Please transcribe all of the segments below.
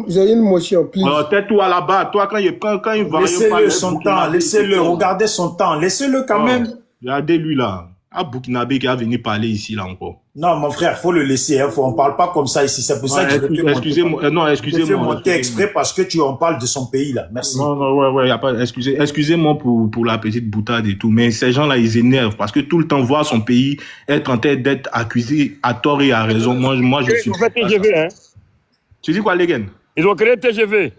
j'ai une motion, please. Tais-toi là-bas. Toi, quand il va... Laissez-le son temps, laissez-le, regardez son temps, laissez-le quand même. Regardez-lui là. À Burkinabé qui a venu parler ici là encore. Non, mon frère, faut le laisser. Hein, on parle pas comme ça ici. C'est pour ça que je te excusez-moi. Non, excusez-moi. Je fais monter exprès parce que on parle de son pays là. Merci. Non, ouais, y a pas. Excusez-moi pour la petite boutade et tout, mais ces gens-là, ils énervent parce que tout le temps voir son pays être en train d'être accusé à tort et à raison. Moi, je suis. Ils ont fait TGV, hein. Tu dis quoi, les gars? Ils ont créé TGV.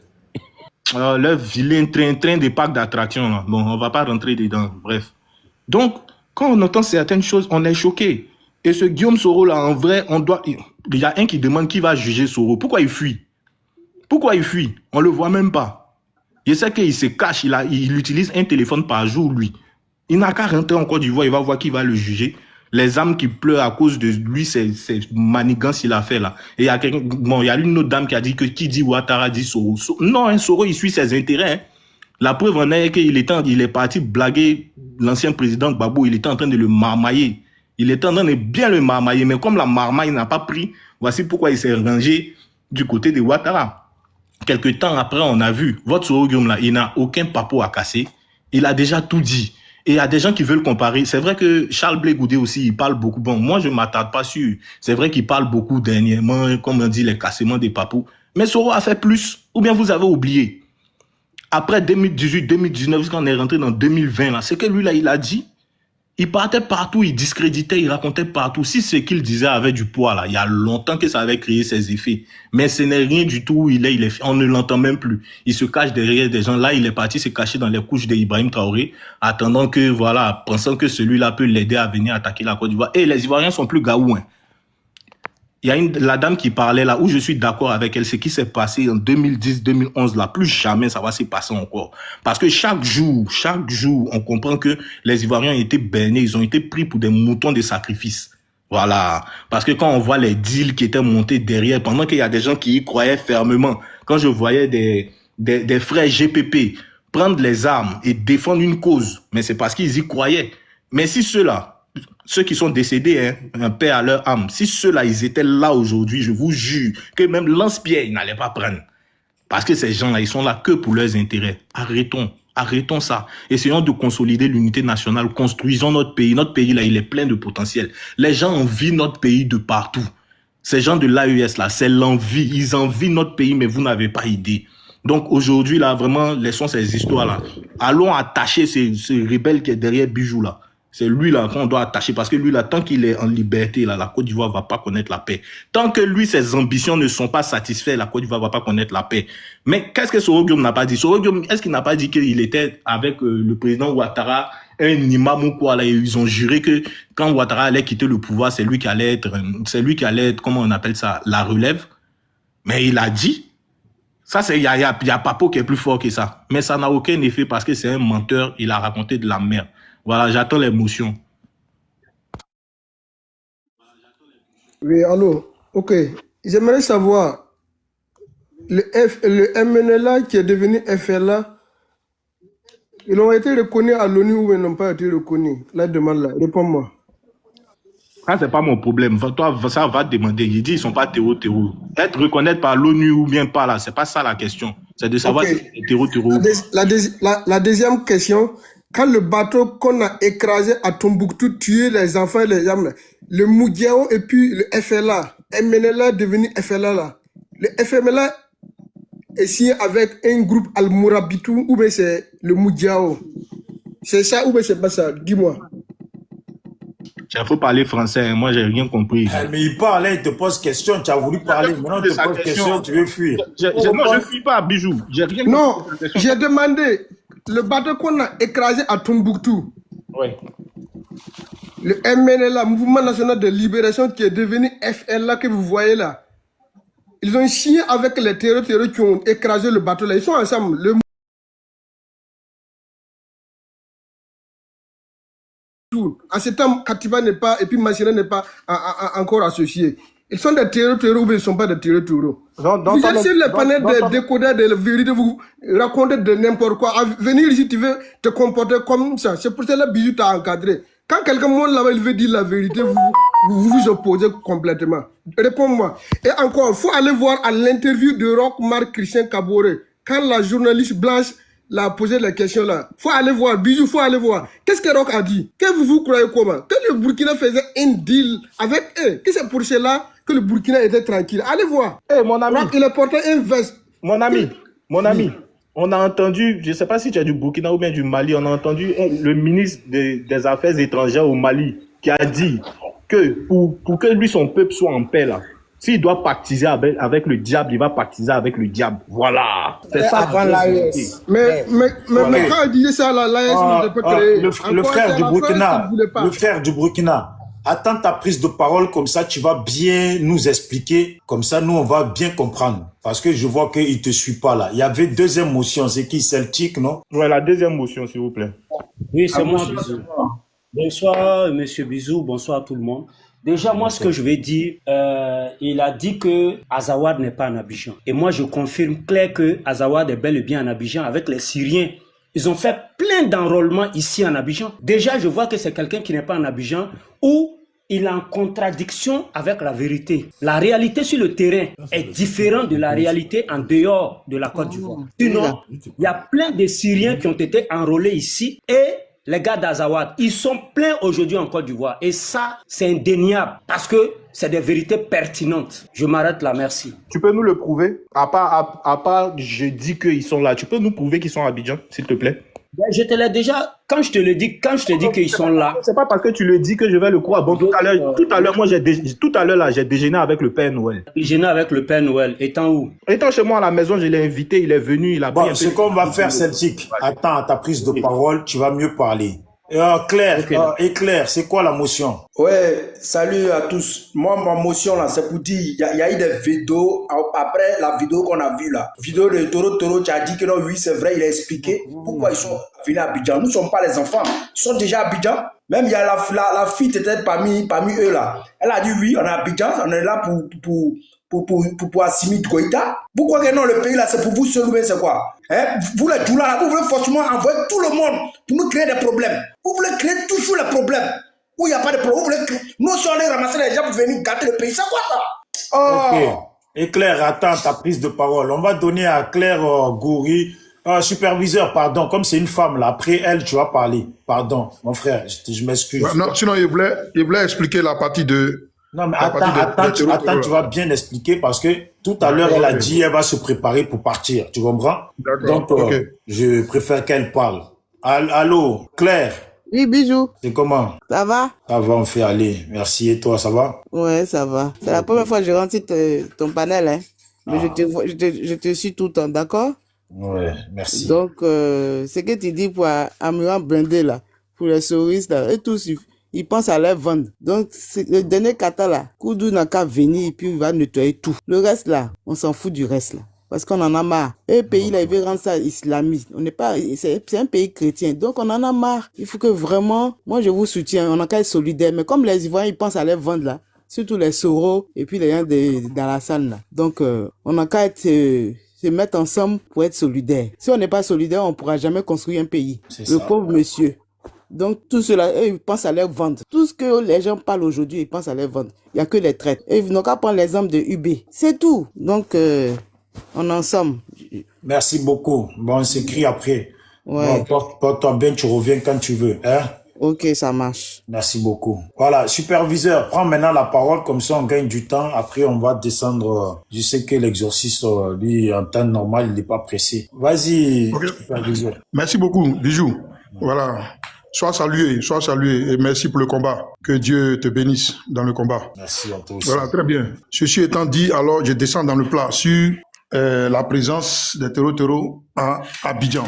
Le vilain train des parcs d'attractions là. Bon, on va pas rentrer dedans. Bref. Donc, quand on entend certaines choses, on est choqué. Et ce Guillaume Soro là, en vrai, il y a un qui demande qui va juger Soro. Pourquoi il fuit? Pourquoi il fuit? On le voit même pas. Je sais qu'il se cache, il utilise un téléphone par jour, lui. Il n'a qu'à rentrer en Côte d'Ivoire, il va voir qui va le juger. Les âmes qui pleurent à cause de lui, c'est manigance qu'il a fait là. Et il y a une autre dame qui a dit que qui dit Ouattara dit Soro. Non, Soro, il suit ses intérêts. Hein. La preuve en est qu'il il est parti blaguer l'ancien président Gbagbo, il était en train de le marmailler. Il était en train de bien le marmailler, mais comme la marmaille n'a pas pris, voici pourquoi il s'est rangé du côté de Ouattara. Quelque temps après, on a vu, votre Soro Guillaume là, il n'a aucun papeau à casser. Il a déjà tout dit. Et il y a des gens qui veulent comparer. C'est vrai que Charles Blé Goudé aussi, il parle beaucoup. Bon, moi, je ne m'attarde pas sur. C'est vrai qu'il parle beaucoup dernièrement, comme on dit, les cassements des papous. Mais Soro a fait plus. Ou bien vous avez oublié. Après 2018, 2019, quand on est rentré dans 2020, là, c'est que lui, là, il a dit, il partait partout, il discréditait, il racontait partout. Si ce qu'il disait avait du poids, là, il y a longtemps que ça avait créé ses effets. Mais ce n'est rien du tout, on ne l'entend même plus. Il se cache derrière des gens. Là, il est parti se cacher dans les couches d'Ibrahim Traoré, attendant que, voilà, pensant que celui-là peut l'aider à venir attaquer la Côte d'Ivoire. Et les Ivoiriens sont plus gaous, hein. Il y a la dame qui parlait là, où je suis d'accord avec elle, ce qui s'est passé en 2010-2011 là, plus jamais ça va se passer encore. Parce que chaque jour, on comprend que les Ivoiriens ont été bernés, ils ont été pris pour des moutons de sacrifice. Voilà. Parce que quand on voit les deals qui étaient montés derrière, pendant qu'il y a des gens qui y croyaient fermement, quand je voyais des frères GPP prendre les armes et défendre une cause, mais c'est parce qu'ils y croyaient. Mais si ceux qui sont décédés, hein, un paix à leur âme, si ceux-là, ils étaient là aujourd'hui, je vous jure que même lance-pierre, ils n'allaient pas prendre. Parce que ces gens-là, ils sont là que pour leurs intérêts. Arrêtons ça. Essayons de consolider l'unité nationale, construisons notre pays. Notre pays, là, il est plein de potentiel. Les gens envient notre pays de partout. Ces gens de l'AES, là, c'est l'envie. Ils envient notre pays, mais vous n'avez pas idée. Donc aujourd'hui, là, vraiment, laissons ces histoires-là. Allons attacher ce rebelle qui est derrière Bijou, là. C'est lui là qu'on doit attacher parce que lui là, tant qu'il est en liberté, là, la Côte d'Ivoire va pas connaître la paix. Tant que lui, ses ambitions ne sont pas satisfaites, la Côte d'Ivoire va pas connaître la paix. Mais qu'est-ce que Soro Guillaume n'a pas dit? Soro Guillaume, est-ce qu'il n'a pas dit qu'il était avec le président Ouattara, un imam ou quoi là? Ils ont juré que quand Ouattara allait quitter le pouvoir, c'est lui qui allait être, comment on appelle ça, la relève. Mais il a dit. Ça, il y a Papo qui est plus fort que ça. Mais ça n'a aucun effet parce que c'est un menteur. Il a raconté de la merde. Voilà, j'attends l'émotion. Oui, allô. Ok. J'aimerais savoir, le MNLA qui est devenu FLA, ils ont été reconnus à l'ONU ou ils n'ont pas été reconnus? La demande là, réponds-moi. Ça, c'est pas mon problème. Toi, ça va te demander. Il dit ils sont pas terreau. Être reconnaître par l'ONU ou bien pas là, c'est pas ça la question. C'est de savoir si c'est terreau. La deuxième question, quand le bateau qu'on a écrasé à Tombouctou tué les enfants et les hommes, le Moudiao et puis le FLA, MNLA devenu FLA là, le FMLA est signé avec un groupe Al-Mourabitou ou bien c'est le Moudiao? C'est ça ou bien c'est pas ça? Dis-moi. Il faut parler français, hein. Moi j'ai rien compris. Mais il parle, il te pose question, tu as voulu parler, maintenant tu te poses question, tu veux fuir. Non, je ne fuis pas, Bijou. Non, j'ai demandé, le bateau qu'on a écrasé à Tombouctou, ouais. Le MNLA, Mouvement National de Libération, qui est devenu FLA que vous voyez là, ils ont signé avec les terroristes qui ont écrasé le bateau là, ils sont ensemble. En ce temps, Katiba n'est pas, et puis Massina n'est pas encore associé. Ils sont des terroristes ou ils ne sont pas des terroristes. Vous êtes sur les panels de décodeurs de la vérité, vous racontez de n'importe quoi. À venir ici, tu veux te comporter comme ça. C'est pour ça que le Bijou t'a encadré. Quand quelqu'un monte là-bas, il veut dire la vérité, vous opposez complètement. Réponds-moi. Et encore, il faut aller voir à l'interview de Roch Marc Christian Kaboré, quand la journaliste blanche l'a posé la question là. Il faut aller voir, bisous, il faut aller voir. Qu'est-ce que Roch a dit? Que vous croyez comment? Que le Burkina faisait un deal avec eux. Que c'est pour cela que le Burkina était tranquille. Allez voir. Eh, mon ami. Roch, il a porté un veste. Mon ami, on a entendu, je ne sais pas si tu es du Burkina ou bien du Mali, on a entendu le ministre des Affaires étrangères au Mali qui a dit que pour que lui, son peuple soit en paix là, s'il doit pactiser avec le diable, il va pactiser avec le diable. Voilà. C'est ça. Avant l'AES. Mais quand il disait ça, l'AES ne peut pas créer. Le frère du Burkina, attends ta prise de parole, comme ça tu vas bien nous expliquer, comme ça nous on va bien comprendre. Parce que je vois qu'il ne te suit pas là. Il y avait deuxième motion, c'est qui? Celtic, non? Ouais, la deuxième motion, s'il vous plaît. Oui, c'est moi, Bisou. Bonsoir, monsieur Bisou, bonsoir à tout le monde. Déjà, moi, ce que je vais dire, il a dit que Azawad n'est pas en Abidjan. Et moi, je confirme clair que Azawad est bel et bien en Abidjan avec les Syriens. Ils ont fait plein d'enrôlements ici en Abidjan. Déjà, je vois que c'est quelqu'un qui n'est pas en Abidjan ou il est en contradiction avec la vérité. La réalité sur le terrain est différente de la réalité en dehors de la Côte d'Ivoire. Sinon, il y a plein de Syriens qui ont été enrôlés ici et les gars d'Azawad, ils sont pleins aujourd'hui en Côte d'Ivoire. Et ça, c'est indéniable parce que c'est des vérités pertinentes. Je m'arrête là, merci. Tu peux nous le prouver? À part, je dis qu'ils sont là. Tu peux nous prouver qu'ils sont à Abidjan, s'il te plaît? Ben, je te l'ai déjà, quand je te dis qu'ils sont là. C'est pas parce que tu le dis que je vais le croire. Bon, tout à l'heure, moi, j'ai déjeuné avec le Père Noël. Déjeuné avec le Père Noël, étant où? Étant chez moi à la maison, je l'ai invité, il est venu, il a pris Bon, ce qu'on va faire, Celtic, attends, à ta prise de parole, tu vas mieux parler. Claire, Claire, c'est quoi la motion? Ouais, salut à tous. Moi, ma motion là, c'est pour dire, il y a eu des vidéos, après la vidéo qu'on a vue là, vidéo de Toro, tu as dit que non, oui, c'est vrai, il a expliqué pourquoi ils sont venus à Abidjan. Nous ne sommes pas les enfants, ils sont déjà à Abidjan. Même il y a la fille qui était parmi eux là. Elle a dit oui, on est à Abidjan, on est là pour Assimi Goïta. Pourquoi que non, le pays là, c'est pour vous seul, mais c'est quoi? Hein? Vous les tout là, vous voulez forcément envoyer tout le monde pour nous créer des problèmes. Vous voulez créer toujours les problèmes. Où il n'y a pas de problème. Vous voulez créer... Nous, si on est ramasser les gens pour venir gâter le pays, c'est quoi ça? Oh. Ok. Et Claire, attends ta prise de parole. On va donner à Claire Goury, superviseur, pardon, comme c'est une femme là. Après elle, tu vas parler. Pardon, mon frère, je m'excuse. Ouais, non, sinon, il voulait expliquer la partie de... Non, mais attends, tu vas bien expliquer parce que tout à l'heure, elle a dit elle va se préparer pour partir. Tu comprends? D'accord. Donc, je préfère qu'elle parle. Allô, Claire? Oui, bisous. C'est comment? Ça va? Ça va, on fait aller. Merci. Et toi, ça va? Ouais, ça va. C'est la première fois que je rentre ton panel, hein. Mais je te suis tout le temps, d'accord? Ouais, merci. Donc, ce que tu dis pour Amiran Blindé, là, pour les souristes, là, et tous, ils pensent à leur vendre. Donc, le dernier kata, là, Koudou n'a qu'à venir et puis il va nettoyer tout. Le reste, là, on s'en fout du reste, là. Parce qu'on en a marre. Et le pays, là, il veut rendre ça islamiste. On n'est pas, c'est un pays chrétien. Donc, on en a marre. Il faut que vraiment, moi, je vous soutiens. On a qu'à être solidaire. Mais comme les Ivoiriens, ils pensent à leur vendre, là. Surtout les Soros et puis les gens dans la salle, là. Donc, on a qu'à se mettre ensemble pour être solidaires. Si on n'est pas solidaire, on ne pourra jamais construire un pays. Le pauvre monsieur. Donc, tout cela, eux, ils pensent à leur vendre. Tout ce que les gens parlent aujourd'hui, ils pensent à leur vendre. Il n'y a que les traites. Et ils n'ont qu'à prendre l'exemple de UB. C'est tout. Donc, on est ensemble. Merci beaucoup. Bon, on s'écrit après. Ouais. Bon, porte-toi bien, tu reviens quand tu veux. Hein? Ok, ça marche. Merci beaucoup. Voilà, superviseur, prends maintenant la parole, comme ça on gagne du temps. Après, on va descendre. Je sais que l'exorciste, lui, en temps normal, il n'est pas pressé. Vas-y, superviseur. Merci beaucoup, Bijou. Voilà. Sois salué et merci pour le combat. Que Dieu te bénisse dans le combat. Merci à toi aussi. Voilà, très bien. Ceci étant dit, alors je descends dans le plat sur la présence des Toro à Abidjan.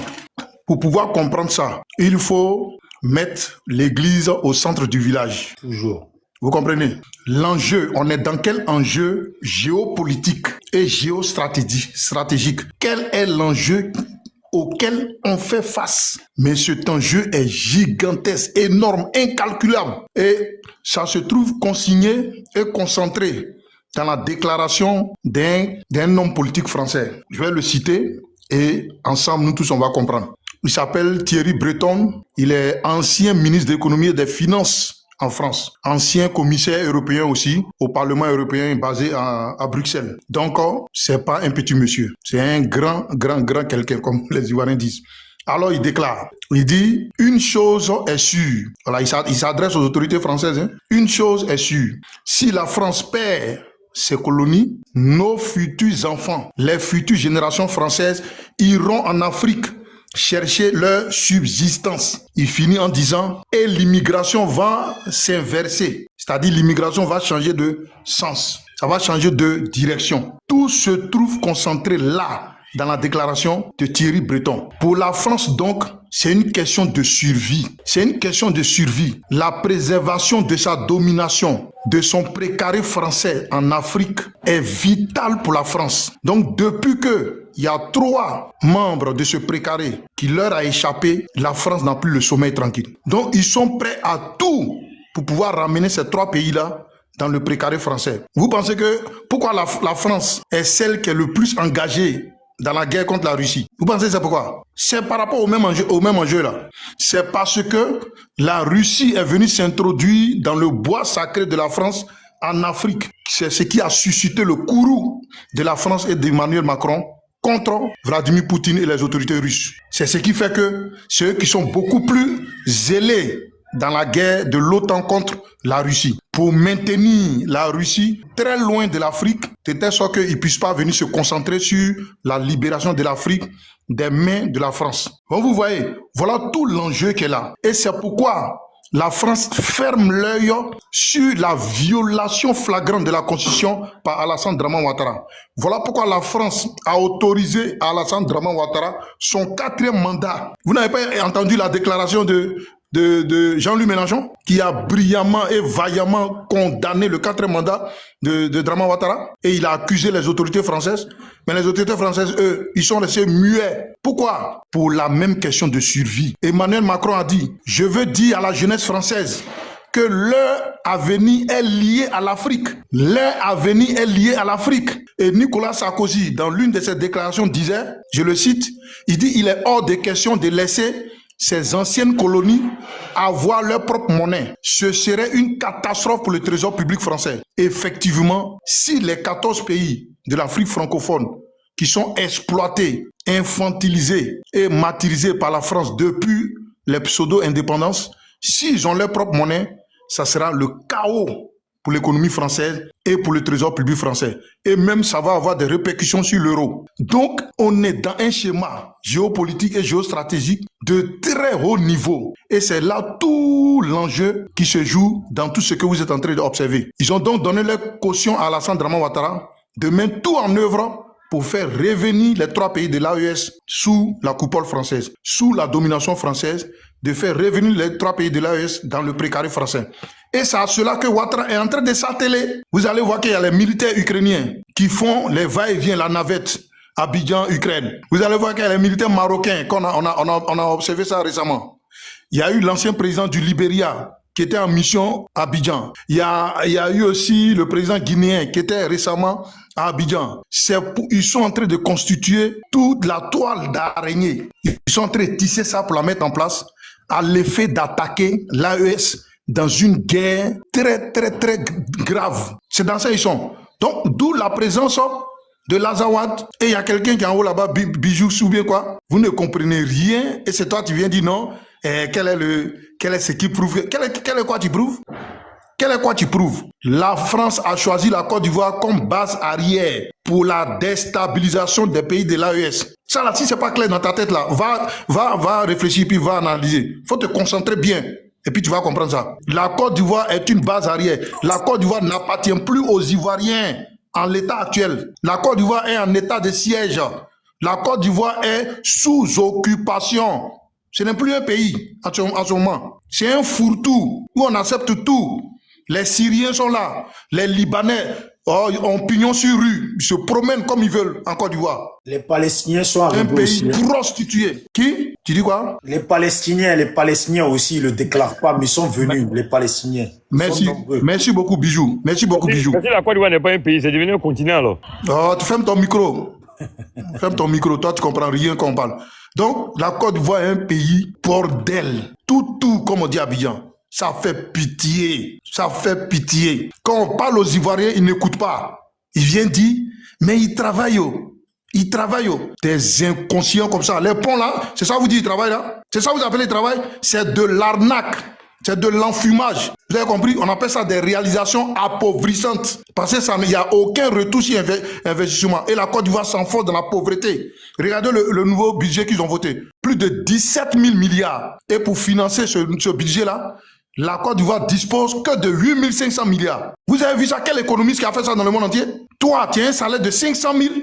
Pour pouvoir comprendre ça, il faut mettre l'église au centre du village. Toujours. Vous comprenez? L'enjeu, on est dans quel enjeu géopolitique et géostratégique? Quel est l'enjeu auquel on fait face? Mais cet enjeu est gigantesque, énorme, incalculable. Et ça se trouve consigné et concentré dans la déclaration d'un homme politique français. Je vais le citer et ensemble, nous tous, on va comprendre. Il s'appelle Thierry Breton. Il est ancien ministre de l'économie et des finances en France. Ancien commissaire européen aussi au Parlement européen basé à Bruxelles. Donc, c'est pas un petit monsieur. C'est un grand quelqu'un, comme les Ivoiriens disent. Alors, il déclare, il dit, une chose est sûre. Voilà, il s'adresse aux autorités françaises. Hein. Une chose est sûre. Si la France perd ces colonies, nos futurs enfants, les futures générations françaises iront en Afrique chercher leur subsistance. Il finit en disant, et l'immigration va s'inverser. C'est-à-dire l'immigration va changer de sens. Ça va changer de direction. Tout se trouve concentré là, dans la déclaration de Thierry Breton. Pour la France, donc, c'est une question de survie. C'est une question de survie. La préservation de sa domination, de son précaré français en Afrique est vitale pour la France. Donc, depuis que il y a 3 membres de ce précaré qui leur a échappé, la France n'a plus le sommeil tranquille. Donc, ils sont prêts à tout pour pouvoir ramener ces 3 pays-là dans le précaré français. Vous pensez que pourquoi la France est celle qui est le plus engagée dans la guerre contre la Russie? Vous pensez c'est pourquoi? C'est par rapport au même enjeu là. C'est parce que la Russie est venue s'introduire dans le bois sacré de la France en Afrique. C'est ce qui a suscité le courroux de la France et d'Emmanuel Macron contre Vladimir Poutine et les autorités russes. C'est ce qui fait que c'est eux qui sont beaucoup plus zélés dans la guerre de l'OTAN contre la Russie, pour maintenir la Russie très loin de l'Afrique, de telle sorte qu'ils ne puissent pas venir se concentrer sur la libération de l'Afrique des mains de la France. Donc vous voyez, voilà tout l'enjeu qui est là. Et c'est pourquoi la France ferme l'œil sur la violation flagrante de la Constitution par Alassane Dramane Ouattara. Voilà pourquoi la France a autorisé à Alassane Dramane Ouattara son 4e mandat. Vous n'avez pas entendu la déclaration de Jean-Louis Mélenchon, qui a brillamment et vaillamment condamné le 4e mandat de Dramane Ouattara, et il a accusé les autorités françaises. Mais les autorités françaises, eux, ils sont restés muets. Pourquoi? Pour la même question de survie. Emmanuel Macron a dit, je veux dire à la jeunesse française que leur avenir est lié à l'Afrique. Leur avenir est lié à l'Afrique. Et Nicolas Sarkozy, dans l'une de ses déclarations, disait, je le cite, il dit, il est hors de question de laisser ces anciennes colonies avoir leur propre monnaie. Ce serait une catastrophe pour le trésor public français. Effectivement, si les 14 pays de l'Afrique francophone qui sont exploités, infantilisés et martyrisés par la France depuis les pseudo-indépendances, s'ils ont leur propre monnaie, ça sera le chaos pour l'économie française et pour le trésor public français. Et même ça va avoir des répercussions sur l'euro. Donc, on est dans un schéma géopolitique et géostratégique de très haut niveau. Et c'est là tout l'enjeu qui se joue dans tout ce que vous êtes en train d'observer. Ils ont donc donné leur caution à Alassane Dramane Ouattara de mettre tout en œuvre pour faire revenir les 3 pays de l'AES sous la coupole française, sous la domination française, de faire revenir les 3 pays de l'AES dans le précaré français. Et c'est à cela que Ouattara est en train de s'atteler. Vous allez voir qu'il y a les militaires ukrainiens qui font les va-et-vient, la navette, Abidjan, Ukraine. Vous allez voir qu'il y a les militaires marocains, on a observé ça récemment. Il y a eu l'ancien président du Libéria qui était en mission à Abidjan. Il y a eu aussi le président guinéen qui était récemment à Abidjan. Ils sont en train de constituer toute la toile d'araignée. Ils sont en train de tisser ça pour la mettre en place à l'effet d'attaquer l'AES dans une guerre très grave. C'est dans ça qu'ils sont. Donc, d'où la présence de l'Azawad. Et il y a quelqu'un qui est en haut là-bas, Bijou, ou bien quoi. Vous ne comprenez rien et c'est toi qui viens dire non. Quel est ce qui prouve? Quel est quoi tu prouves? Quel est quoi tu prouves? La France a choisi la Côte d'Ivoire comme base arrière pour la déstabilisation des pays de l'AES. Ça là, si c'est pas clair dans ta tête là, va réfléchir puis va analyser. Faut te concentrer bien. Et puis tu vas comprendre ça. La Côte d'Ivoire est une base arrière. La Côte d'Ivoire n'appartient plus aux Ivoiriens en l'état actuel. La Côte d'Ivoire est en état de siège. La Côte d'Ivoire est sous occupation. Ce n'est plus un pays en ce moment. C'est un fourre-tout où on accepte tout. Les Syriens sont là. Les Libanais ont pignon sur rue. Ils se promènent comme ils veulent en Côte d'Ivoire. Les Palestiniens sont arrivés aussi. Un pays prostitué. Qui? Tu dis quoi? Les Palestiniens aussi ne le déclarent pas, mais ils sont venus, les Palestiniens. Merci beaucoup, Bijou. Merci beaucoup, Bijou. Parce que la Côte d'Ivoire n'est pas un pays, c'est devenu un continent alors. Oh, tu fermes ton micro. Ferme ton micro, toi tu comprends rien quand on parle. Donc, la Côte d'Ivoire est un pays bordel. Tout, comme on dit à Abidjan. Ça fait pitié. Ça fait pitié. Quand on parle aux Ivoiriens, ils n'écoutent pas. Ils viennent dire, mais ils travaillent. Ils travaillent. Des inconscients comme ça. Les ponts là, c'est ça vous dites, ils travaillent là? C'est ça vous appelez le travail? C'est de l'arnaque. C'est de l'enfumage. Vous avez compris? On appelle ça des réalisations appauvrissantes. Parce qu'il n'y a aucun retour sur investissement. Et la Côte d'Ivoire s'enfonce dans la pauvreté. Regardez le nouveau budget qu'ils ont voté. Plus de 17 000 milliards. Et pour financer ce budget-là, la Côte d'Ivoire dispose que de 8 500 milliards. Vous avez vu ça? Quel économiste qui a fait ça dans le monde entier? Toi, tu as un salaire de 500 000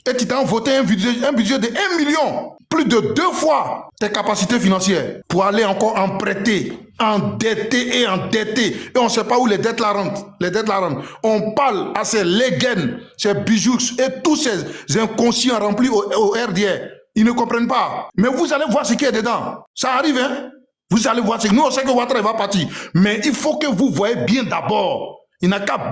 et tu t'as voté un budget de 1 million. Plus de 2 fois tes capacités financières pour aller encore emprunter, endetter. Et on ne sait pas où les dettes la rendent. On parle à ces Legen, ces bijoux et tous ces inconscients remplis au RDR. Ils ne comprennent pas. Mais vous allez voir ce qui est dedans. Ça arrive, hein? Vous allez voir, nous on sait que Ouattara va partir. Mais il faut que vous voyez bien d'abord. Il n'a qu'à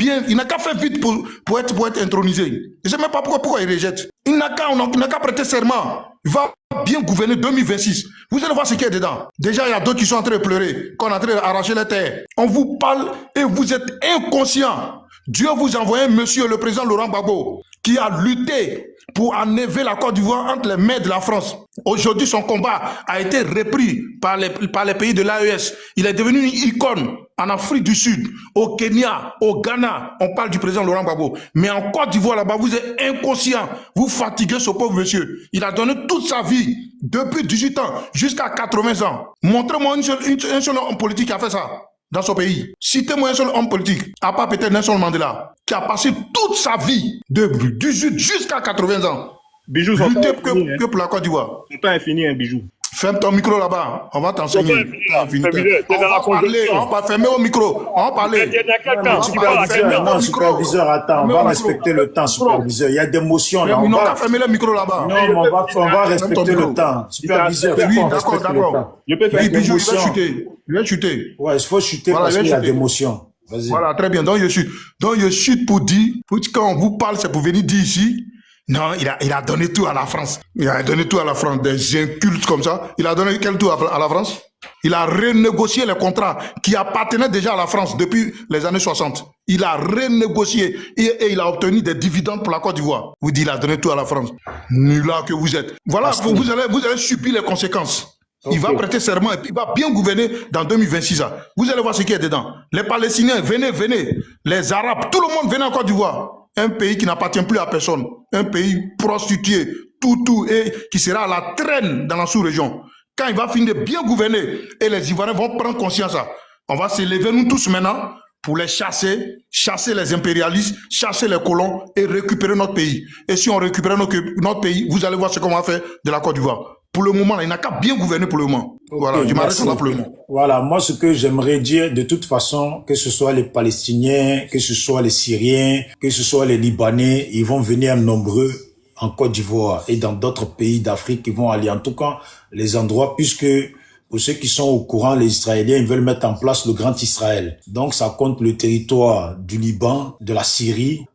faire vite pour être intronisé. Je ne sais même pas pourquoi il rejette. Il n'a qu'à prêter serment. Il va bien gouverner 2026. Vous allez voir ce qu'il y a dedans. Déjà, il y a d'autres qui sont en train de pleurer, qu'on est en train d'arracher les terres. On vous parle et vous êtes inconscient. Dieu vous a envoyé un monsieur, le président Laurent Gbagbo, qui a lutté pour enlever la Côte d'Ivoire entre les mains de la France. Aujourd'hui, son combat a été repris par les pays de l'AES. Il est devenu une icône en Afrique du Sud, au Kenya, au Ghana. On parle du président Laurent Gbagbo. Mais en Côte d'Ivoire, là-bas, vous êtes inconscient. Vous fatiguez ce pauvre monsieur. Il a donné toute sa vie, depuis 18 ans jusqu'à 80 ans. Montrez-moi un seul homme politique qui a fait ça dans son pays. Citez-moi un seul homme politique, à part peut-être Nelson Mandela, qui a passé toute sa vie de 18 jusqu'à 80 ans. Bijou, lutter que pour la Côte d'Ivoire. Son temps est fini, un bijou. Ferme ton micro là-bas, on va t'enseigner. On va fermer au micro. On va parler. Non, superviseur, attends, on va respecter le temps, superviseur. Il y a des motions là. On va fermer le micro là-bas. Non, on va respecter le temps. Superviseur, oui, d'accord. Je peux faire des motions. Il va chuter. Ouais, il faut chuter parce qu'il y a des motions. Voilà, très bien. Donc, je chute pour dire, quand on vous parle, c'est pour venir dire ici. Non, il a donné tout à la France. Il a donné tout à la France, des incultes comme ça. Il a donné quel tout à la France? Il a renégocié les contrats qui appartenaient déjà à la France depuis les années 60. Il a renégocié et il a obtenu des dividendes pour la Côte d'Ivoire. Vous dites, il a donné tout à la France. Nulard que vous êtes. Voilà, vous allez subir les conséquences. Okay. Il va prêter serment et puis il va bien gouverner dans 2026. Vous allez voir ce qui est dedans. Les Palestiniens, venez. Les Arabes, tout le monde venez en Côte d'Ivoire. Un pays qui n'appartient plus à personne. Un pays prostitué, tout, et qui sera à la traîne dans la sous-région. Quand il va finir de bien gouverner, et les Ivoiriens vont prendre conscience, on va s'élever nous tous maintenant pour les chasser les impérialistes, chasser les colons et récupérer notre pays. Et si on récupère notre pays, vous allez voir ce qu'on va faire de la Côte d'Ivoire. Pour le moment, il n'a qu'à bien gouverner pour le moment. Okay, voilà, je m'arrête là pour le moment. Voilà, moi ce que j'aimerais dire, de toute façon, que ce soit les Palestiniens, que ce soit les Syriens, que ce soit les Libanais, ils vont venir nombreux en Côte d'Ivoire et dans d'autres pays d'Afrique, ils vont aller en tout cas les endroits, puisque pour ceux qui sont au courant, les Israéliens, ils veulent mettre en place le Grand Israël. Donc ça compte le territoire du Liban, de la Syrie,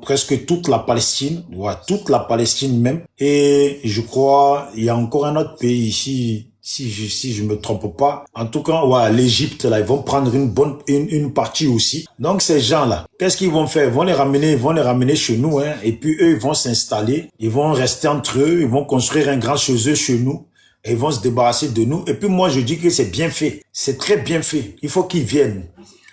presque toute la Palestine, toute la Palestine même. Et je crois, il y a encore un autre pays ici, si je me trompe pas. En tout cas, l'Égypte, là, ils vont prendre une partie aussi. Donc ces gens-là, qu'est-ce qu'ils vont faire? Ils vont les ramener chez nous, hein. Et puis eux, ils vont s'installer, ils vont rester entre eux, ils vont construire un grand chez eux, chez nous. Et ils vont se débarrasser de nous. Et puis moi, je dis que c'est bien fait. C'est très bien fait. Il faut qu'ils viennent.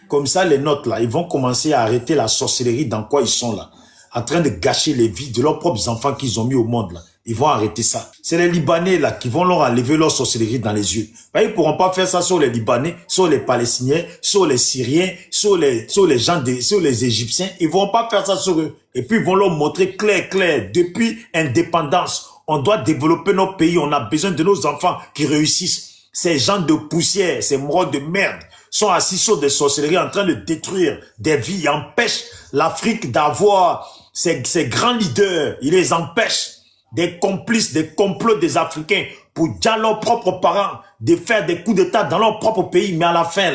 Comme ça, les nôtres, là, ils vont commencer à arrêter la sorcellerie dans quoi ils sont, là. En train de gâcher les vies de leurs propres enfants qu'ils ont mis au monde, là. Ils vont arrêter ça. C'est les Libanais, là, qui vont leur enlever leur sorcellerie dans les yeux. Ils pourront pas faire ça sur les Libanais, sur les Palestiniens, sur les Syriens, sur les Égyptiens. Ils vont pas faire ça sur eux. Et puis, ils vont leur montrer clair, depuis indépendance, on doit développer nos pays. On a besoin de nos enfants qui réussissent. Ces gens de poussière, ces morts de merde, sont assis sur des sorcelleries en train de détruire des vies. Ils empêchent l'Afrique d'avoir ces grands leaders. Ils les empêchent, des complices, des complots des Africains pour dire leurs propres parents de faire des coups d'État dans leur propre pays. Mais à la fin,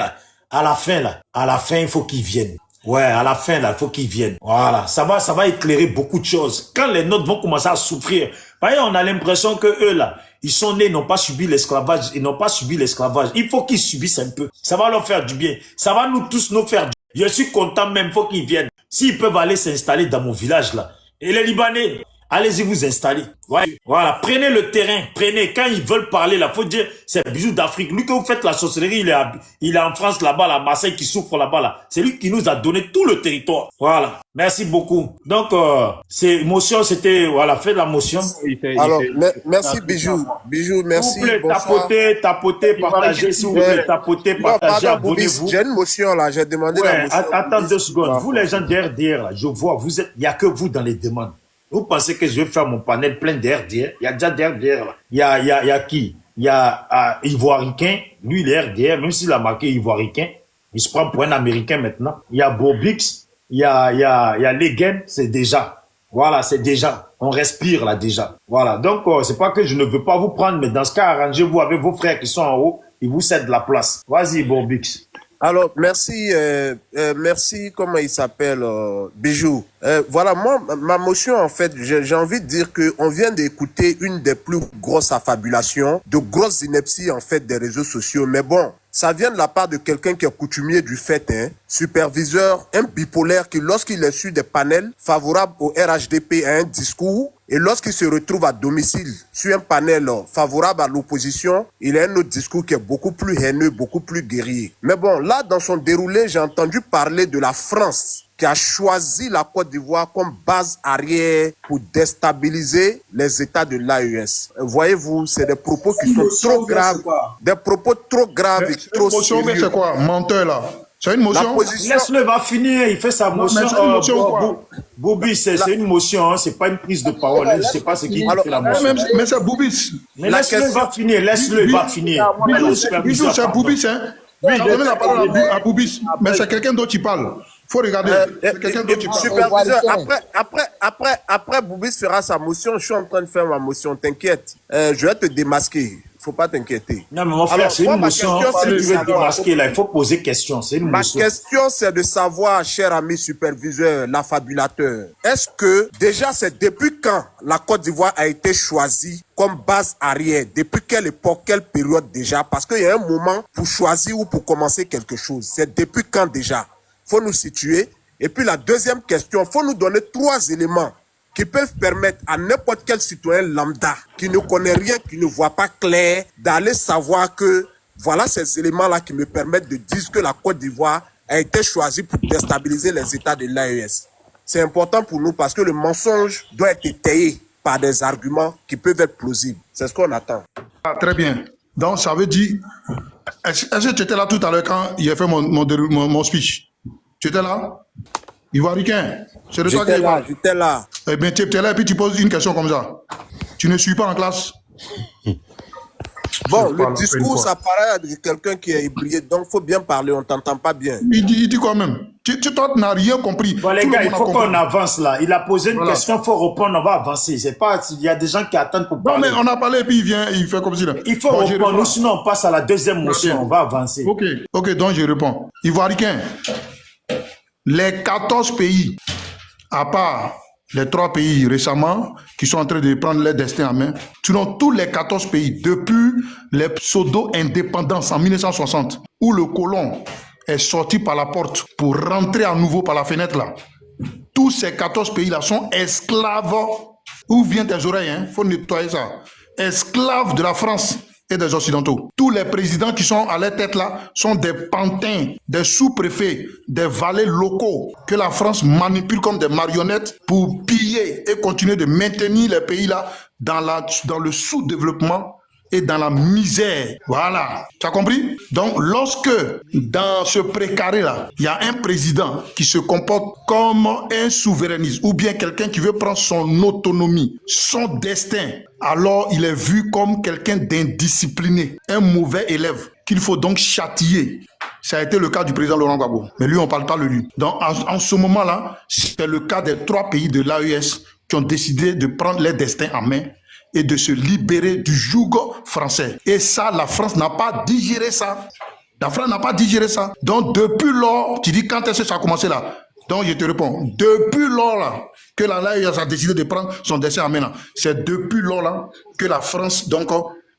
il faut qu'ils viennent. Ouais, à la fin, là, il faut qu'ils viennent. Voilà, ça va éclairer beaucoup de choses. Quand les nôtres vont commencer à souffrir Voyez, on a l'impression que eux là, ils sont nés, ils n'ont pas subi l'esclavage, ils n'ont pas subi l'esclavage. Il faut qu'ils subissent un peu. Ça va leur faire du bien. Ça va nous tous nous faire du bien. Je suis content même, faut qu'ils viennent. S'ils peuvent aller s'installer dans mon village là. Et les Libanais, allez-y vous installer. Ouais. Voilà, prenez le terrain, prenez. Quand ils veulent parler là, faut dire, c'est Bijou d'Afrique. Lui que vous faites la sorcellerie, il est en France là-bas, à Marseille qui souffre là-bas là. C'est lui qui nous a donné tout le territoire. Voilà. Merci beaucoup. Donc, c'est motion, c'était, voilà, faites la motion. Alors, merci Bijou. Bijou, merci. S'il vous plaît, tapotez, partagez, s'il vous plaît, tapotez, partagez, abonnez-vous. J'ai une motion là, j'ai demandé la motion. Attends 2 secondes. Vous les gens derrière là, je vois, vous êtes, il n'y a que vous dans les demandes. Vous pensez que je vais faire mon panel plein d'RDR? Il y a déjà d'RDR là. Il y a qui? Il y a Ivoiricain, lui il est RDR, même s'il a marqué Ivoiricain, il se prend pour un Américain maintenant. Il y a Bobix, il y a Legen, c'est déjà. Voilà, c'est déjà. On respire là déjà. Voilà, donc c'est pas que je ne veux pas vous prendre, mais dans ce cas, arrangez-vous avec vos frères qui sont en haut, ils vous cèdent la place. Vas-y Bobix. Alors, merci, comment il s'appelle, Bijou. Voilà, moi, ma motion, en fait, j'ai envie de dire que on vient d'écouter une des plus grosses affabulations, de grosses inepties, en fait, des réseaux sociaux. Mais bon, ça vient de la part de quelqu'un qui est coutumier du fait, hein, superviseur, un bipolaire qui, lorsqu'il est sur des panels favorables au RHDP, a un discours, et lorsqu'il se retrouve à domicile sur un panel favorable à l'opposition, il a un autre discours qui est beaucoup plus haineux, beaucoup plus guerrier. Mais bon, là, dans son déroulé, j'ai entendu parler de la France qui a choisi la Côte d'Ivoire comme base arrière pour déstabiliser les États de l'AES. Voyez-vous, c'est des propos qui sont trop graves, des propos trop graves et trop sérieux. Mais c'est quoi, menteur là? C'est une motion? Laisse-le, va finir, il fait sa motion. Bobby, c'est une motion, hein, c'est pas une prise de parole. Hein, je sais pas ce qui fait la motion. Mais c'est Boubis. Mais laisse-le, va finir, laisse-le, va finir. Bijou, c'est Boubis, hein? Oui, donne la parole à Boubis, mais c'est quelqu'un d'autre qui parle. Faut regarder. C'est quelqu'un d'autre qui parle. Superviseur, après Boubis fera sa motion, je suis en train de faire ma motion, t'inquiète. Je vais te démasquer. Faut pas t'inquiéter. Non, mais mon frère, c'est une motion. Si tu veux démasquer, là, il faut poser question. C'est une motion. Ma question, c'est de savoir, cher ami superviseur, l'affabulateur, est-ce que, déjà, c'est depuis quand la Côte d'Ivoire a été choisie comme base arrière? Depuis quelle époque, quelle période déjà? Parce qu'il y a un moment pour choisir ou pour commencer quelque chose. C'est depuis quand déjà? Faut nous situer. Et puis la deuxième question, faut nous donner 3 éléments qui peuvent permettre à n'importe quel citoyen lambda qui ne connaît rien, qui ne voit pas clair, d'aller savoir que voilà ces éléments-là qui me permettent de dire que la Côte d'Ivoire a été choisie pour déstabiliser les États de l'AES. C'est important pour nous parce que le mensonge doit être étayé par des arguments qui peuvent être plausibles. C'est ce qu'on attend. Ah, très bien. Donc, ça veut dire... Est-ce que tu étais là tout à l'heure quand il a fait mon speech? Tu étais là? Ivoiricain, c'est de toi qui parle. J'étais là. Eh bien, tu es là et puis tu poses une question comme ça. Tu ne suis pas en classe. Bon, le discours, ça paraît de quelqu'un qui est hybride, donc il faut bien parler, on ne t'entend pas bien. Il dit quoi même? Toi, tu n'as rien compris. Bon, les gars, il faut qu'on avance là. Il a posé une question, il faut reprendre, on va avancer. C'est pas, il y a des gens qui attendent pour parler. Non, mais on a parlé et puis il vient, il fait comme si... Il faut reprendre, nous, sinon on passe à la deuxième motion, on va avancer. Ok, donc je réponds. Ivoiricain, les 14 pays, à part les 3 pays récemment, qui sont en train de prendre leur destin en main, sinon tous les 14 pays, depuis les pseudo-indépendances en 1960, où le colon est sorti par la porte pour rentrer à nouveau par la fenêtre là, tous ces 14 pays-là sont esclaves. Où viennent tes oreilles, hein? Faut nettoyer ça. Esclaves de la France et des Occidentaux. Tous les présidents qui sont à leur tête là sont des pantins, des sous-préfets, des valets locaux que la France manipule comme des marionnettes pour piller et continuer de maintenir les pays là dans le sous-développement et dans la misère. Voilà. Tu as compris? Donc, lorsque dans ce précaré-là, il y a un président qui se comporte comme un souverainiste ou bien quelqu'un qui veut prendre son autonomie, son destin, alors il est vu comme quelqu'un d'indiscipliné, un mauvais élève qu'il faut donc châtier. Ça a été le cas du président Laurent Gbagbo. Mais lui, on ne parle pas de lui. Donc, en ce moment-là, c'est le cas des 3 pays de l'AES qui ont décidé de prendre leur destin en main et de se libérer du joug français. Et ça, la France n'a pas digéré ça. La France n'a pas digéré ça. Donc, depuis lors, tu dis quand est-ce que ça a commencé là? Donc, je te réponds. Depuis lors là, que la LAI a décidé de prendre son destin en main, là, c'est depuis lors là que la France donc,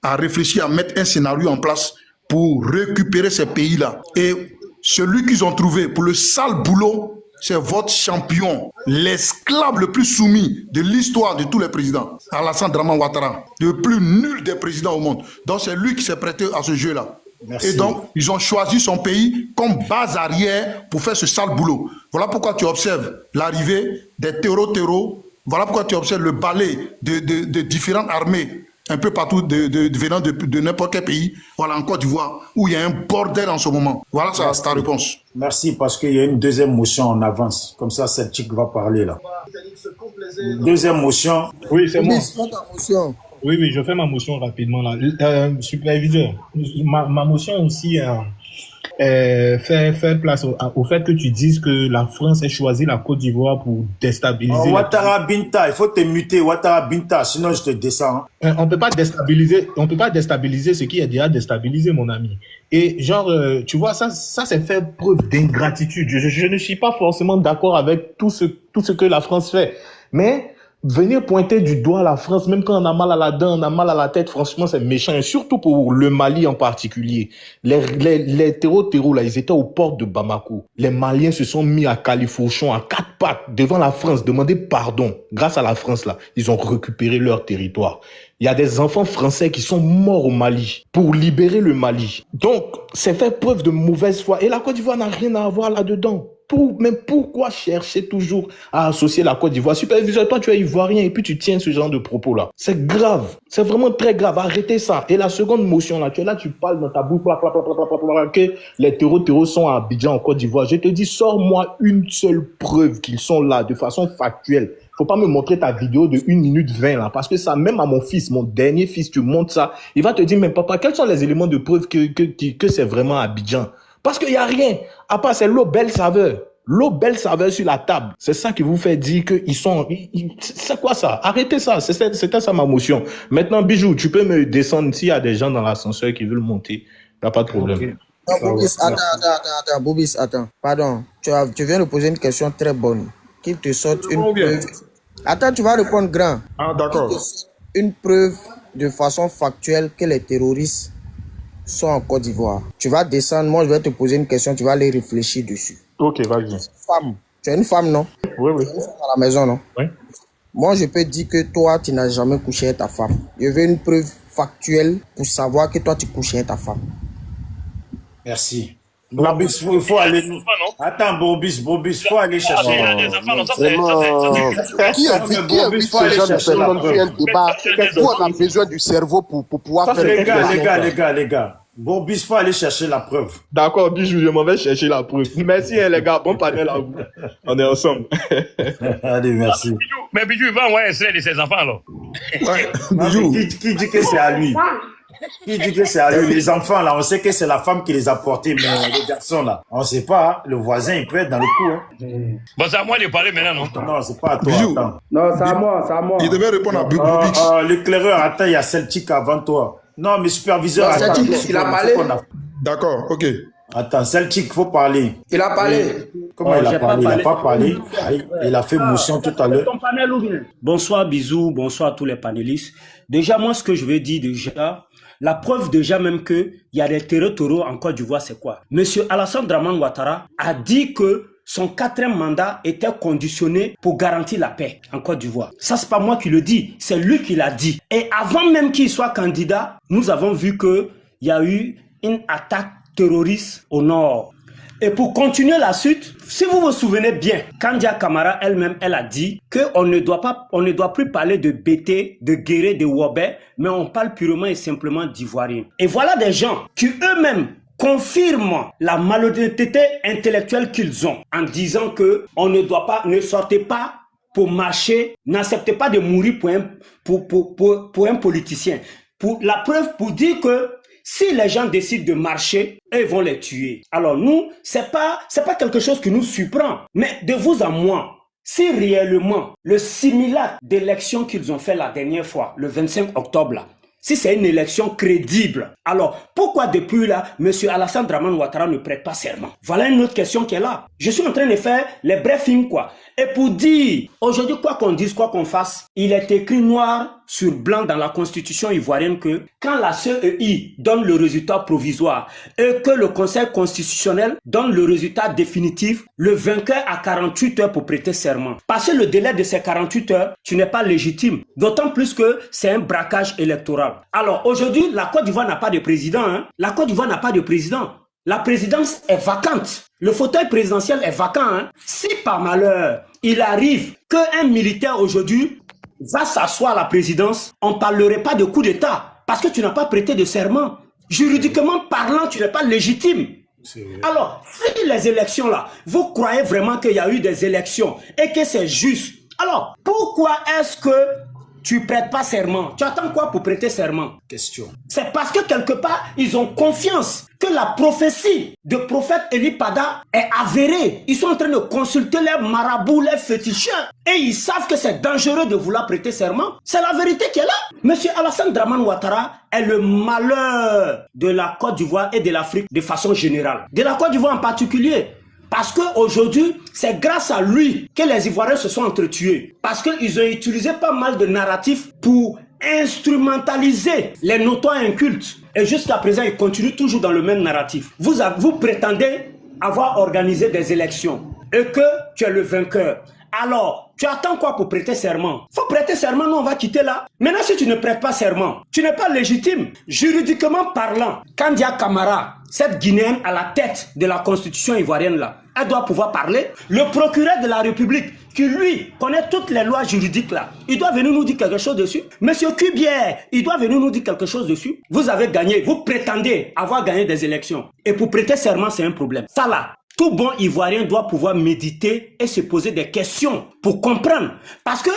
a réfléchi à mettre un scénario en place pour récupérer ces pays-là. Et celui qu'ils ont trouvé pour le sale boulot, c'est votre champion, l'esclave le plus soumis de l'histoire de tous les présidents, Alassane Draman Ouattara, le plus nul des présidents au monde. Donc c'est lui qui s'est prêté à ce jeu-là. Merci. Et donc, ils ont choisi son pays comme base arrière pour faire ce sale boulot. Voilà pourquoi tu observes l'arrivée des terreaux. Voilà pourquoi tu observes le balai de différentes armées un peu partout venant de n'importe quel pays, voilà, en Côte d'Ivoire, où il y a un bordel en ce moment. Voilà ta réponse. Merci, parce qu'il y a une deuxième motion en avance. Comme ça, Celtic va parler là. Deuxième motion. Oui, c'est moi. Oui, je fais ma motion rapidement là. Superviseur, ma motion aussi fait place au fait que tu dises que la France ait choisi la Côte d'Ivoire pour déstabiliser. Ouattara Binta, il faut te muter, Ouattara Binta, sinon je te descends. On peut pas déstabiliser ce qui est déjà déstabilisé, mon ami. Et genre, tu vois, ça c'est faire preuve d'ingratitude. Je ne suis pas forcément d'accord avec tout ce que la France fait, mais venir pointer du doigt la France, même quand on a mal à la dent, on a mal à la tête, franchement, c'est méchant. Et surtout pour le Mali en particulier. Les terreaux, là, ils étaient aux portes de Bamako. Les Maliens se sont mis à califourchon, à 4 pattes, devant la France, demander pardon. Grâce à la France, là, ils ont récupéré leur territoire. Il y a des enfants français qui sont morts au Mali pour libérer le Mali. Donc, c'est faire preuve de mauvaise foi. Et la Côte d'Ivoire n'a rien à voir là-dedans. Mais pourquoi chercher toujours à associer la Côte d'Ivoire? Superviseur, toi tu es ivoirien et puis tu tiens ce genre de propos-là. C'est grave. C'est vraiment très grave. Arrêtez ça. Et la seconde motion là, tu parles dans ta bouche que les terreaux sont à Abidjan en Côte d'Ivoire. Je te dis, sors-moi une seule preuve qu'ils sont là de façon factuelle. Faut pas me montrer ta vidéo de 1 minute 20 là, parce que ça, même à mon fils, mon dernier fils, tu montres ça, il va te dire, mais papa, quels sont les éléments de preuve que c'est vraiment Abidjan? Parce qu'il n'y a rien. À part, c'est l'eau belle saveur. L'eau belle saveur sur la table. C'est ça qui vous fait dire qu'ils sont... C'est quoi ça? Arrêtez ça. C'était ça ma motion. Maintenant, Bijou, tu peux me descendre s'il y a des gens dans l'ascenseur qui veulent monter. Il n'y a pas de problème. Okay. Non, Bobis, attends. Bobis, attends. Pardon. Tu viens de poser une question très bonne. Qu'il te sorte une preuve... Attends, tu vas répondre grand. Ah, d'accord. Une preuve de façon factuelle que les terroristes sont en Côte d'Ivoire. Tu vas descendre, moi je vais te poser une question, tu vas aller réfléchir dessus. Ok, vas-y. Femme. Tu es une femme, non? Oui. Tu es une femme à la maison, non? Oui. Moi je peux dire que toi, tu n'as jamais couché avec ta femme. Je veux une preuve factuelle pour savoir que toi, tu couches avec ta femme. Merci. Bobis, il faut aller... Attends, Bobis, il faut aller chercher... Qui a dit ces gens de personnes ont fait un débat où on a besoin du cerveau pour pouvoir faire... Les gars. Bobis, il faut aller chercher la preuve. D'accord, Bijou, je m'en vais chercher la preuve. Merci, les gars. Bon panel à vous. On est ensemble. Allez, merci. Mais Bijou, il va envoyer un extrait de ses enfants, alors. Bijou. Qui dit que c'est à lui? Qui dit que c'est à lui? Les enfants, là, on sait que c'est la femme qui les a portés, mais les garçons, là, on sait pas. Hein. Le voisin, il peut être dans le coup. Hein. Bon, c'est à moi de parler maintenant, non? Non, c'est pas à toi. Bijou. Non, c'est à moi. Il devait répondre à Bubix. L'éclaireur, attends, il y a Celtic avant toi. Non, mais superviseur, non, attends. Celtic, il a parlé. D'accord, ok. Attends, Celtic, il faut parler. Il a parlé. Comment il a parlé? Il n'a pas parlé. Il a fait motion tout à l'heure. Bonsoir, bisous. Bonsoir à tous les panélistes. Déjà, moi, ce que je veux dire déjà, la preuve déjà même que il y a des terreaux en Côte d'Ivoire, c'est quoi? Monsieur Alassane Draman Ouattara a dit que son 4e mandat était conditionné pour garantir la paix en Côte d'Ivoire. Ça, c'est pas moi qui le dis, c'est lui qui l'a dit. Et avant même qu'il soit candidat, nous avons vu qu'il y a eu une attaque terroriste au nord. Et pour continuer la suite, si vous vous souvenez bien, Kandia Camara elle-même, elle a dit qu'on ne doit plus parler de BT, de Guéré, de Wobé, mais on parle purement et simplement d'Ivoiriens. Et voilà des gens qui eux-mêmes confirment la malhonnêteté intellectuelle qu'ils ont en disant que on ne sortez pas pour marcher, n'acceptez pas de mourir pour un politicien. Pour la preuve, pour dire que si les gens décident de marcher, ils vont les tuer. Alors nous, c'est pas quelque chose qui nous surprend. Mais de vous à moi, si réellement le simulacre d'élection qu'ils ont fait la dernière fois, le 25 octobre, là, si c'est une élection crédible. Alors, pourquoi depuis là, M. Alassane Dramane Ouattara ne prête pas serment? Voilà une autre question qui est là. Je suis en train de faire les briefings, quoi. Et pour dire, aujourd'hui, quoi qu'on dise, quoi qu'on fasse, il est écrit noir sur blanc dans la constitution ivoirienne que quand la CEI donne le résultat provisoire et que le Conseil constitutionnel donne le résultat définitif, le vainqueur a 48 heures pour prêter serment. Passer le délai de ces 48 heures, tu n'es pas légitime. D'autant plus que c'est un braquage électoral. Alors aujourd'hui, la Côte d'Ivoire n'a pas de président. Hein. La Côte d'Ivoire n'a pas de président. La présidence est vacante. Le fauteuil présidentiel est vacant. Hein. Si par malheur, il arrive qu'un militaire aujourd'hui va s'asseoir à la présidence, on ne parlerait pas de coup d'État parce que tu n'as pas prêté de serment. Juridiquement parlant, tu n'es pas légitime. Alors, si les élections là, vous croyez vraiment qu'il y a eu des élections et que c'est juste, alors pourquoi est-ce que tu prêtes pas serment? Tu attends quoi pour prêter serment? Question. C'est parce que quelque part, ils ont confiance que la prophétie de prophète Eli Pada est avérée. Ils sont en train de consulter les marabouts, les féticheurs. Et ils savent que c'est dangereux de vouloir prêter serment. C'est la vérité qui est là. Monsieur Alassane Dramane Ouattara est le malheur de la Côte d'Ivoire et de l'Afrique de façon générale. De la Côte d'Ivoire en particulier. Parce qu'aujourd'hui, c'est grâce à lui que les Ivoiriens se sont entretués. Parce qu'ils ont utilisé pas mal de narratifs pour instrumentaliser les notoires incultes. Et jusqu'à présent, ils continuent toujours dans le même narratif. Vous prétendez avoir organisé des élections et que tu es le vainqueur. Alors, tu attends quoi pour prêter serment? Faut prêter serment, nous on va quitter là. Maintenant, si tu ne prêtes pas serment, tu n'es pas légitime. Juridiquement parlant, Kandia Camara, cette Guinéenne à la tête de la constitution ivoirienne là, elle doit pouvoir parler. Le procureur de la République, qui lui connaît toutes les lois juridiques là, il doit venir nous dire quelque chose dessus. Monsieur Cubière, il doit venir nous dire quelque chose dessus. Vous avez gagné, vous prétendez avoir gagné des élections. Et pour prêter serment, c'est un problème. Ça là, tout bon Ivoirien doit pouvoir méditer et se poser des questions pour comprendre. Parce que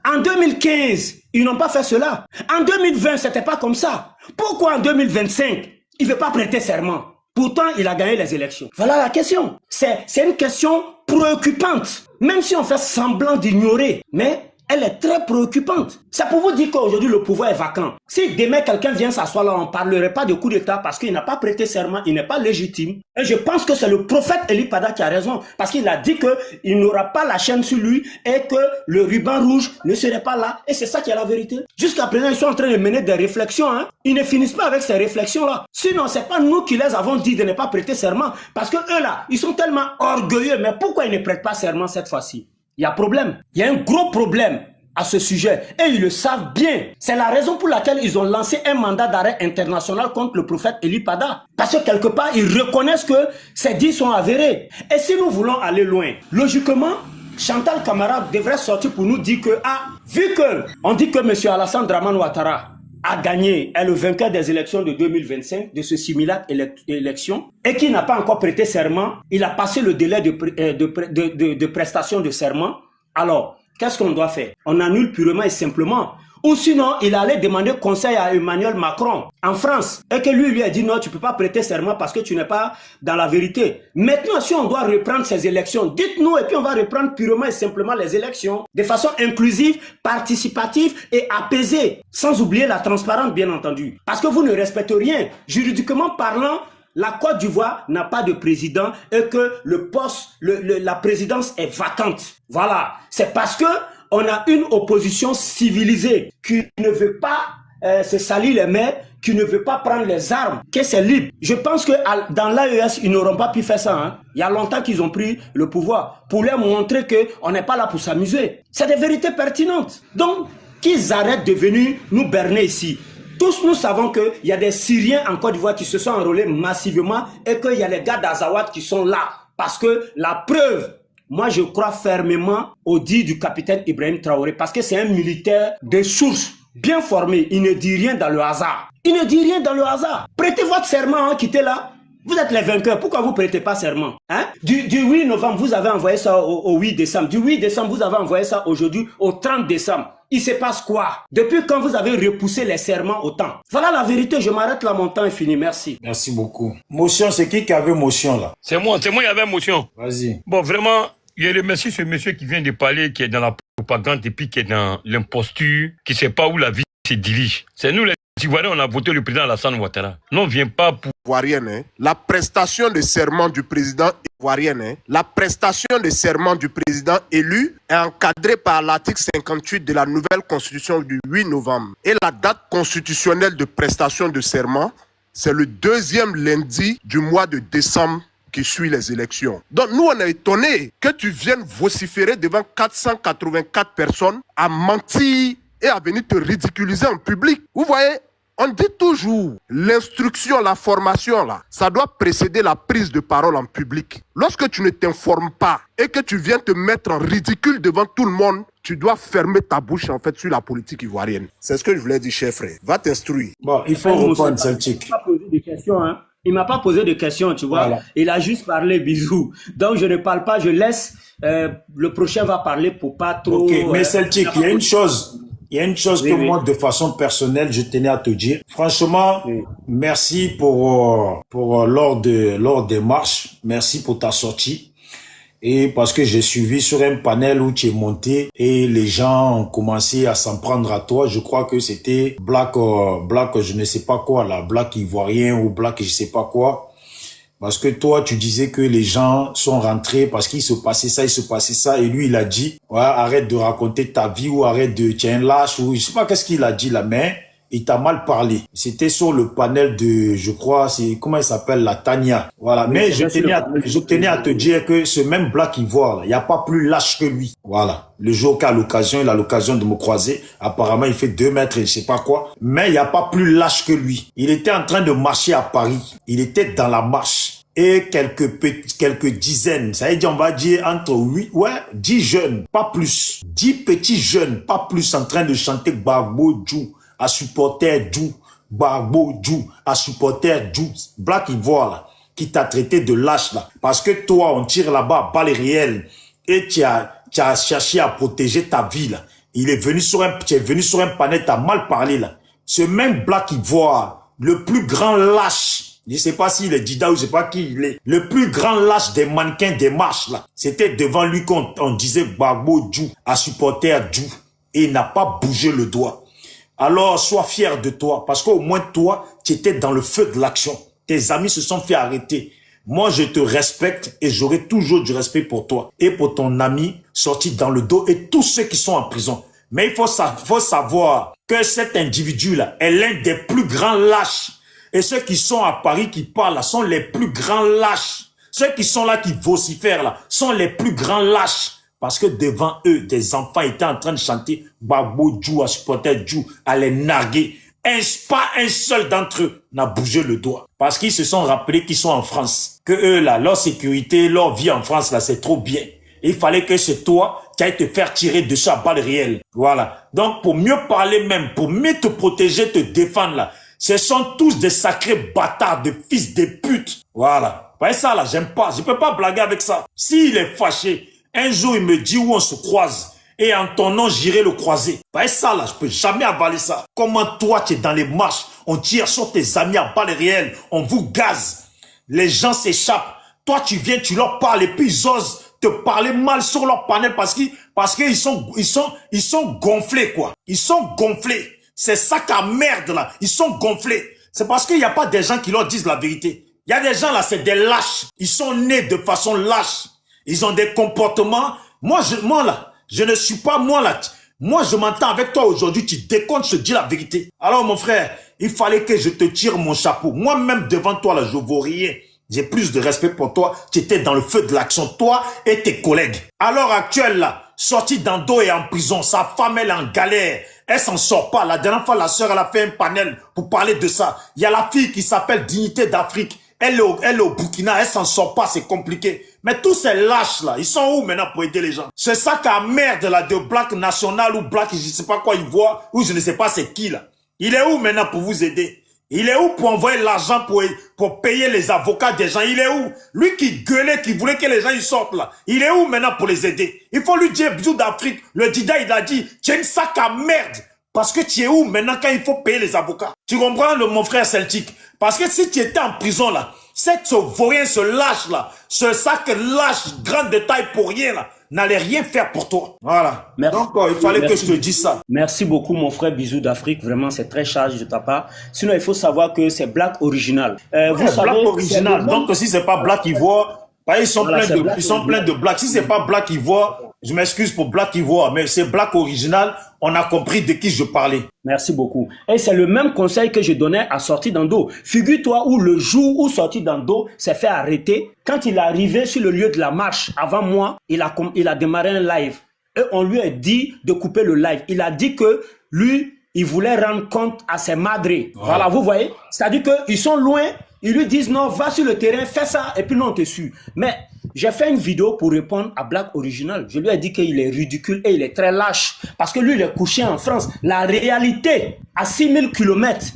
en 2015, ils n'ont pas fait cela. En 2020, c'était pas comme ça. Pourquoi en 2025, il ne veut pas prêter serment? Pourtant, il a gagné les élections. Voilà la question. C'est une question préoccupante. Même si on fait semblant d'ignorer. Mais elle est très préoccupante. C'est pour vous dire qu'aujourd'hui, le pouvoir est vacant. Si demain, quelqu'un vient s'asseoir là, on ne parlerait pas de coup d'État parce qu'il n'a pas prêté serment, il n'est pas légitime. Et je pense que c'est le prophète Eli Pada qui a raison. Parce qu'il a dit qu'il n'aura pas la chaîne sur lui et que le ruban rouge ne serait pas là. Et c'est ça qui est la vérité. Jusqu'à présent, ils sont en train de mener des réflexions. Hein. Ils ne finissent pas avec ces réflexions-là. Sinon, c'est pas nous qui les avons dit de ne pas prêter serment. Parce que eux là, ils sont tellement orgueilleux. Mais pourquoi ils ne prêtent pas serment cette fois-ci? Il y a problème. Il y a un gros problème à ce sujet. Et ils le savent bien. C'est la raison pour laquelle ils ont lancé un mandat d'arrêt international contre le prophète Eli Pada. Parce que quelque part, ils reconnaissent que ces dits sont avérés. Et si nous voulons aller loin, logiquement, Chantal Camara devrait sortir pour nous dire que, vu que on dit que M. Alassane Dramane Ouattara a gagné, est le vainqueur des élections de 2025, de ce simulacre élection, et qui n'a pas encore prêté serment, il a passé le délai de prestation de serment. Alors, qu'est-ce qu'on doit faire? On annule purement et simplement. Ou sinon, il allait demander conseil à Emmanuel Macron en France. Et que lui a dit non, tu ne peux pas prêter serment parce que tu n'es pas dans la vérité. Maintenant, si on doit reprendre ces élections, dites-nous et puis on va reprendre purement et simplement les élections. De façon inclusive, participative et apaisée. Sans oublier la transparence, bien entendu. Parce que vous ne respectez rien. Juridiquement parlant, la Côte d'Ivoire n'a pas de président et que la présidence est vacante. Voilà. C'est parce que on a une opposition civilisée qui ne veut pas se salir les mains, qui ne veut pas prendre les armes, que c'est libre. Je pense que dans l'AES, ils n'auront pas pu faire ça. Hein. Il y a longtemps qu'ils ont pris le pouvoir pour leur montrer qu'on n'est pas là pour s'amuser. C'est des vérités pertinentes. Donc, qu'ils arrêtent de venir nous berner ici. Tous nous savons qu'il y a des Syriens en Côte d'Ivoire qui se sont enrôlés massivement et qu'il y a les gars d'Azawad qui sont là. Parce que la preuve, moi je crois fermement au dit du capitaine Ibrahim Traoré parce que c'est un militaire de source bien formé. Il ne dit rien dans le hasard. Il ne dit rien dans le hasard. Prêtez votre serment, hein, quittez là. Vous êtes les vainqueurs. Pourquoi vous ne prêtez pas serment? Hein? Du 8 novembre, vous avez envoyé ça au 8 décembre. Du 8 décembre, vous avez envoyé ça aujourd'hui au 30 décembre. Il se passe quoi? Depuis quand vous avez repoussé les serments autant? Voilà la vérité. Je m'arrête là, mon temps est fini. Merci. Merci beaucoup. Motion, c'est qui avait motion là? C'est moi, il y avait motion. Vas-y. Bon, vraiment, il remercie ce monsieur qui vient de parler, qui est dans la propagande et puis qui est dans l'imposture, qui ne sait pas où la vie se dirige. C'est nous les Ivoiriens, on a voté le président Alassane Ouattara. Non, on ne vient pas pour... Ivoirienne, hein. La prestation de serment du président ivoirien, hein. La prestation de serment du président élu est encadrée par l'article 58 de la nouvelle constitution du 8 novembre. Et la date constitutionnelle de prestation de serment, c'est le 2e lundi du mois de décembre qui suit les élections. Donc nous, on est étonnés que tu viennes vociférer devant 484 personnes à mentir et à venir te ridiculiser en public. Vous voyez, on dit toujours, l'instruction, la formation, là, ça doit précéder la prise de parole en public. Lorsque tu ne t'informes pas et que tu viens te mettre en ridicule devant tout le monde, tu dois fermer ta bouche, en fait, sur la politique ivoirienne. C'est ce que je voulais dire, cher frère. Va t'instruire. Bon, il faut reprendre Celtic. Il m'a pas posé de questions, hein. Il m'a pas posé de questions, tu vois. Voilà. Il a juste parlé, bisous. Donc, je ne parle pas, je laisse. Le prochain va parler pour pas trop... Ok, mais Celtic, il y a une chose... Il y a une chose que moi, de façon personnelle, je tenais à te dire. Franchement, merci pour lors des marches. Merci pour ta sortie. Et parce que j'ai suivi sur un panel où tu es monté et les gens ont commencé à s'en prendre à toi. Je crois que c'était Black, je ne sais pas quoi, là, Black ivoirien ou Black je sais pas quoi. Parce que toi, tu disais que les gens sont rentrés parce qu'il se passait ça, et lui, il a dit, ouais, arrête de raconter ta vie ou arrête de, tiens, lâche, ou je sais pas qu'est-ce qu'il a dit là, mais il t'a mal parlé. C'était sur le panel de, je crois, c'est, comment il s'appelle, la Tania. Voilà. Oui, mais je tenais à te dire que ce même Black Ivoire, il n'y a pas plus lâche que lui. Voilà. Le jour qu'il a l'occasion, il a l'occasion de me croiser. Apparemment, il fait 2 mètres et je sais pas quoi. Mais il n'y a pas plus lâche que lui. Il était en train de marcher à Paris. Il était dans la marche. Et quelques dizaines, ça veut dire, on va dire entre 10 jeunes, pas plus. 10 petits jeunes, pas plus, en train de chanter Gbagbo Djou, à supporter Djou, Gbagbo Djou, à supporter Djou. Black Ivoire, là, qui t'a traité de lâche, là. Parce que toi, on tire là-bas, balles réelles, et tu as cherché à protéger ta vie, là. Tu es venu sur un panel, t'as mal parlé, là. Ce même Black Ivoire, le plus grand lâche, je ne sais pas s'il est Dida ou je ne sais pas qui il est. Le plus grand lâche des mannequins des marches, là. C'était devant lui qu'on disait Gbagbo Djou, à supporter Djou. Et il n'a pas bougé le doigt. Alors, sois fier de toi. Parce qu'au moins, toi, tu étais dans le feu de l'action. Tes amis se sont fait arrêter. Moi, je te respecte et j'aurai toujours du respect pour toi. Et pour ton ami sorti dans le dos et tous ceux qui sont en prison. Mais il faut savoir que cet individu-là est l'un des plus grands lâches. Et ceux qui sont à Paris, qui parlent là, sont les plus grands lâches. Ceux qui sont là, qui vocifèrent là, sont les plus grands lâches. Parce que devant eux, des enfants étaient en train de chanter Gbagbo Djou, à supporter Djou, à les narguer. Pas un seul d'entre eux n'a bougé le doigt. Parce qu'ils se sont rappelés qu'ils sont en France. Que eux là, leur sécurité, leur vie en France là, c'est trop bien. Il fallait que c'est toi qui ailles te faire tirer dessus à balles réelles. Voilà. Donc pour mieux parler même, pour mieux te protéger, te défendre là, ce sont tous des sacrés bâtards, des fils de pute. Voilà. Vous voyez ça là, j'aime pas. Je peux pas blaguer avec ça. S'il est fâché, un jour il me dit où on se croise. Et en ton nom, j'irai le croiser. Vous voyez ça là, je peux jamais avaler ça. Comment toi, tu es dans les marches, on tire sur tes amis à balles réelles, on vous gaze. Les gens s'échappent. Toi, tu viens, tu leur parles et puis ils osent te parler mal sur leur panel parce qu'ils sont gonflés quoi. Ils sont gonflés. C'est ça qu'à merde là. Ils sont gonflés. C'est parce qu'il n'y a pas des gens qui leur disent la vérité. Il y a des gens là, c'est des lâches. Ils sont nés de façon lâche. Ils ont des comportements. Moi là, je ne suis pas moi là. Moi, je m'entends avec toi aujourd'hui. Tu décomptes, je te dis la vérité. Alors mon frère, il fallait que je te tire mon chapeau. Moi-même devant toi là, je vaux rien. J'ai plus de respect pour toi. Tu étais dans le feu de l'action, toi et tes collègues. À l'heure actuelle là, sorti d'Ando et en prison, sa femme elle est en galère. Elle s'en sort pas. La dernière fois, la sœur, elle a fait un panel pour parler de ça. Il y a la fille qui s'appelle Dignité d'Afrique. Elle est au Burkina, elle s'en sort pas, c'est compliqué. Mais tous ces lâches là, ils sont où maintenant pour aider les gens? C'est ça qu'à merde là de Black National ou Black, je sais pas quoi ils voient, ou je ne sais pas c'est qui là. Il est où maintenant pour vous aider? Il est où pour envoyer l'argent pour payer les avocats des gens? Il est où? Lui qui gueulait, qui voulait que les gens ils sortent là. Il est où maintenant pour les aider? Il faut lui dire, bisous d'Afrique. Le Dida, il a dit, tu es une sac à merde. Parce que tu es où maintenant quand il faut payer les avocats? Tu comprends mon frère Celtic? Parce que si tu étais en prison là, ce vaurien, ce lâche là, ce sac lâche, grand de taille pour rien là, n'allait rien faire pour toi. Voilà. Merci. Donc, il fallait que je te dise ça. Merci beaucoup, mon frère Bisou d'Afrique. Vraiment, c'est très chargé de ta part. Sinon, il faut savoir que c'est Black Original. Vous savez, Black Original. Donc, si c'est pas Black Ivoire, bah, ils sont pleins de Black. Si c'est pas Black Ivoire, je m'excuse pour Black Ivoire, mais c'est Black Original. On a compris de qui je parlais. Merci beaucoup. Et c'est le même conseil que je donnais à Sorti Dando. Figure-toi où le jour où Sorti Dando s'est fait arrêter, quand il est arrivé sur le lieu de la marche, avant moi, il a démarré un live. Et on lui a dit de couper le live. Il a dit que lui, il voulait rendre compte à ses madrés. Voilà, vous voyez? C'est-à-dire qu'ils sont loin, ils lui disent non, va sur le terrain, fais ça, et puis non, on te suit. Mais j'ai fait une vidéo pour répondre à Black Original. Je lui ai dit qu'il est ridicule et il est très lâche. Parce que lui, il est couché en France. La réalité, à 6000 km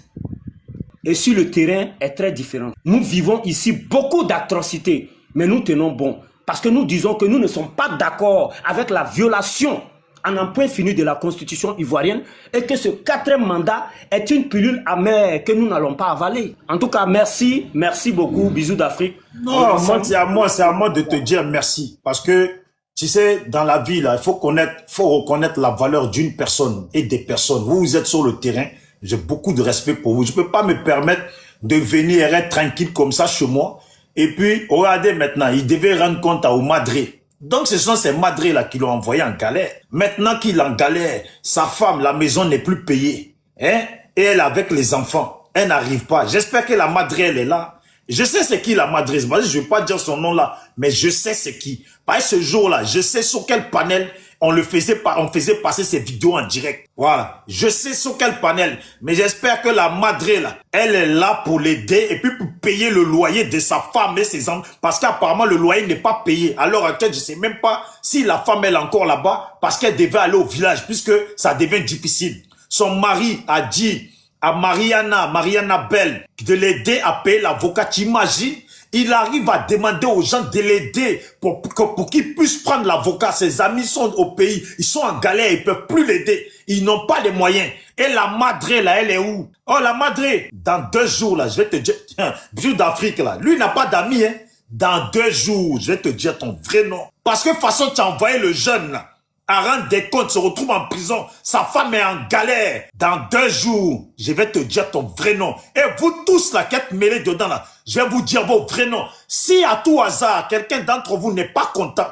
et sur le terrain, est très différente. Nous vivons ici beaucoup d'atrocités, mais nous tenons bon. Parce que nous disons que nous ne sommes pas d'accord avec la violation en un point fini de la constitution ivoirienne et que ce 4e mandat est une pilule amère que nous n'allons pas avaler. En tout cas, merci beaucoup, bisous d'Afrique. Non, c'est à moi de te dire merci. Parce que, tu sais, dans la vie, là, il faut reconnaître la valeur d'une personne et des personnes. Vous êtes sur le terrain, j'ai beaucoup de respect pour vous. Je peux pas me permettre de venir être tranquille comme ça chez moi. Et puis, regardez maintenant, il devait rendre compte à Madré. Donc, ce sont ces madrés-là qui l'ont envoyé en galère. Maintenant qu'il est en galère, sa femme, la maison n'est plus payée. Hein? Et elle, avec les enfants, elle n'arrive pas. J'espère que la madré, elle est là. Je sais c'est qui la madré. Je ne vais pas dire son nom là, mais je sais c'est qui. Par ce jour-là, je sais sur quel panel on faisait passer ces vidéos en direct. Voilà. Je sais sur quel panel. Mais j'espère que la madré, là, elle est là pour l'aider et puis pour payer le loyer de sa femme et ses enfants. Parce qu'apparemment, le loyer n'est pas payé. À l'heure actuelle, je sais même pas si la femme, elle est encore là-bas parce qu'elle devait aller au village puisque ça devient difficile. Son mari a dit à Mariana Bell, de l'aider à payer l'avocat. T'imagines? Il arrive à demander aux gens de l'aider pour qu'ils puissent prendre l'avocat. Ses amis sont au pays, ils sont en galère, ils peuvent plus l'aider. Ils n'ont pas les moyens. Et la madré, là, elle est où? Oh, la madré, dans 2 jours, là, je vais te dire, Bisou d'Afrique, là, lui n'a pas d'amis, hein. Dans 2 jours, je vais te dire ton vrai nom. Parce que de toute façon, tu as envoyé le jeune, là, à rendre des comptes, se retrouve en prison. Sa femme est en galère. Dans 2 jours, je vais te dire ton vrai nom. Et vous tous, là, qui êtes mêlés dedans, là, je vais vous dire vos vrais noms. Si à tout hasard, quelqu'un d'entre vous n'est pas content,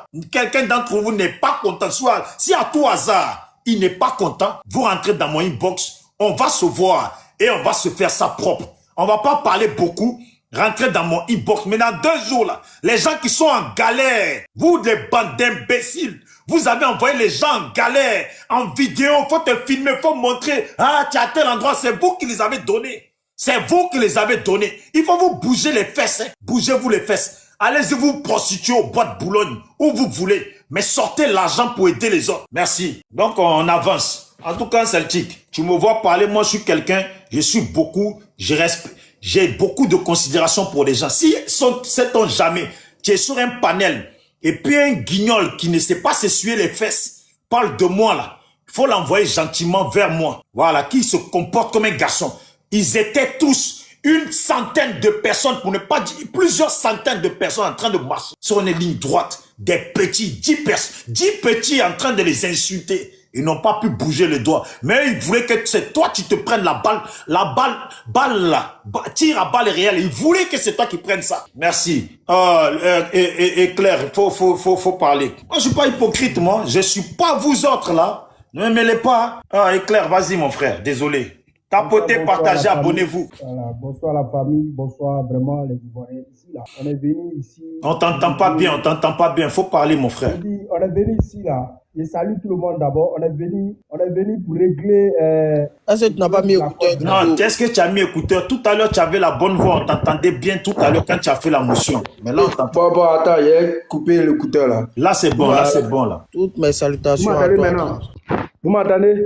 soit, si à tout hasard, il n'est pas content, vous rentrez dans mon inbox, on va se voir et on va se faire ça propre. On va pas parler beaucoup, rentrez dans mon inbox. Mais dans 2 jours, là, les gens qui sont en galère, vous, des bandes d'imbéciles, vous avez envoyé les gens en galère, en vidéo, faut te filmer, faut montrer, ah, tu as tel endroit, c'est vous qui les avez donnés. C'est vous qui les avez donnés. Il faut vous bouger les fesses. Hein. Bougez-vous les fesses. Allez-y vous prostituer au bois de Boulogne, où vous voulez. Mais sortez l'argent pour aider les autres. Merci. Donc, on avance. En tout cas, Celtic, tu me vois parler, moi, je suis quelqu'un, j'ai beaucoup de considération pour les gens. Si, sait-on jamais, tu es sur un panel, et puis un guignol qui ne sait pas s'essuyer les fesses, parle de moi, là. Il faut l'envoyer gentiment vers moi. Voilà, qui se comporte comme un garçon. Ils étaient tous une centaine de personnes, pour ne pas dire plusieurs centaines de personnes en train de marcher sur une ligne droite. Des petits, 10 petits en train de les insulter. Ils n'ont pas pu bouger les doigts. Mais ils voulaient que c'est toi qui te prennes la balle là, tire à balle réelle. Ils voulaient que c'est toi qui prennes ça. Merci. Claire, faut parler. Moi, je suis pas hypocrite, moi. Je suis pas vous autres là. Ne me mêlez pas. Claire, vas-y mon frère. Désolé. Tapotez, partagez, abonnez-vous. Voilà, bonsoir la famille, bonsoir vraiment les Ivoiriens ici là. On est venu ici. On t'entend pas bien, faut parler mon frère. Je dis, on est venu ici là. Je salue tout le monde d'abord. On est venu pour régler. Est-ce que tu n'as pas mis écouteur? Non, qu'est-ce que tu as mis écouteur? Tout à l'heure tu avais la bonne voix, on t'entendait bien tout à l'heure quand tu as fait la motion. Mais là on t'entend. Bon, attends, j'ai coupé l'écouteur là. Là c'est bon, là c'est bon là. Toutes mes salutations à toi. Vous m'entendez?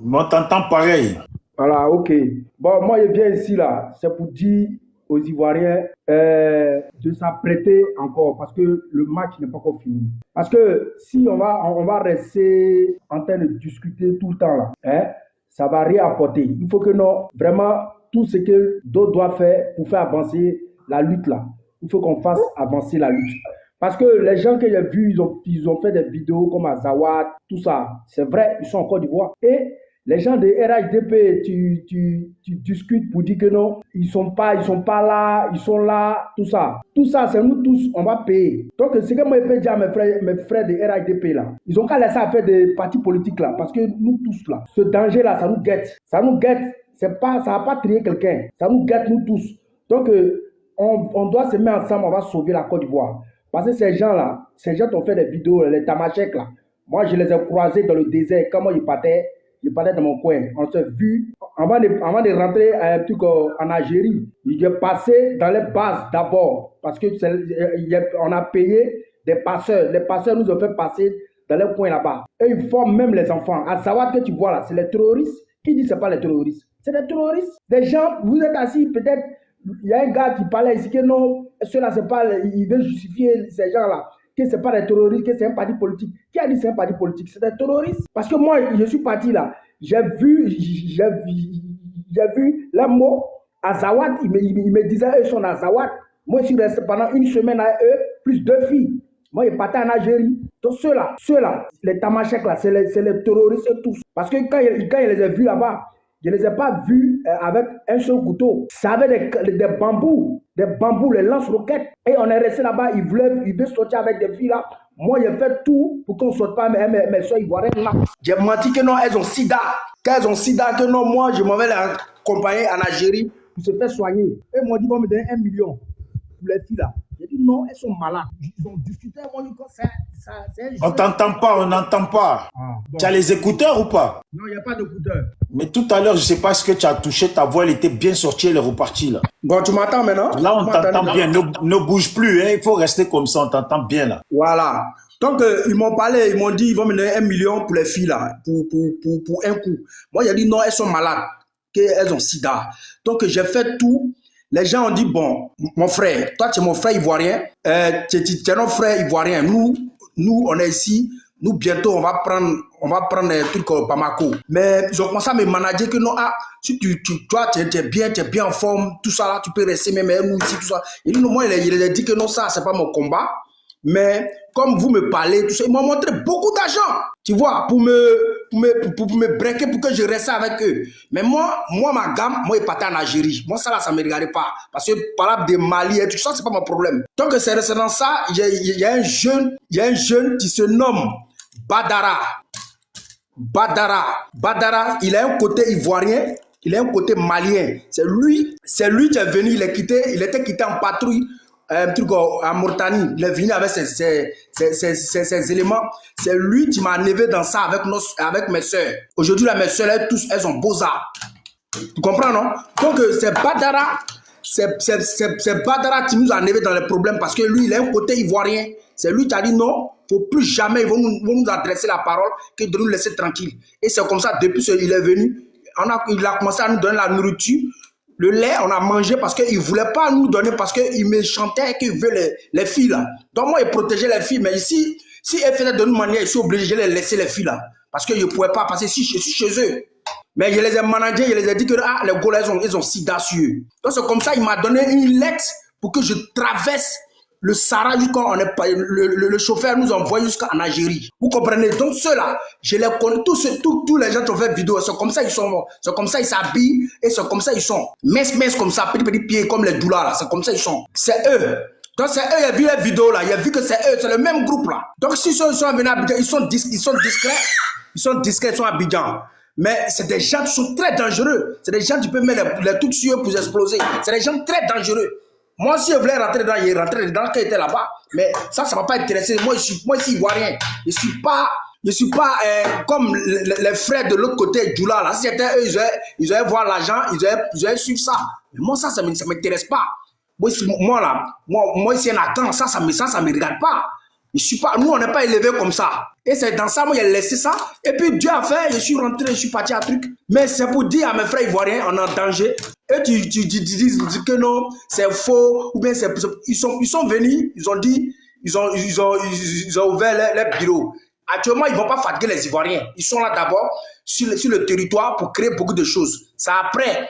On t'entend pareil. Voilà, ok. Bon, moi, je viens ici, là, c'est pour dire aux Ivoiriens de s'apprêter encore parce que le match n'est pas encore fini. Parce que si on va rester en train de discuter tout le temps, là, hein, ça ne va rien apporter. Il faut que non, vraiment, tout ce que d'autres doivent faire pour faire avancer la lutte, là, il faut qu'on fasse avancer la lutte. Parce que les gens que j'ai vus, ils ont fait des vidéos comme Azawad, tout ça. C'est vrai, ils sont en Côte d'Ivoire. Et les gens de RHDP, tu discutes pour dire que non, ils sont pas là, ils sont là, tout ça. Tout ça, c'est nous tous, on va payer. Donc, c'est que moi, je peux dire à mes frères de RHDP là, ils ont qu'à laisser à faire des partis politiques là, parce que nous tous là, ce danger là, ça nous guette. Ça nous guette, ça va pas trier quelqu'un, ça nous guette nous tous. Donc, on doit se mettre ensemble, on va sauver la Côte d'Ivoire. Parce que ces gens-là, qui ont fait des vidéos, les tamasheks là, moi je les ai croisés dans le désert, comment ils partaient dans mon coin. On s'est vu, avant de rentrer à un truc en Algérie, il est passé dans les bases d'abord, parce que on a payé des passeurs. Les passeurs nous ont fait passer dans les coins là-bas. Et ils forment même les enfants. À savoir que tu vois là, c'est les terroristes. Qui dit que ce n'est pas les terroristes? C'est des terroristes. Des gens, vous êtes assis peut-être. Il y a un gars qui parlait ici que non, ceux-là, c'est pas, il veut justifier ces gens-là, que ce n'est pas des terroristes, que c'est un parti politique. Qui a dit que c'est un parti politique? C'est des terroristes. Parce que moi, je suis parti là, j'ai vu les mots Azawad, il me disait, eux sont Azawad. Moi, je suis resté pendant une semaine à eux, plus 2 filles. Moi, je partais en Algérie. Donc ceux-là, les tamasheks là, c'est les terroristes tous. Parce que quand je les ai vus là-bas, je ne les ai pas vus avec un seul couteau. Ça avait des bambous, les lance-roquettes. Et on est resté là-bas, ils veulent sortir avec des filles là. Moi, j'ai fait tout pour qu'on ne sorte pas mes soeurs ivoiriennes là. J'ai menti que non, elles ont sida. Qu'elles ont sida, que non, moi, je m'en vais les accompagner en Algérie pour se faire soigner. Et ils m'ont dit, bon, me donner 1 million pour les filles là. J'ai dit non, elles sont malades. Ils ont discuté, moi, on t'entend pas, on n'entend pas. Bon. Tu as les écouteurs ou pas? Non, il n'y a pas d'écouteurs. Mais tout à l'heure, je ne sais pas ce que tu as touché, ta voix, elle était bien sortie, elle est repartie là. Bon, tu m'entends maintenant? Là, on t'entend bien, ne bouge plus, hein. Il faut rester comme ça, on t'entend bien là. Voilà. Donc, ils m'ont parlé, ils m'ont dit, ils vont me donner 1 million pour les filles là, pour un coup. Moi, j'ai dit non, elles sont malades, qu'elles ont sida. Donc, j'ai fait tout. Les gens ont dit, bon, mon frère, toi, tu es mon frère ivoirien, tu es notre frère ivoirien. Nous, on est ici. Nous, bientôt, on va prendre des trucs au Bamako. Mais ils ont commencé à me manager que non, si toi, tu es bien en forme, tout ça là, tu peux rester même nous ici, tout ça. Et nous, moi, il a dit que non, ça, c'est pas mon combat. Mais comme vous me parlez, tout ça, ils m'ont montré beaucoup d'argent, tu vois, pour me breaker, pour que je reste avec eux. Mais moi, ma gamme, moi, je partais en Algérie. Moi, ça là, ça ne me regardait pas. Parce que par de Mali et tout ça, c'est pas mon problème. Donc, c'est dans ça, il y a un jeune qui se nomme Badara. Badara, il a un côté ivoirien, il a un côté malien. C'est lui qui est venu, il était quitté en patrouille. Un truc en Mauritanie, il est venu avec ses éléments. C'est lui qui m'a enlevé dans ça avec mes soeurs. Aujourd'hui, mes soeurs, elles ont beaux-arts. Tu comprends, non? Donc, c'est Badara qui nous a enlevé dans les problèmes parce que lui, il a un côté ivoirien. C'est lui qui a dit non, il ne faut plus jamais, ils vont nous adresser la parole que de nous laisser tranquilles. Et c'est comme ça, depuis qu'il est venu, il a commencé à nous donner la nourriture. Le lait, on a mangé parce qu'il ne voulait pas nous donner, parce qu'il me chantait qu'il veut les filles là. Donc moi, il protégeait les filles. Mais ici, si elle faisait de une manière, je suis obligé de les laisser les filles là. Parce que je ne pouvais pas passer si je suis chez eux. Mais je les ai managés, je les ai dit que les Gaulois, ils ont sida sur eux. Donc c'est comme ça, il m'a donné une lettre pour que je traverse le Sahara jusqu'à le chauffeur nous envoie jusqu'en Algérie. Vous comprenez? Donc ceux-là, je les connais, tous les gens qui ont fait vidéo, c'est comme ça ils sont, c'est comme ça ils s'habillent et c'est comme ça ils sont. Mince comme ça, petit pieds comme les doulas là, c'est comme ça ils sont. C'est eux. Donc c'est eux, il a vu les vidéos là, il a vu que c'est eux, c'est le même groupe là. Donc s'ils sont venus à Abidjan, ils sont discrets, ils sont à Abidjan. Mais c'est des gens qui sont très dangereux. C'est des gens qui peuvent mettre les trucs sur eux pour exploser. C'est des gens très dangereux. Moi, si je voulais rentrer dedans, il rentrait dedans quand il était là-bas. Mais ça ne m'a pas intéressé. Moi, ici, ivoirien. Je ne suis pas comme les frères de l'autre côté, Djoula. Là. Si c'était eux, ils allaient voir l'argent, ils allaient suivre ça. Mais moi, ça ne m'intéresse pas. Moi, ici, un Akan, ça ne me regarde pas. Nous, on n'est pas élevés comme ça. Et c'est dans ça, moi, j'ai laissé ça. Et puis, Dieu a fait, je suis rentré, je suis parti à truc. Mais c'est pour dire à mes frères ivoiriens, on est en danger. Et tu dis que non, c'est faux. Ou bien, ils sont venus, ils ont dit, ils ont ouvert les bureaux. Actuellement, ils ne vont pas fatiguer les Ivoiriens. Ils sont là d'abord sur le territoire pour créer beaucoup de choses. C'est après,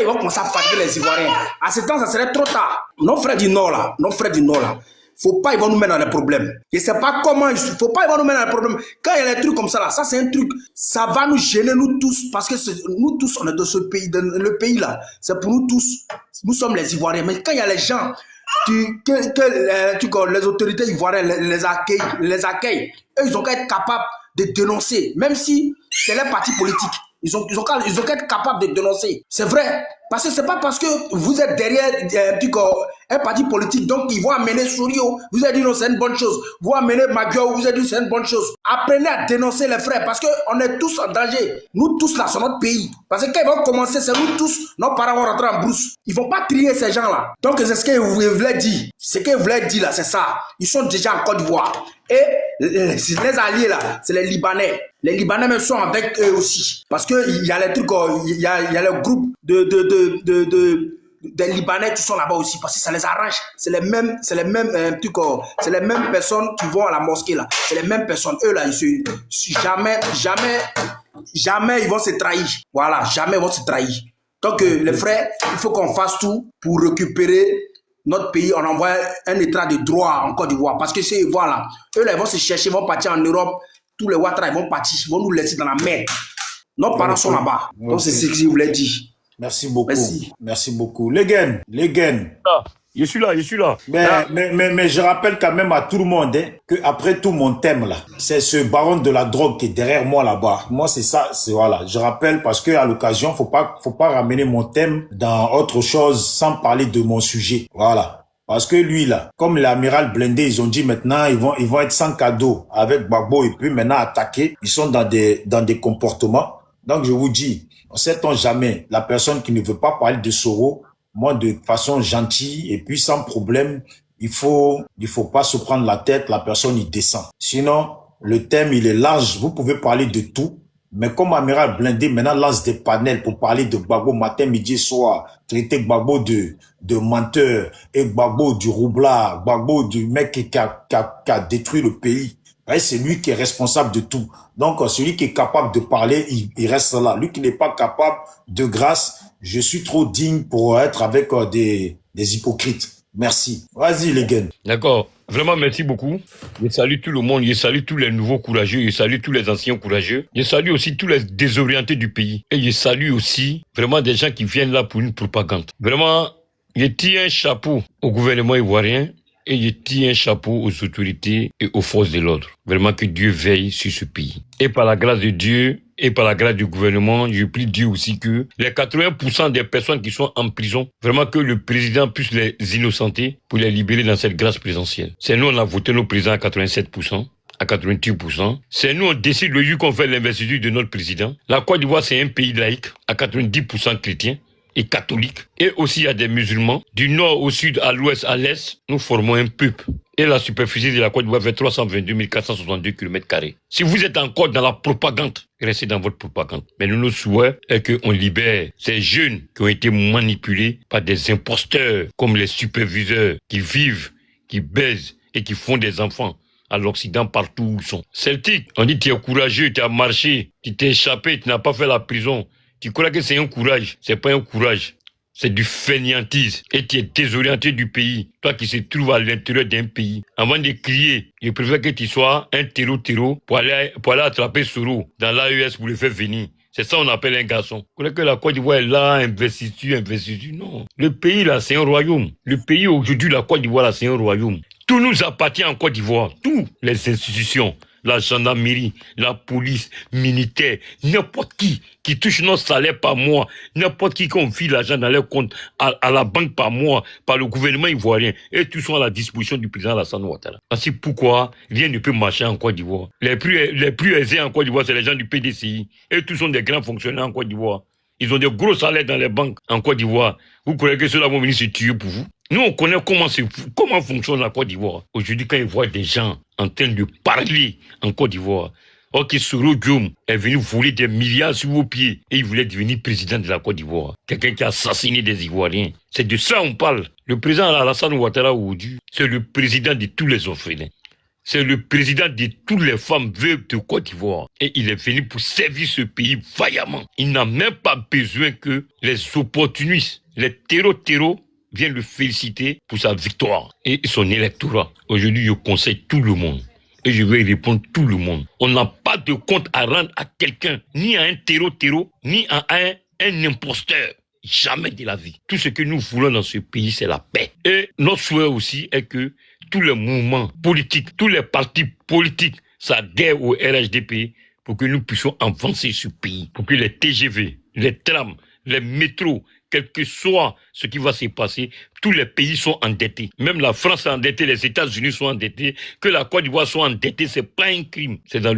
ils vont commencer à fatiguer les Ivoiriens. À ce temps, ça serait trop tard. Nos frères du Nord là, faut pas, ils vont nous mettre dans des problèmes. Je sais pas comment, faut pas, ils vont nous mettre dans des problèmes. Quand il y a des trucs comme ça là, ça c'est un truc, ça va nous gêner nous tous, parce que nous tous, on est de ce pays, le pays là, c'est pour nous tous, nous sommes les Ivoiriens. Mais quand il y a les gens, les autorités ivoiriennes les accueillent, eux ils ont qu'à être capables de dénoncer, même si c'est leur parti politique. Ils ont qu'à être capables de dénoncer. C'est vrai. Parce que c'est pas parce que vous êtes derrière un parti politique, donc ils vont amener Souriau, vous avez dit non, c'est une bonne chose. Vous amenez Magio, vous avez dit c'est une bonne chose. Apprenez à dénoncer les frères, parce qu'on est tous en danger. Nous tous là, c'est notre pays. Parce que quand ils vont commencer, c'est nous tous, nos parents vont rentrer en brousse. Ils vont pas trier ces gens-là. Donc c'est ce qu'ils voulaient dire. Ce qu'ils voulaient dire là, c'est ça. Ils sont déjà en Côte d'Ivoire. Et les alliés là, c'est les Libanais. Les Libanais même sont avec eux aussi. Parce qu'il y a les trucs, il y a le groupe des Libanais qui sont là-bas aussi. Parce que ça les arrange. C'est les mêmes personnes qui vont à la mosquée là. C'est les mêmes personnes. Eux là, jamais ils vont se trahir. Voilà, jamais ils vont se trahir. Donc les frères, il faut qu'on fasse tout pour récupérer notre pays. On envoie un état de droit en Côte d'Ivoire. Parce que c'est, voilà, eux là, ils vont se chercher, ils vont partir en Europe. Tous les Ouattara, ils vont partir, ils vont nous laisser dans la merde. Nos parents sont là-bas. Donc c'est ce que je voulais dire. Merci beaucoup. Merci. Merci beaucoup. Les gains. Ah, je suis là. Mais je rappelle quand même à tout le monde que après tout mon thème là, c'est ce baron de la drogue qui est derrière moi là-bas. Moi c'est ça, c'est voilà. Je rappelle parce que à l'occasion, faut pas ramener mon thème dans autre chose sans parler de mon sujet. Voilà. Parce que lui là, comme l'amiral Blindé, ils ont dit maintenant ils vont être sans cadeau avec Gbagbo et puis maintenant attaquer. Ils sont dans des comportements. Donc je vous dis, on sait-on jamais, la personne qui ne veut pas parler de Soro, moi de façon gentille et puis sans problème, il faut pas se prendre la tête, la personne il descend. Sinon, le thème il est large, vous pouvez parler de tout, mais comme amiral Blindé maintenant lance des panels pour parler de Gbagbo matin, midi, soir, traiter Gbagbo de menteur et Gbagbo du roublard, Gbagbo du mec qui a détruit le pays. C'est lui qui est responsable de tout. Donc, celui qui est capable de parler, il reste là. Lui qui n'est pas capable, de grâce, je suis trop digne pour être avec des hypocrites. Merci. Vas-y, les gars. D'accord. Vraiment, merci beaucoup. Je salue tout le monde. Je salue tous les nouveaux courageux. Je salue tous les anciens courageux. Je salue aussi tous les désorientés du pays. Et je salue aussi vraiment des gens qui viennent là pour une propagande. Vraiment, je tire un chapeau au gouvernement ivoirien. Et je tire un chapeau aux autorités et aux forces de l'ordre. Vraiment que Dieu veille sur ce pays. Et par la grâce de Dieu et par la grâce du gouvernement, je prie Dieu aussi que les 80% des personnes qui sont en prison, vraiment que le président puisse les innocenter pour les libérer dans cette grâce présidentielle. C'est nous, on a voté nos présidents à 87%. À 88%. C'est nous, on décide le jour qu'on fait l'investiture de notre président. La Côte d'Ivoire, c'est un pays laïque, à 90% chrétien et catholique. Et aussi, il y a des musulmans. Du nord au sud, à l'ouest, à l'est, nous formons un peuple. Et la superficie de la Côte d'Ivoire fait 322 462 km². Si vous êtes encore dans la propagande, restez dans votre propagande. Mais nous, notre souhait est qu'on libère ces jeunes qui ont été manipulés par des imposteurs comme les superviseurs qui vivent, qui baisent et qui font des enfants à l'Occident partout où ils sont. Celtic, on dit tu es courageux, tu as marché, tu t'es échappé, tu n'as pas fait la prison. Tu crois que c'est un courage? C'est pas un courage. C'est du fainéantise. Et tu es désorienté du pays. Toi qui se trouves à l'intérieur d'un pays. Avant de crier, je préfère que tu sois un terreau pour aller attraper Soro dans l'AES pour le faire venir. C'est ça qu'on appelle un garçon. Vous croyez que la Côte d'Ivoire est là, investiture. Non. Le pays là, c'est un royaume. Le pays aujourd'hui, la Côte d'Ivoire là, c'est un royaume. Tout nous appartient en Côte d'Ivoire. Toutes les institutions. La gendarmerie, la police, militaire, n'importe qui touche notre salaire par mois, n'importe qui confie l'argent dans leur compte à la banque par mois, par le gouvernement ivoirien, et tous sont à la disposition du président Alassane Ouattara. Ainsi pourquoi rien ne peut marcher en Côte d'Ivoire. Les plus aisés en Côte d'Ivoire, c'est les gens du PDCI, et tous sont des grands fonctionnaires en Côte d'Ivoire. Ils ont des gros salaires dans les banques en Côte d'Ivoire. Vous croyez que ceux-là vont venir se tuer pour vous? Nous, on connaît comment fonctionne la Côte d'Ivoire. Aujourd'hui, quand ils voient des gens en train de parler en Côte d'Ivoire, ok, Soro Guillaume est venu voler des milliards sur vos pieds et il voulait devenir président de la Côte d'Ivoire. Quelqu'un qui a assassiné des Ivoiriens. C'est de ça qu'on parle. Le président Alassane Ouattara aujourd'hui, c'est le président de tous les orphelins. C'est le président de toutes les femmes veuves de Côte d'Ivoire. Et il est venu pour servir ce pays vaillamment. Il n'a même pas besoin que les opportunistes, les terreaux, vient le féliciter pour sa victoire et son électorat. Aujourd'hui, je conseille tout le monde. Et je vais répondre tout le monde. On n'a pas de compte à rendre à quelqu'un, ni à un terreau, ni à un imposteur. Jamais de la vie. Tout ce que nous voulons dans ce pays, c'est la paix. Et notre souhait aussi est que tous les mouvements politiques, tous les partis politiques s'adhèrent au RHDP pour que nous puissions avancer ce pays. Pour que les TGV, les trams, les métros, quel que soit ce qui va se passer, tous les pays sont endettés. Même la France est endettée, les États-Unis sont endettés. Que la Côte d'Ivoire soit endettée, c'est pas un crime. C'est dans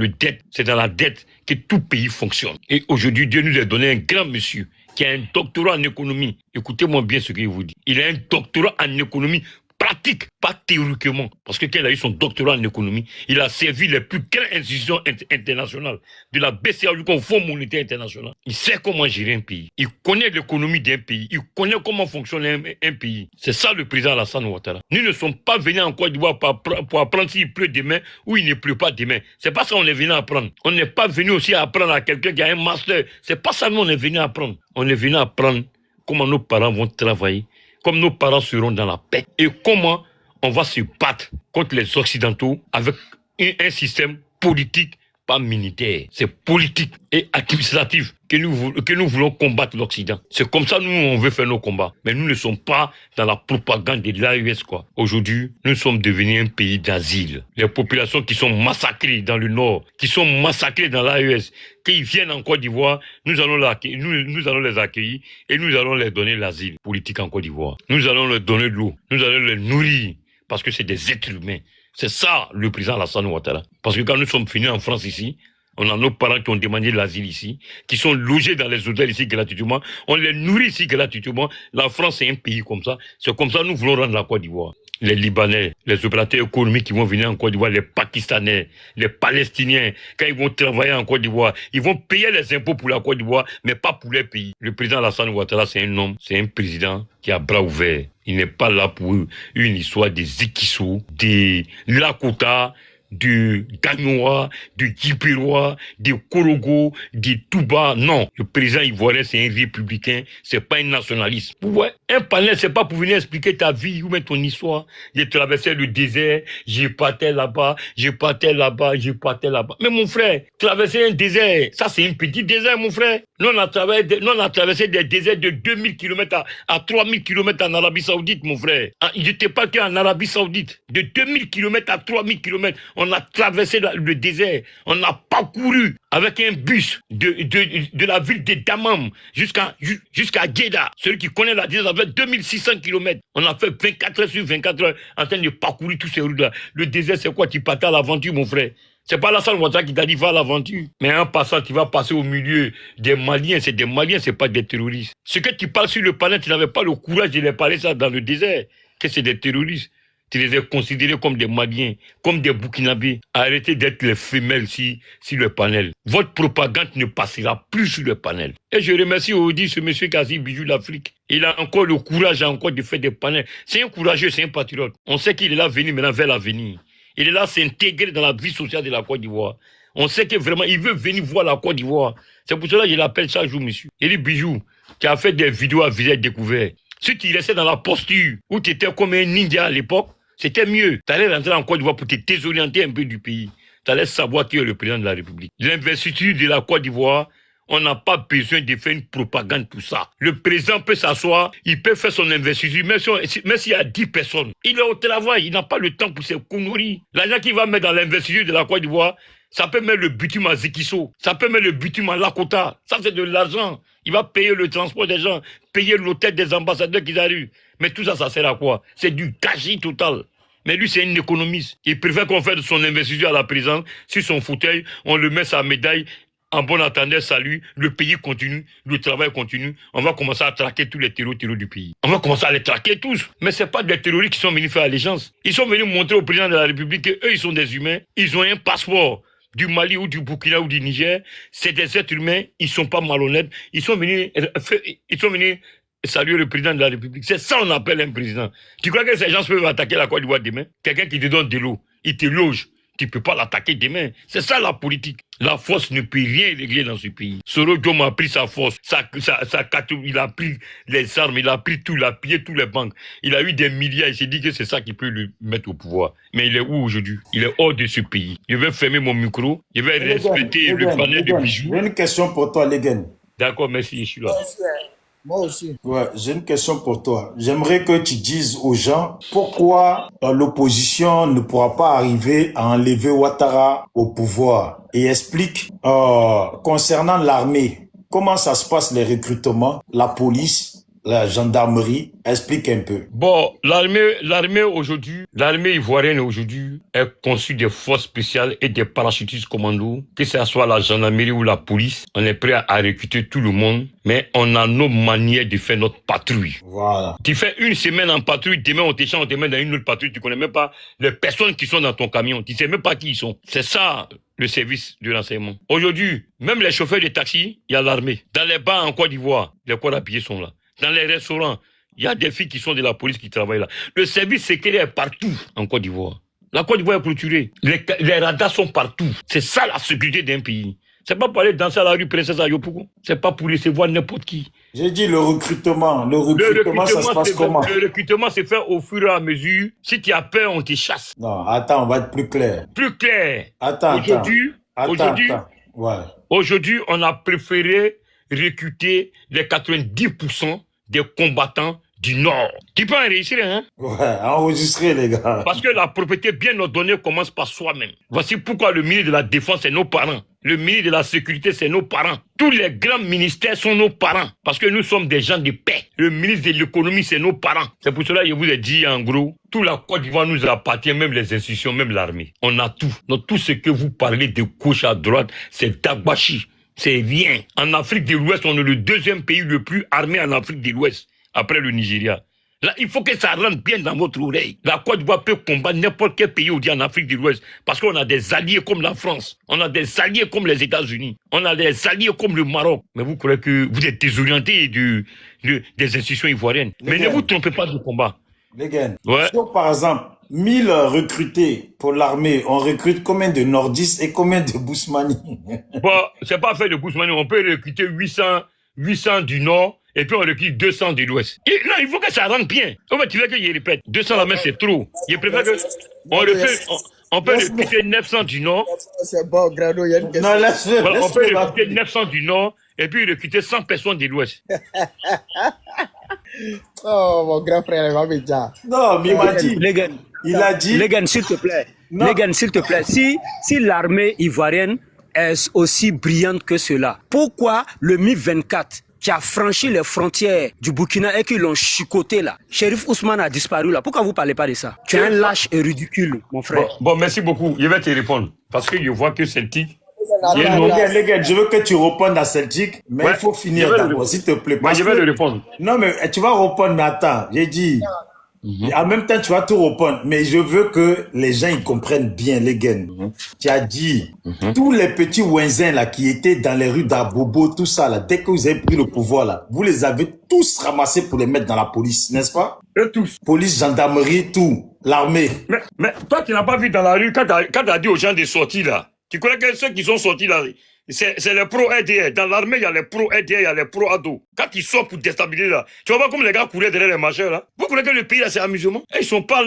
la dette que tout pays fonctionne. Et aujourd'hui, Dieu nous a donné un grand monsieur qui a un doctorat en économie. Écoutez-moi bien ce que je vous dis. Il a un doctorat en économie pratique, pas théoriquement. Parce que quand il a eu son doctorat en économie, il a servi les plus grandes institutions internationales, de la BCAO jusqu'au Fonds monétaire international. Il sait comment gérer un pays. Il connaît l'économie d'un pays. Il connaît comment fonctionne un pays. C'est ça le président Alassane Ouattara. Nous ne sommes pas venus en Côte d'Ivoire pour apprendre s'il pleut demain ou il ne pleut pas demain. C'est pas ça qu'on est venu apprendre. On n'est pas venu aussi apprendre à quelqu'un qui a un master. C'est pas ça qu'on est venu apprendre. On est venu apprendre comment nos parents vont travailler, comme nos parents seront dans la paix et comment on va se battre contre les Occidentaux avec un système politique, pas militaire. C'est politique et administratif que nous voulons combattre l'Occident. C'est comme ça nous on veut faire nos combats. Mais nous ne sommes pas dans la propagande de l'AES quoi. Aujourd'hui, nous sommes devenus un pays d'asile. Les populations qui sont massacrées dans le nord, qui sont massacrées dans l'AES, qu'ils viennent en Côte d'Ivoire, nous allons les accueillir et nous allons leur donner l'asile politique en Côte d'Ivoire. Nous allons leur donner de l'eau, nous allons les nourrir parce que c'est des êtres humains. C'est ça le président Alassane Ouattara. Parce que quand nous sommes venus en France ici, on a nos parents qui ont demandé l'asile ici, qui sont logés dans les hôtels ici gratuitement, on les nourrit ici gratuitement. La France est un pays comme ça. C'est comme ça que nous voulons rendre la Côte d'Ivoire. Les Libanais, les opérateurs économiques qui vont venir en Côte d'Ivoire, les Pakistanais, les Palestiniens, quand ils vont travailler en Côte d'Ivoire, ils vont payer les impôts pour la Côte d'Ivoire, mais pas pour les pays. Le président Alassane Ouattara, c'est un homme, c'est un président qui a bras ouverts. Il n'est pas là pour une histoire des Zikisso, des Lakota, du Gagnoa, du Djibirois, du Korogo, du Touba. Non, le président ivoirien, c'est un républicain, c'est pas un nationaliste. Ouais, un panel, c'est pas pour venir expliquer ta vie ou même ton histoire. J'ai traversé le désert, j'ai parté là-bas, j'ai parté là-bas, j'ai parté là-bas. Mais mon frère, traverser un désert, ça c'est un petit désert, mon frère. Nous, on a traversé des déserts de 2000 km à 3000 km en Arabie Saoudite, mon frère. J'étais pas qu'en Arabie Saoudite. De 2000 km à 3000 km, on a traversé le désert. On a parcouru avec un bus de la ville de Dammam jusqu'à Jeddah. Celui qui connaît la distance avec 2600 km. On a fait 24 heures sur 24 heures en train de parcourir tous ces routes-là. Le désert, c'est quoi? Tu partais à l'aventure, mon frère. C'est pas Alassane Ouattara qui t'a dit va à l'aventure. Mais un passant qui va passer au milieu des Maliens, c'est pas des terroristes. Ce que tu parles sur le panel, tu n'avais pas le courage de les parler ça dans le désert. Que c'est des terroristes. Tu les as considérés comme des Maliens, comme des Burkinabés. Arrêtez d'être les femelles sur le panel. Votre propagande ne passera plus sur le panel. Et je remercie Audi, ce monsieur Kazi Bijou d'Afrique. Il a encore le courage encore de faire des panels. C'est un courageux, c'est un patriote. On sait qu'il est là venu maintenant vers l'avenir. Il est là s'intégrer dans la vie sociale de la Côte d'Ivoire. On sait que vraiment, il veut venir voir la Côte d'Ivoire. C'est pour cela que je l'appelle chaque jour, monsieur. Il est Bijou, qui a fait des vidéos à visage découvert. Si tu restais dans la posture où tu étais comme un ninja à l'époque, c'était mieux. Tu allais rentrer en Côte d'Ivoire pour te désorienter un peu du pays. Tu allais savoir qui est le président de la République. L'investiture de la Côte d'Ivoire, on n'a pas besoin de faire une propagande pour ça. Le président peut s'asseoir, il peut faire son investiture, même s'il y a 10 personnes. Il est au travail, il n'a pas le temps pour ses conneries. L'argent qu'il va mettre dans l'investiture de la Côte d'Ivoire, ça peut mettre le bitume à Zikisso, ça peut mettre le bitume à Lakota. Ça, c'est de l'argent. Il va payer le transport des gens, payer l'hôtel des ambassadeurs qui arrivent. Mais tout ça, ça sert à quoi? C'est du gâchis total. Mais lui, c'est un économiste. Il préfère qu'on fasse son investiture à la présidence, sur son fauteuil, on le met sa médaille. En bon entendeur, salut, le pays continue, le travail continue. On va commencer à traquer tous les terroristes du pays. On va commencer à les traquer tous. Mais ce n'est pas des terroristes qui sont venus faire allégeance. Ils sont venus montrer au président de la République qu'eux, ils sont des humains. Ils ont un passeport du Mali ou du Burkina ou du Niger. C'est des êtres humains. Ils ne sont pas malhonnêtes. Ils sont venus saluer le président de la République. C'est ça qu'on appelle un président. Tu crois que ces gens peuvent attaquer la Côte d'Ivoire demain? Quelqu'un qui te donne de l'eau, il te loge, tu ne peux pas l'attaquer demain. C'est ça la politique. La force ne peut rien régler dans ce pays. Soro Diom a pris sa force, il a pris les armes, il a pris tout, il a pillé tous les banques. Il a eu des milliards, il s'est dit que c'est ça qui peut le mettre au pouvoir. Mais il est où aujourd'hui? Il est hors de ce pays. Je vais fermer mon micro, je vais respecter le panel de Bijou. J'ai une question pour toi, Legen. D'accord, merci, je suis là. Moi aussi. Ouais, j'ai une question pour toi. J'aimerais que tu dises aux gens pourquoi l'opposition ne pourra pas arriver à enlever Ouattara au pouvoir. Et explique concernant l'armée, comment ça se passe les recrutements, la police, la gendarmerie, explique un peu. Bon, l'armée aujourd'hui, l'armée ivoirienne aujourd'hui est conçue des forces spéciales et des parachutistes commandos, que ce soit la gendarmerie ou la police. On est prêt à recruter tout le monde, mais on a nos manières de faire notre patrouille. Voilà. Tu fais une semaine en patrouille, demain on t'échange, on te met dans une autre patrouille, tu connais même pas les personnes qui sont dans ton camion, tu sais même pas qui ils sont. C'est ça le service de renseignement. Aujourd'hui, même les chauffeurs de taxi, il y a l'armée. Dans les bars en Côte d'Ivoire, les corps habillés sont là. Dans les restaurants, il y a des filles qui sont de la police qui travaillent là. Le service secret est partout en Côte d'Ivoire. La Côte d'Ivoire est clôturée. Les radars sont partout. C'est ça la sécurité d'un pays. C'est pas pour aller danser à la rue Princesse Ayopoukou. C'est pas pour recevoir n'importe qui. J'ai dit le recrutement. Le recrutement, ça se passe comment? Le recrutement se fait au fur et à mesure. Si tu as peur, on te chasse. Non, attends, on va être plus clair. Plus clair. Attends. Aujourd'hui, on a préféré recruter les 90% des combattants du Nord. Tu peux en réussir, hein? Ouais, enregistrer, les gars. Parce que la propriété bien ordonnée commence par soi-même. Voici pourquoi le ministre de la Défense, c'est nos parents. Le ministre de la Sécurité, c'est nos parents. Tous les grands ministères sont nos parents. Parce que nous sommes des gens de paix. Le ministre de l'Économie, c'est nos parents. C'est pour cela que je vous ai dit, en gros, tout la Côte d'Ivoire nous appartient, même les institutions, même l'armée. On a tout. Donc tout ce que vous parlez de gauche à droite, c'est Dagbashi. C'est rien. En Afrique de l'Ouest, on est le deuxième pays le plus armé en Afrique de l'Ouest, après le Nigeria. Là, il faut que ça rentre bien dans votre oreille. La Côte d'Ivoire peut combattre n'importe quel pays en Afrique de l'Ouest, parce qu'on a des alliés comme la France, on a des alliés comme les États-Unis, on a des alliés comme le Maroc. Mais vous croyez que vous êtes désorienté des institutions ivoiriennes. Mais ne vous trompez pas du combat. Les gars, ouais. Si par exemple, 1000 recrutés pour l'armée, on recrute combien de nordistes et combien de Bousmani? Bon, c'est pas fait de Bousmani, on peut recruter 800 du Nord, et puis on recrute 200 de l'Ouest. Non, il faut que ça rentre bien. En fait, tu veux que je répète, 200 la main, c'est trop. Je préfère que on peut recruter 900 du Nord. C'est bon, Grado, il y a une question. Non, voilà, on peut recruter 900 du Nord, et puis recruter 100 personnes de l'Ouest. Oh, mon grand frère, il va me dire. Non, mais il m'a dit. Il a dit. Legan, s'il te plaît. Legan, s'il te plaît. Si l'armée ivoirienne est aussi brillante que cela, pourquoi le Mi-24 qui a franchi les frontières du Burkina et qui l'ont chicoté là, Shérif Ousmane a disparu là, pourquoi vous parlez pas de ça? Tu es un lâche et ridicule, mon frère. Bon, merci beaucoup. Je vais te répondre. Parce que je vois que Celtic... Les gars, je veux que tu répondes à Celtic, mais il faut finir d'abord, s'il te plaît. Je vais le répondre. Non, mais tu vas répondre, mais attends, j'ai dit... En même temps, tu vas tout répondre, mais je veux que les gens ils comprennent bien, les gars. Tu as dit, tous les petits ouinzins là qui étaient dans les rues d'Abobo, tout ça là, dès que vous avez pris le pouvoir là, vous les avez tous ramassés pour les mettre dans la police, n'est-ce pas? Et tous. Police, gendarmerie, tout, l'armée. Mais toi, tu n'as pas vu dans la rue quand tu as dit aux gens de sortir là. Tu connais que ceux qui sont sortis là, c'est les pro-RDR. Dans l'armée, il y a les pro-RDR, il y a les pro-ADO. Quand ils sortent pour déstabiliser là, tu vois pas comme les gars couraient derrière les marcheurs là. Vous croyez que le pays là, c'est amusement? Et ils sont pas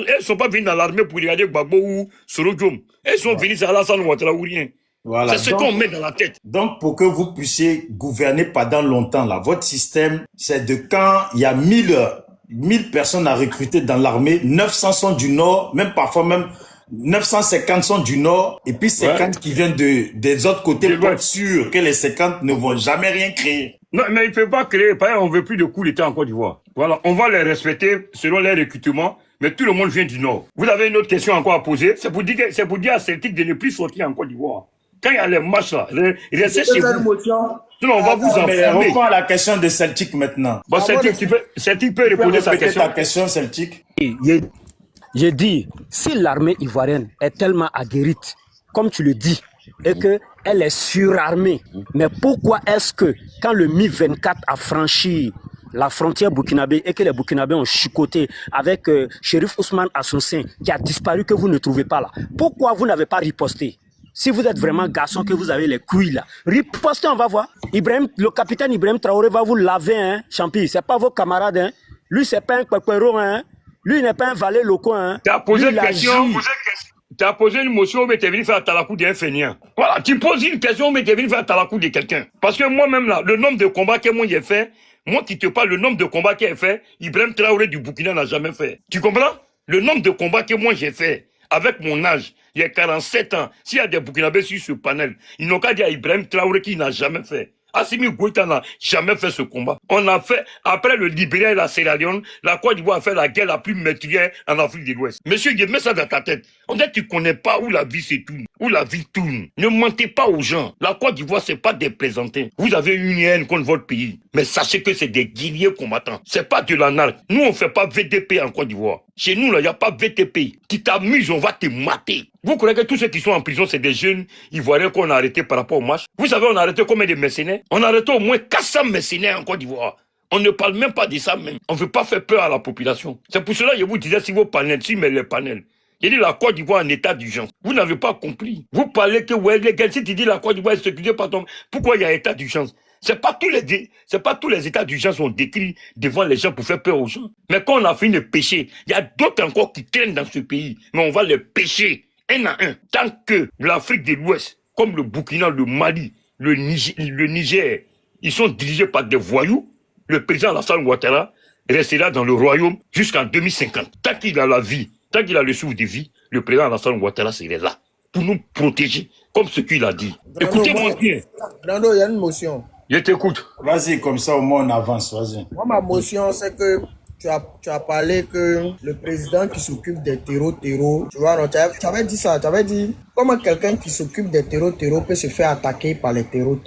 venus dans l'armée pour regarder Gbagbo ou Soro Diom. Ils sont venus à Alassane Ouattara ou rien. Voilà. C'est ce qu'on met dans la tête. Donc, pour que vous puissiez gouverner pendant longtemps là, votre système, c'est de quand il y a 1000 personnes à recruter dans l'armée, 900 sont du Nord, même parfois même 950 sont du Nord, et puis 50 qui viennent des autres côtés pour être sûr que les 50 ne vont jamais rien créer. Non, mais il ne peut pas créer. Par exemple, on veut plus de coups d'État en Côte d'Ivoire. Voilà, on va les respecter selon les recrutements, mais tout le monde vient du Nord. Vous avez une autre question encore à poser? C'est pour dire à Celtic de ne plus sortir en Côte d'Ivoire. Quand il y a les matchs là, restez chez vous. Sinon, on va vous enfermer. Réponds à la question de Celtic maintenant. Bon, Celtic peut répondre à sa question. Ta question, Celtic. J'ai dit, si l'armée ivoirienne est tellement aguerrite, comme tu le dis, et qu'elle est surarmée, mais pourquoi est-ce que quand le Mi-24 a franchi la frontière burkinabé et que les Burkinabés ont chicoté avec Chérif Ousmane à son sein, qui a disparu, que vous ne trouvez pas là. Pourquoi vous n'avez pas riposté? Si vous êtes vraiment garçon, que vous avez les couilles là, ripostez, on va voir. Le capitaine Ibrahim Traoré va vous laver, hein, Champi. C'est pas vos camarades, hein. Lui, c'est pas un Kwekweron, hein. Lui, il n'est pas un valet loco, hein. Tu as posé une question. Tu as posé une motion, mais tu es venu faire talakou d'un fainéant. Voilà, tu poses une question, mais tu es venu faire talakou de quelqu'un. Parce que moi-même, là, le nombre de combats que moi j'ai fait, moi qui te parle, le nombre de combats qu'il a fait, Ibrahim Traoré du Burkina n'a jamais fait. Tu comprends? Le nombre de combats que moi j'ai fait, avec mon âge, il y a 47 ans, s'il y a des Burkinabés sur ce panel, ils n'ont qu'à dire à Ibrahim Traoré qui n'a jamais fait. Assimi Goïta n'a jamais fait ce combat. On a fait, après le Libéria et la Sierra Leone, la Côte d'Ivoire a fait la guerre la plus meurtrière en Afrique de l'Ouest. Monsieur, mets ça dans ta tête. On dit que tu connais pas où la vie se tourne, où la vie tourne. Ne mentez pas aux gens. La Côte d'Ivoire, c'est pas des plaisantés. Vous avez une haine contre votre pays. Mais sachez que c'est des guerriers combattants. C'est pas de la narque. Nous, on fait pas VTP en Côte d'Ivoire. Chez nous, là, il n'y a pas VTP. Tu t'amuses, on va te mater. Vous croyez que tous ceux qui sont en prison, c'est des jeunes Ivoiriens qu'on a arrêtés par rapport au match? Vous savez, on a arrêté combien de mercenaires? On a arrêté au moins 400 mercenaires en Côte d'Ivoire. On ne parle même pas de ça même. On ne veut pas faire peur à la population. C'est pour cela que je vous disais, si vos panels, si mais les panels. Il dit la Côte d'Ivoire en état d'urgence. Vous n'avez pas compris. Vous parlez que, ouais, les gars, si tu dis la Côte d'Ivoire est sécurisée par ton... Pourquoi il y a état d'urgence? C'est pas tous les états d'urgence sont décrits devant les gens pour faire peur aux gens. Mais quand on a fini de pêcher, il y a d'autres encore qui traînent dans ce pays. Mais on va les pêcher un à un. Tant que l'Afrique de l'Ouest, comme le Burkina, le Mali, le Niger, ils sont dirigés par des voyous, le président Alassane Ouattara restera dans le royaume jusqu'en 2050. Tant qu'il a la vie, tant qu'il a le souffle de vie, le président Alassane Ouattara serait là pour nous protéger, comme ce qu'il a dit. Écoutez-moi bien. Brando, il y a une motion. Je t'écoute. Vas-y, comme ça au moins on avance, vas-y. Moi, ma motion, c'est que tu as parlé que le président qui s'occupe des terreaux, tu vois, non, tu avais dit ça, tu avais dit comment quelqu'un qui s'occupe des terreaux peut se faire attaquer par les terreaux.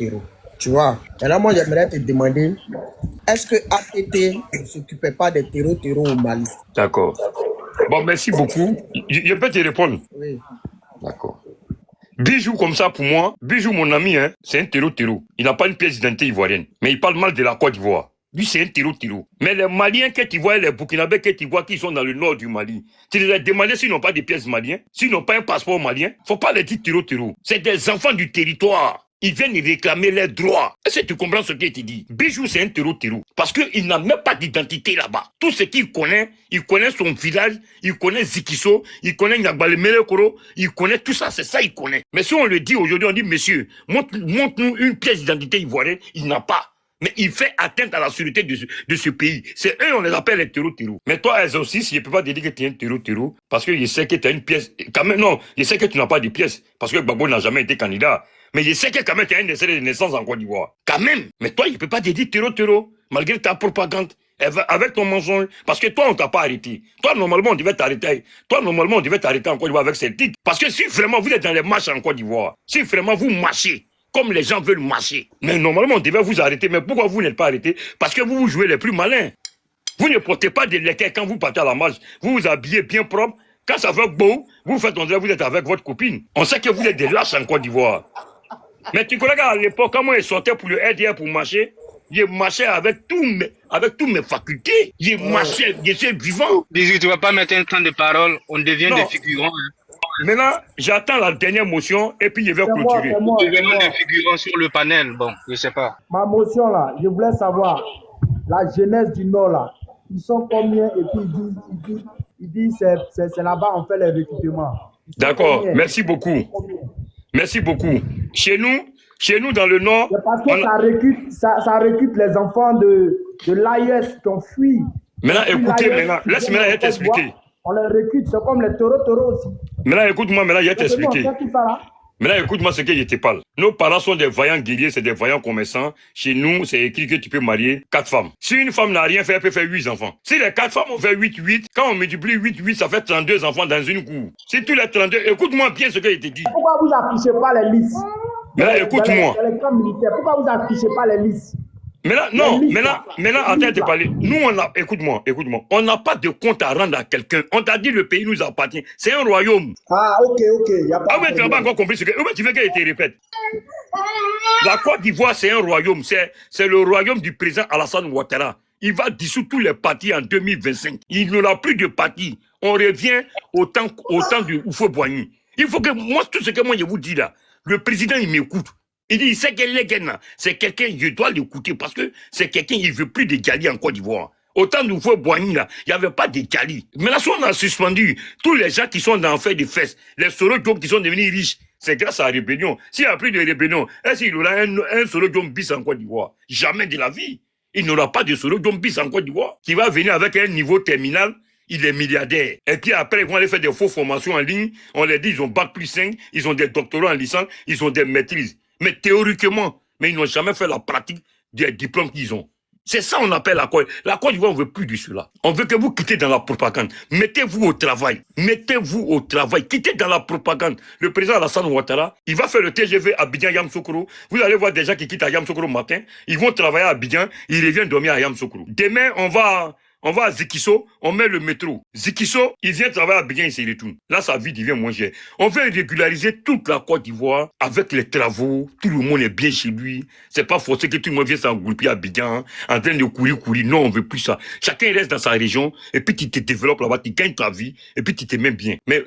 Tu vois, maintenant moi j'aimerais te demander, est-ce que APT ne s'occupait pas des terreaux au Mali? D'accord. Bon, merci beaucoup. Je peux te répondre? Oui. D'accord. Bijou comme ça pour moi, Bijou mon ami, hein, c'est un terreau. Il n'a pas une pièce d'identité ivoirienne, mais il parle mal de la Côte d'Ivoire. Lui, c'est un terreau. Mais les Maliens que tu vois, les Burkinabés que tu vois qui sont dans le nord du Mali, tu les as demandé s'ils n'ont pas de pièces maliennes, s'ils n'ont pas un passeport malien, faut pas les dire terreau. C'est des enfants du territoire. Ils viennent réclamer leurs droits. Est-ce que tu comprends ce qu'il te dit? Bijou, c'est un terreau. Parce qu'il n'a même pas d'identité là-bas. Tout ce qu'il connaît, il connaît son village, il connaît Zikiso, il connaît Nyagbalemele-Koro, il connaît tout ça, c'est ça il connaît. Mais si on le dit aujourd'hui, on dit, monsieur, montre-nous une pièce d'identité ivoirienne, il n'a pas. Mais il fait atteinte à la sécurité de ce pays. C'est eux, on les appelle les terreaux. Mais toi, exorciste, je ne peux pas te dire que tu es un terreau, parce que je sais que tu as une pièce. Quand même, non, je sais que tu n'as pas de pièce, parce que Gbagbo n'a jamais été candidat. Mais je sais que quand même tu as un essai de naissance en Côte d'Ivoire. Quand même. Mais toi, il ne peut pas te dire terreau, malgré ta propagande, avec ton mensonge. Parce que toi, on ne t'a pas arrêté. Toi, normalement, on devait t'arrêter. En Côte d'Ivoire avec ces titres. Parce que si vraiment vous êtes dans les marches en Côte d'Ivoire, si vraiment vous marchez, comme les gens veulent marcher. Mais normalement, on devait vous arrêter. Mais pourquoi vous n'êtes pas arrêté? Parce que vous jouez les plus malins. Vous ne portez pas de l'équerre quand vous partez à la marche. Vous vous habillez bien propre. Quand ça fait beau, vous faites on dirait vous êtes avec votre copine. On sait que vous êtes des lâches en Côte d'Ivoire. Mais tu connais qu'à l'époque, quand moi je sortais pour le RDR pour marcher, je marchais avec tous mes facultés. Je marchais, je suis vivant. Bijou, tu ne vas pas mettre un temps de parole. On devient des figurants. Hein. Maintenant, j'attends la dernière motion et puis je vais clôturer. Nous devenons des figurants sur le panel. Bon, je ne sais pas. Ma motion là, je voulais savoir, la jeunesse du Nord là, ils sont combien et puis ils disent c'est là-bas on fait les recrutements. D'accord, merci beaucoup. Merci beaucoup. Chez nous dans le Nord... C'est parce que ça recrute les enfants de l'AIS qui ont fui. Maintenant, écoutez, laisse-moi t'expliquer. On les recrute, c'est comme les taureaux aussi. Maintenant, écoute-moi, je vais t'expliquer. Maintenant, écoute-moi ce que je te parle. Nos parents sont des vaillants guerriers, c'est des vaillants commerçants. Chez nous, c'est écrit que tu peux marier 4 femmes. Si une femme n'a rien fait, elle peut faire 8 enfants. Si les 4 femmes ont fait 8, quand on multiplie 8, ça fait 32 enfants dans une cour. Si tous les 32, écoute-moi bien ce que je te dis. Pourquoi vous n'affichez pas les listes? Maintenant, écoute-moi. Dans les camps militaires, pourquoi vous n'affichez pas les listes? Maintenant, attends de parler. Nous, écoute-moi. On n'a pas de compte à rendre à quelqu'un. On t'a dit le pays nous appartient. C'est un royaume. Ah, ok. Y a pas mais tu n'as pas encore compris ce que. Tu veux qu'elle te répète. La Côte d'Ivoire, c'est un royaume. C'est le royaume du président Alassane Ouattara. Il va dissoudre tous les partis en 2025. Il n'y aura plus de partis. On revient au temps du Oufo-Boigny. Il faut que moi, tout ce que moi je vous dis là, le président il m'écoute. Il dit, c'est quelqu'un, je dois l'écouter parce que c'est quelqu'un, il ne veut plus de Djali en Côte d'Ivoire. Autant de fois Boigny là, il n'y avait pas de Djali. Mais là, si on a suspendu tous les gens qui sont dans le fait des fesses, les Soro Diom qui sont devenus riches, c'est grâce à la rébellion. S'il n'y a plus de rébellion, est-ce qu'il y aura un Soro Diom bis en Côte d'Ivoire? Jamais de la vie. Il n'y aura pas de Soro Diom bis en Côte d'Ivoire qui va venir avec un niveau terminal. Il est milliardaire. Et puis après, ils vont aller faire des fausses formations en ligne. On leur dit, ils ont bac plus 5, ils ont des doctorats en licence, ils ont des maîtrises. Mais théoriquement, ils n'ont jamais fait la pratique des diplômes qu'ils ont. C'est ça on appelle la Côte. La Côte d'Ivoire, on ne veut plus de cela. On veut que vous quittez dans la propagande. Mettez-vous au travail. Mettez-vous au travail. Quittez dans la propagande. Le président Alassane Ouattara, il va faire le TGV à Abidjan Yamoussoukro. Vous allez voir des gens qui quittent à Yamoussoukro le matin. Ils vont travailler à Abidjan. Ils reviennent dormir à Yamoussoukro. Demain, on va à Zikiso, on met le métro. Zikiso, il vient travailler à Abidjan, il se retourne. Là, sa vie devient moins chère. On veut régulariser toute la Côte d'Ivoire avec les travaux. Tout le monde est bien chez lui. C'est pas forcé que tout le monde vienne s'engrouper à Abidjan, en train de courir. Non, on veut plus ça. Chacun reste dans sa région, et puis tu te développes là-bas, tu gagnes ta vie, et puis tu te mets bien. Mais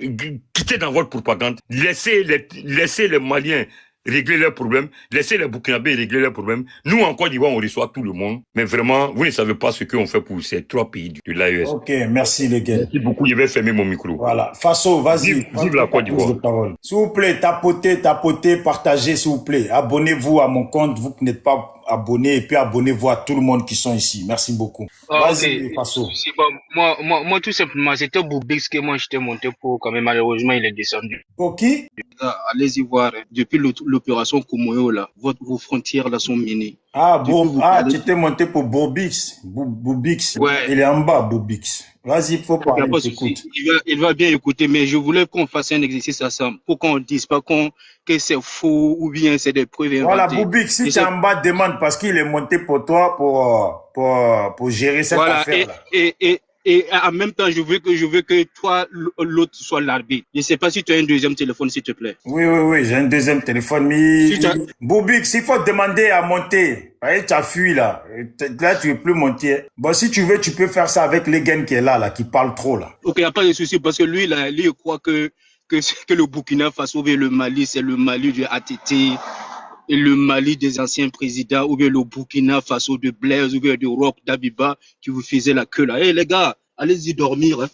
quittez dans votre propagande. Laissez les Maliens régler leurs problèmes, laissez les Burkinabés régler leurs problèmes. Nous, en Côte d'Ivoire, on reçoit tout le monde. Mais vraiment, vous ne savez pas ce qu'on fait pour ces 3 pays de l'AES. Ok, merci les gars. Merci beaucoup, je vais fermer mon micro. Voilà. Faso, vas-y. Vive la Côte d'Ivoire. S'il vous plaît, tapotez, partagez, s'il vous plaît. Abonnez-vous à mon compte, vous qui n'êtes pas abonnés, et puis abonnez-vous à tout le monde qui sont ici. Merci beaucoup. Vas-y, Faso. Bon, moi, tout simplement, c'était Boubix que moi, j'étais monté pour, quand même, malheureusement, il est descendu. Pour qui? Allez-y voir, depuis l'opération Koumoyo, là, vos frontières, là, sont minées. Tu t'es monté pour Boubix. Boubix. Ouais. Il est en bas, Boubix. Vas-y, faut parler, écoute. Il va bien écouter, mais je voulais qu'on fasse un exercice ensemble pour qu'on ne dise pas que c'est faux ou bien c'est des preuves inventées. Voilà, Boubix, si tu es en bas, demande parce qu'il est monté pour toi pour gérer cette affaire-là. Et en même temps, je veux que toi, l'autre, soit l'arbitre. Je ne sais pas si tu as un deuxième téléphone, s'il te plaît. Oui, j'ai un deuxième téléphone, mais Boubix, il faut demander à monter. Tu as fui là. Là, tu ne veux plus monter. Bon, si tu veux, tu peux faire ça avec Legen qui est là, qui parle trop là. Ok, il n'y a pas de souci parce que lui, il croit que le Burkina Faso et le Mali, c'est le Mali du ATT. Et le Mali des anciens présidents, ou bien le Burkina Faso de Blaise, ou bien de Roch d'Abiba, qui vous faisait la queue là. Les gars, allez-y dormir. Hein.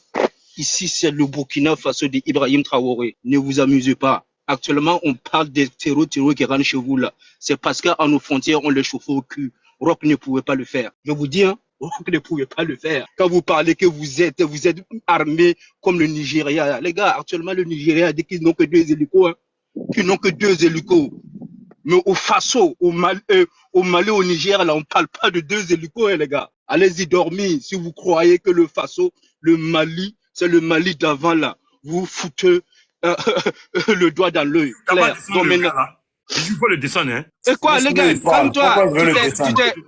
Ici, c'est le Burkina Faso d'Ibrahim Traoré. Ne vous amusez pas. Actuellement, on parle des terreaux qui rentrent chez vous là. C'est parce qu'à nos frontières, on les chauffe au cul. Roch ne pouvait pas le faire. Je vous dis, Roch ne pouvait pas le faire. Quand vous parlez que vous êtes armés comme le Nigeria. Les gars, actuellement, le Nigeria a dit qu'ils n'ont que 2 hélicos. Qu'ils n'ont que 2 hélicos. Mais au Faso, au Mali, au Niger, là, on parle pas de 2 hélicos, les gars. Allez-y dormir. Si vous croyez que le Faso, le Mali, c'est le Mali d'avant, là. Vous foutez le doigt dans l'œil. Il faut le descendre, hein. Et quoi, les gars, calme-toi.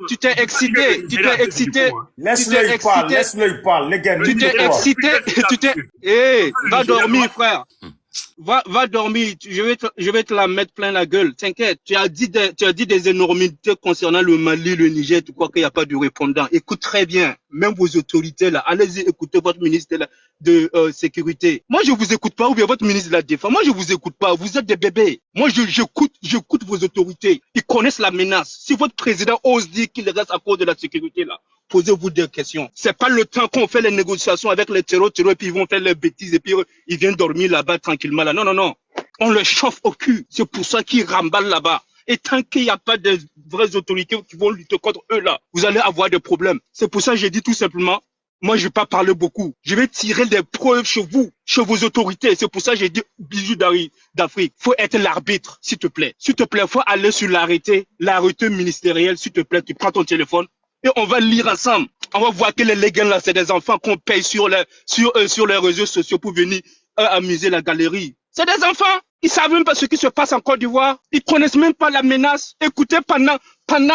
Tu t'es excité. Laisse-le parler, les gars. Tu t'es excité. Va dormir, frère. Va dormir, je vais te la mettre plein la gueule, t'inquiète. Tu as dit des énormités concernant le Mali, le Niger, tu crois qu'il n'y a pas de répondant. Écoute très bien, même vos autorités là, allez-y écouter votre ministre de sécurité. Moi je vous écoute pas, ou bien votre ministre de la Défense, moi je vous écoute pas, vous êtes des bébés. Moi j'écoute vos autorités, ils connaissent la menace. Si votre président ose dire qu'il reste à cause de la sécurité là, posez-vous des questions. C'est pas le temps qu'on fait les négociations avec les terreaux, et puis ils vont faire leurs bêtises, et puis ils viennent dormir là-bas tranquillement là. Non. On le chauffe au cul. C'est pour ça qu'ils remballent là-bas. Et tant qu'il n'y a pas de vraies autorités qui vont lutter contre eux là, vous allez avoir des problèmes. C'est pour ça que j'ai dit tout simplement, moi je vais pas parler beaucoup. Je vais tirer des preuves chez vous, chez vos autorités. C'est pour ça que j'ai dit, bisous d'Afrique. Faut être l'arbitre, s'il te plaît. S'il te plaît, faut aller sur l'arrêté ministériel, s'il te plaît. Tu prends ton téléphone et on va lire ensemble. On va voir que les légumes là, c'est des enfants qu'on paye sur les réseaux sociaux pour venir amuser la galerie. C'est des enfants. Ils savent même pas ce qui se passe en Côte d'Ivoire. Ils connaissent même pas la menace. Écoutez pendant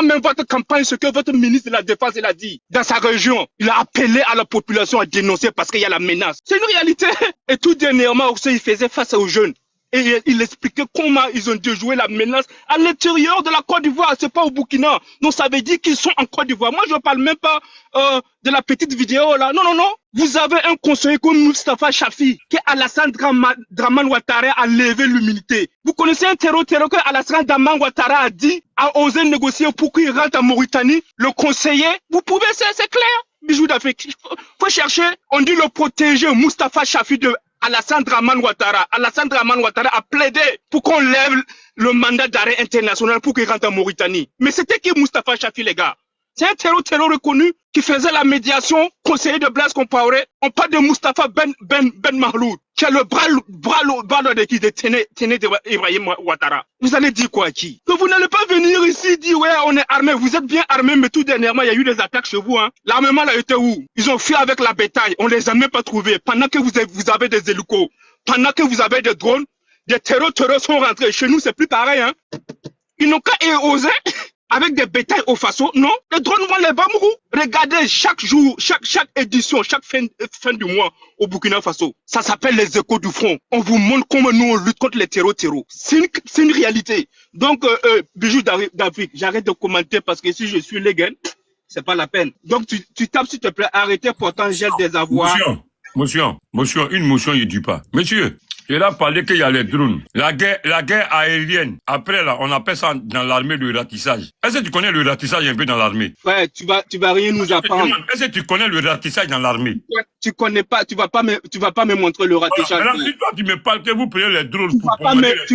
même votre campagne ce que votre ministre de la Défense il a dit. Dans sa région, il a appelé à la population à dénoncer parce qu'il y a la menace. C'est une réalité. Et tout dernièrement aussi, il faisait face aux jeunes. Et il expliquait comment ils ont déjoué la menace à l'intérieur de la Côte d'Ivoire, c'est pas au Burkina. Donc ça veut dire qu'ils sont en Côte d'Ivoire. Moi, je ne parle même pas de la petite vidéo là. Non, non, non. Vous avez un conseiller comme Moustapha Chafi, qui Alassane Dramane Ouattara a levé l'humilité. Vous connaissez un terreau que Alassane Dramane Ouattara a dit, a osé négocier pour qu'il rentre en Mauritanie. Le conseiller, vous pouvez, c'est clair. Bijou d'Afrique. Faut chercher. On dit le protéger Moustapha Chafi de Alassane Dramane Ouattara. Alassane Dramane Ouattara a plaidé pour qu'on lève le mandat d'arrêt international pour qu'il rentre en Mauritanie. Mais c'était qui Moustapha Chafi, les gars? C'est un terreau reconnu qui faisait la médiation, conseiller de Blaise Compaoré. On parle de Moustapha Ben Mahloud, qui a le bras de qui détenait Ibrahim Ouattara. Vous allez dire quoi à qui? Que vous n'allez pas venir ici dire ouais, on est armé. Vous êtes bien armé, mais tout dernièrement, il y a eu des attaques chez vous. Hein. L'armement là était où? Ils ont fui avec la bétail. On les a même pas trouvés. Pendant que vous avez des hélicos, pendant que vous avez des drones, des terreaux sont rentrés. Chez nous, c'est plus pareil. Hein. Ils n'ont qu'à oser. Avec des bétails au faso, non, les drones vont les Bamourou. Regardez chaque jour, chaque édition, chaque fin du mois au Burkina Faso. Ça s'appelle les échos du front. On vous montre comment nous on lutte contre les terreaux. C'est une réalité. Donc, Bijou d'Afrique, j'arrête de commenter parce que si je suis légal, c'est pas la peine. Donc, tu tapes s'il te plaît, arrêtez pourtant gel des avoirs. Motion, une motion, il dit pas. Monsieur, il a parlé qu'il y a les drones. La guerre aérienne. Après, là, on appelle ça dans l'armée le ratissage. Est-ce que tu connais le ratissage un peu dans l'armée? Ouais, tu vas rien nous apprendre. Est-ce que tu connais le ratissage dans l'armée? Tu connais pas, tu vas pas me montrer le ratissage. Voilà, si toi, tu me parles que vous prenez les drones tu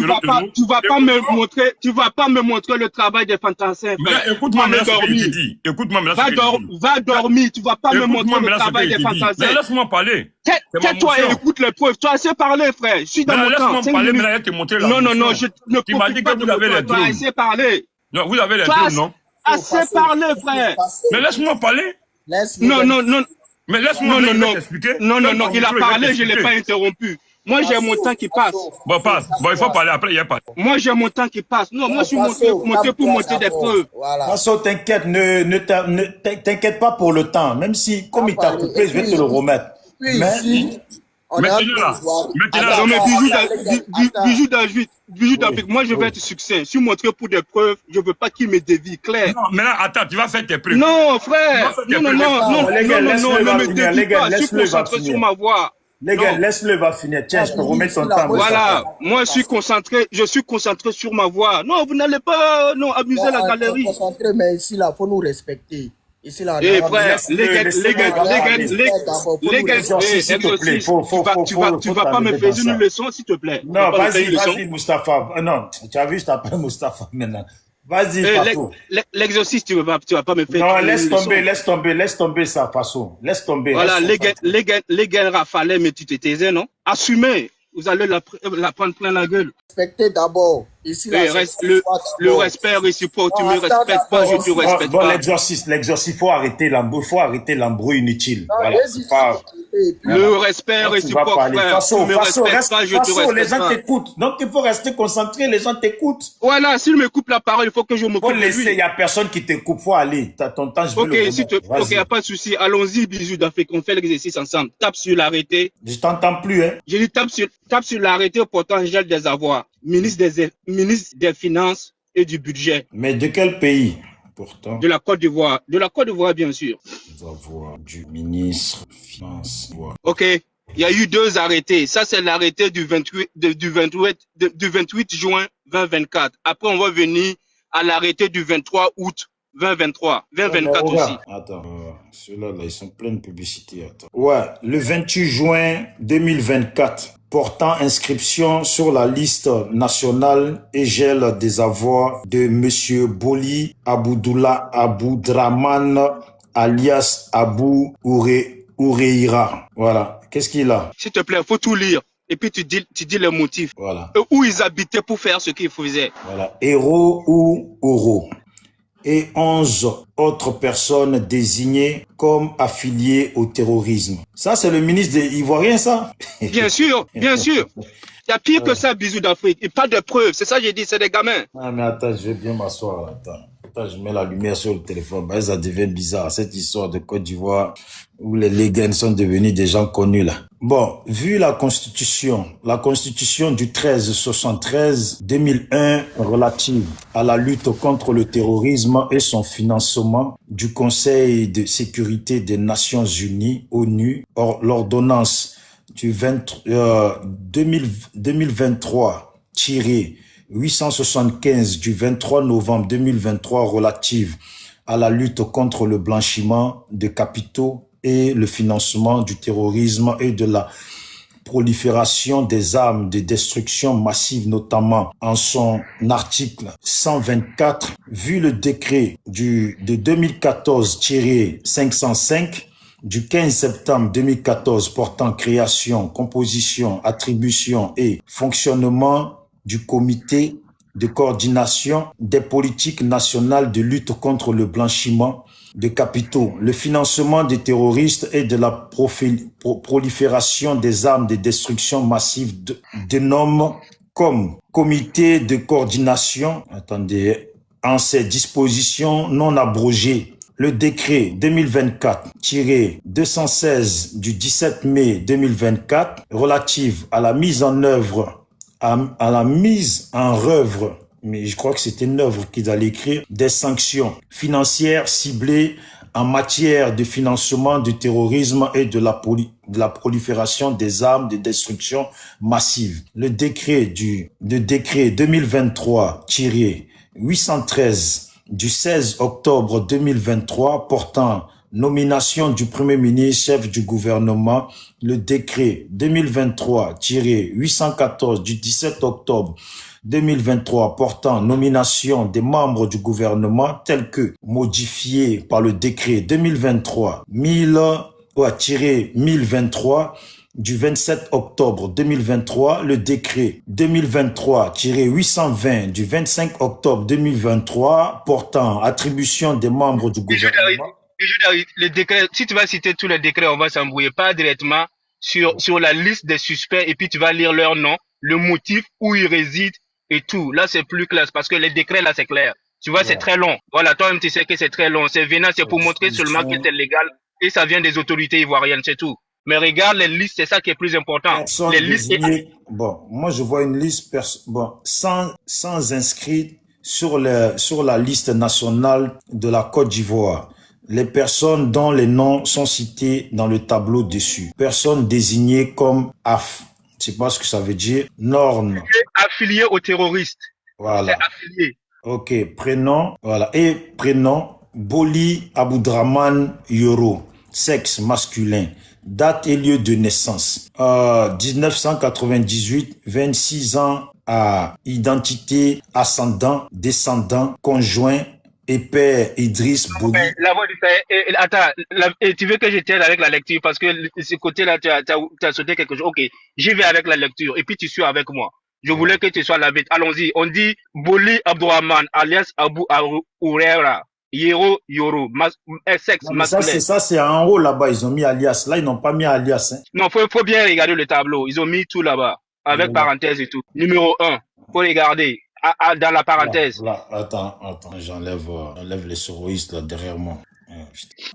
vas pas me montrer le travail des fantassiens. Mais écoute-moi, mais là, ce que je te dis. Écoute-moi, mais là, ce que je te dis. Va dormir, tu vas pas me montrer le travail des fantassiens. Laisse-moi parler. Tais-toi et écoute les preuves. Tu as assez parlé, frère. Je suis dans mon temps. Laisse-moi parler, mais là, te montrer la Non, je ne tu m'as dit que vous avez les drones. Assez parlé. Non, vous avez les drones, non? Assez parlé, frère. Mais laisse-moi parler. Non. Mais laisse-moi t'expliquer. Non, il a parlé, je ne l'ai pas interrompu. Moi, j'ai mon temps qui passe. Bon, passe. Bon, il faut parler après, il n'y a pas. Moi, j'ai mon temps qui passe. Non, moi, je suis monté pour monter des preuves. Faso, t'inquiète, t'inquiète pas pour le temps. Même si, comme il t'a coupé, je vais te le remettre. Maintenant, Bijou d'Afrique, moi je vais être succinct. Je suis montré pour des preuves, je veux pas qu'il me dévie, clair. Non, maintenant, attends, tu vas faire tes preuves. Non, frère. Non, ne me dévie pas. Je suis concentré sur ma voix. Les gars, laisse-le, va finir. Tiens, je te remets ton temps. Voilà, moi je suis concentré sur ma voix. Non, vous n'allez pas abuser la galerie. Concentré, mais ici, là, faut nous respecter. Ici, là, frère, les gars, tu vas pas me faire une leçon, s'il te plaît. Non, vas-y, Moustapha. Non, tu as vu, je t'appelle Moustapha maintenant. Vas-y, Faso. L'exorciste, tu vas pas me faire. Non, laisse tomber ça, Faso. Laisse tomber. Voilà, les gars rafalaient, mais tu te taisais, non? Assumez. Vous allez la prendre plein la gueule. Respectez d'abord. Ici, le respect réciproque. Tu me respectes pas, je te respecte pas. L'exorcisme, faut arrêter l'embrouille inutile. Voilà, c'est pas... Le respect réciproque, frère. Tu me respectes pas, je te respecte pas. Les gens t'écoutent. Donc, il faut rester concentré, les gens t'écoutent. Voilà, s'il me coupe la parole, il faut que je m'occupe de lui. Il n'y a personne qui te coupe, faut aller. T'as ton temps, je veux le remettre. Ok, il n'y a pas de souci. Allons-y, Bijou d'Afrique, on fait l'exercice ensemble. Tape sur l'arrêté. Je t'entends plus, hein. J'ai dit tape sur l'arrêté portant gel des avoirs. Ministre des Finances et du Budget. Mais de quel pays, pourtant? De la Côte d'Ivoire. De la Côte d'Ivoire, bien sûr. Des avoirs du ministre des Finances. Ok. Il y a eu 2 arrêtés. Ça, c'est l'arrêté du 28 juin 2024. Après, on va venir à l'arrêté du 23 août 2024 aussi. Attends, ceux-là, ils sont pleins de publicité. Attends. Ouais, le 28 juin 2024, portant inscription sur la liste nationale et gel des avoirs de M. Boli Aboudoula Aboudraman, alias Abou Oureira. Voilà. Qu'est-ce qu'il a? S'il te plaît, il faut tout lire. Et puis tu dis les motifs. Voilà. Où ils habitaient pour faire ce qu'ils faisaient. Voilà. Héros ou Oro. Et 11 autres personnes désignées comme affiliées au terrorisme. Ça, c'est le ministre des Ivoiriens, ça? Bien sûr, bien sûr. Il y a pire que ça, Bijou d'Afrique. Et pas de preuves. C'est ça que j'ai dit, c'est des gamins. Ah, mais attends, je vais bien m'asseoir. Attends, je mets la lumière sur le téléphone. Ça devient bizarre, cette histoire de Côte d'Ivoire où les Légans sont devenus des gens connus, là. Bon, vu la constitution du 1373-2001 relative à la lutte contre le terrorisme et son financement du Conseil de sécurité des Nations Unies, ONU, l'ordonnance du 2023-875 du 23 novembre 2023 relative à la lutte contre le blanchiment de capitaux et le financement du terrorisme et de la prolifération des armes de destruction massive, notamment en son article 124, vu le décret de 2014-505 du 15 septembre 2014 portant création, composition, attribution et fonctionnement du comité de coordination des politiques nationales de lutte contre le blanchiment de capitaux, le financement des terroristes et de la prolifération des armes de destruction massive dénomme comme comité de coordination, en ces dispositions non abrogées, le décret 2024-216 du 17 mai 2024 relative à la mise en œuvre mais je crois que c'était une œuvre qu'ils allaient écrire, des sanctions financières ciblées en matière de financement du terrorisme et de la prolifération des armes de destruction massive. Le décret 2023-813 du 16 octobre 2023 portant nomination du Premier ministre, chef du gouvernement, le décret 2023-814 du 17 octobre 2023 portant nomination des membres du gouvernement tel que modifié par le décret 2023-1023 du 27 octobre 2023, le décret 2023-820 du 25 octobre 2023 portant attribution des membres du gouvernement. Le décret, si tu vas citer tous les décrets, on va s'embrouiller pas directement sur la liste des suspects et puis tu vas lire leur nom, le motif, où ils résident et tout. Là, c'est plus clair parce que les décrets, là, c'est clair. Tu vois, c'est très long. Voilà, toi-même, tu sais que c'est très long. C'est venant, c'est pour montrer seulement que c'est légal et ça vient des autorités ivoiriennes, c'est tout. Mais regarde les listes, c'est ça qui est plus important. Les listes. Bon, moi, je vois une liste, sans inscrits sur la liste nationale de la Côte d'Ivoire. Les personnes dont les noms sont cités dans le tableau dessus. Personnes désignées comme AF. Je sais pas ce que ça veut dire. Norme. Affilié aux terroristes. Voilà. C'est affilié. Ok. Prénom. Voilà. Et prénom. Boli Aboudraman Yoro. Sexe masculin. Date et lieu de naissance. 1998. 26 ans à identité ascendant, descendant, conjoint. Et père Idriss Boli. La voix du père. Attends, tu veux que je t'aide avec la lecture parce que ce côté-là, tu as sauté quelque chose. Ok, j'y vais avec la lecture et puis tu suis avec moi. Je voulais que tu sois la bête. Allons-y. On dit Boli Abdourahman alias Abou Ourera. Yero Yoro. Sexe masculin. Ça, c'est en haut là-bas. Ils ont mis alias. Là, ils n'ont pas mis alias. Hein. Non, faut bien regarder le tableau. Ils ont mis tout là-bas. Avec parenthèse et tout. Numéro 1. Faut regarder. Dans la parenthèse. Là, attends, j'enlève les souristes là derrière moi.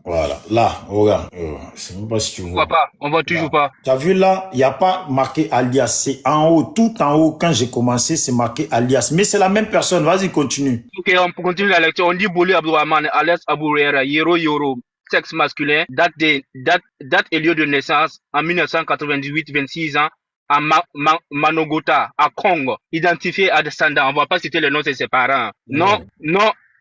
Voilà, là, regarde. Je sais même pas si tu vois. Pourquoi pas? On voit toujours pas. Tu as vu là, il n'y a pas marqué alias. C'est en haut, tout en haut. Quand j'ai commencé, c'est marqué alias. Mais c'est la même personne. Vas-y, continue. Ok, on continue la lecture. On dit Boli Abdourahman, alias Abou Rera, Yero Yoro, sexe masculin, date et lieu de naissance en 1998, 26 ans. À Manogota, à Congo, identifié à descendant. On va pas citer le nom de ses parents. Non,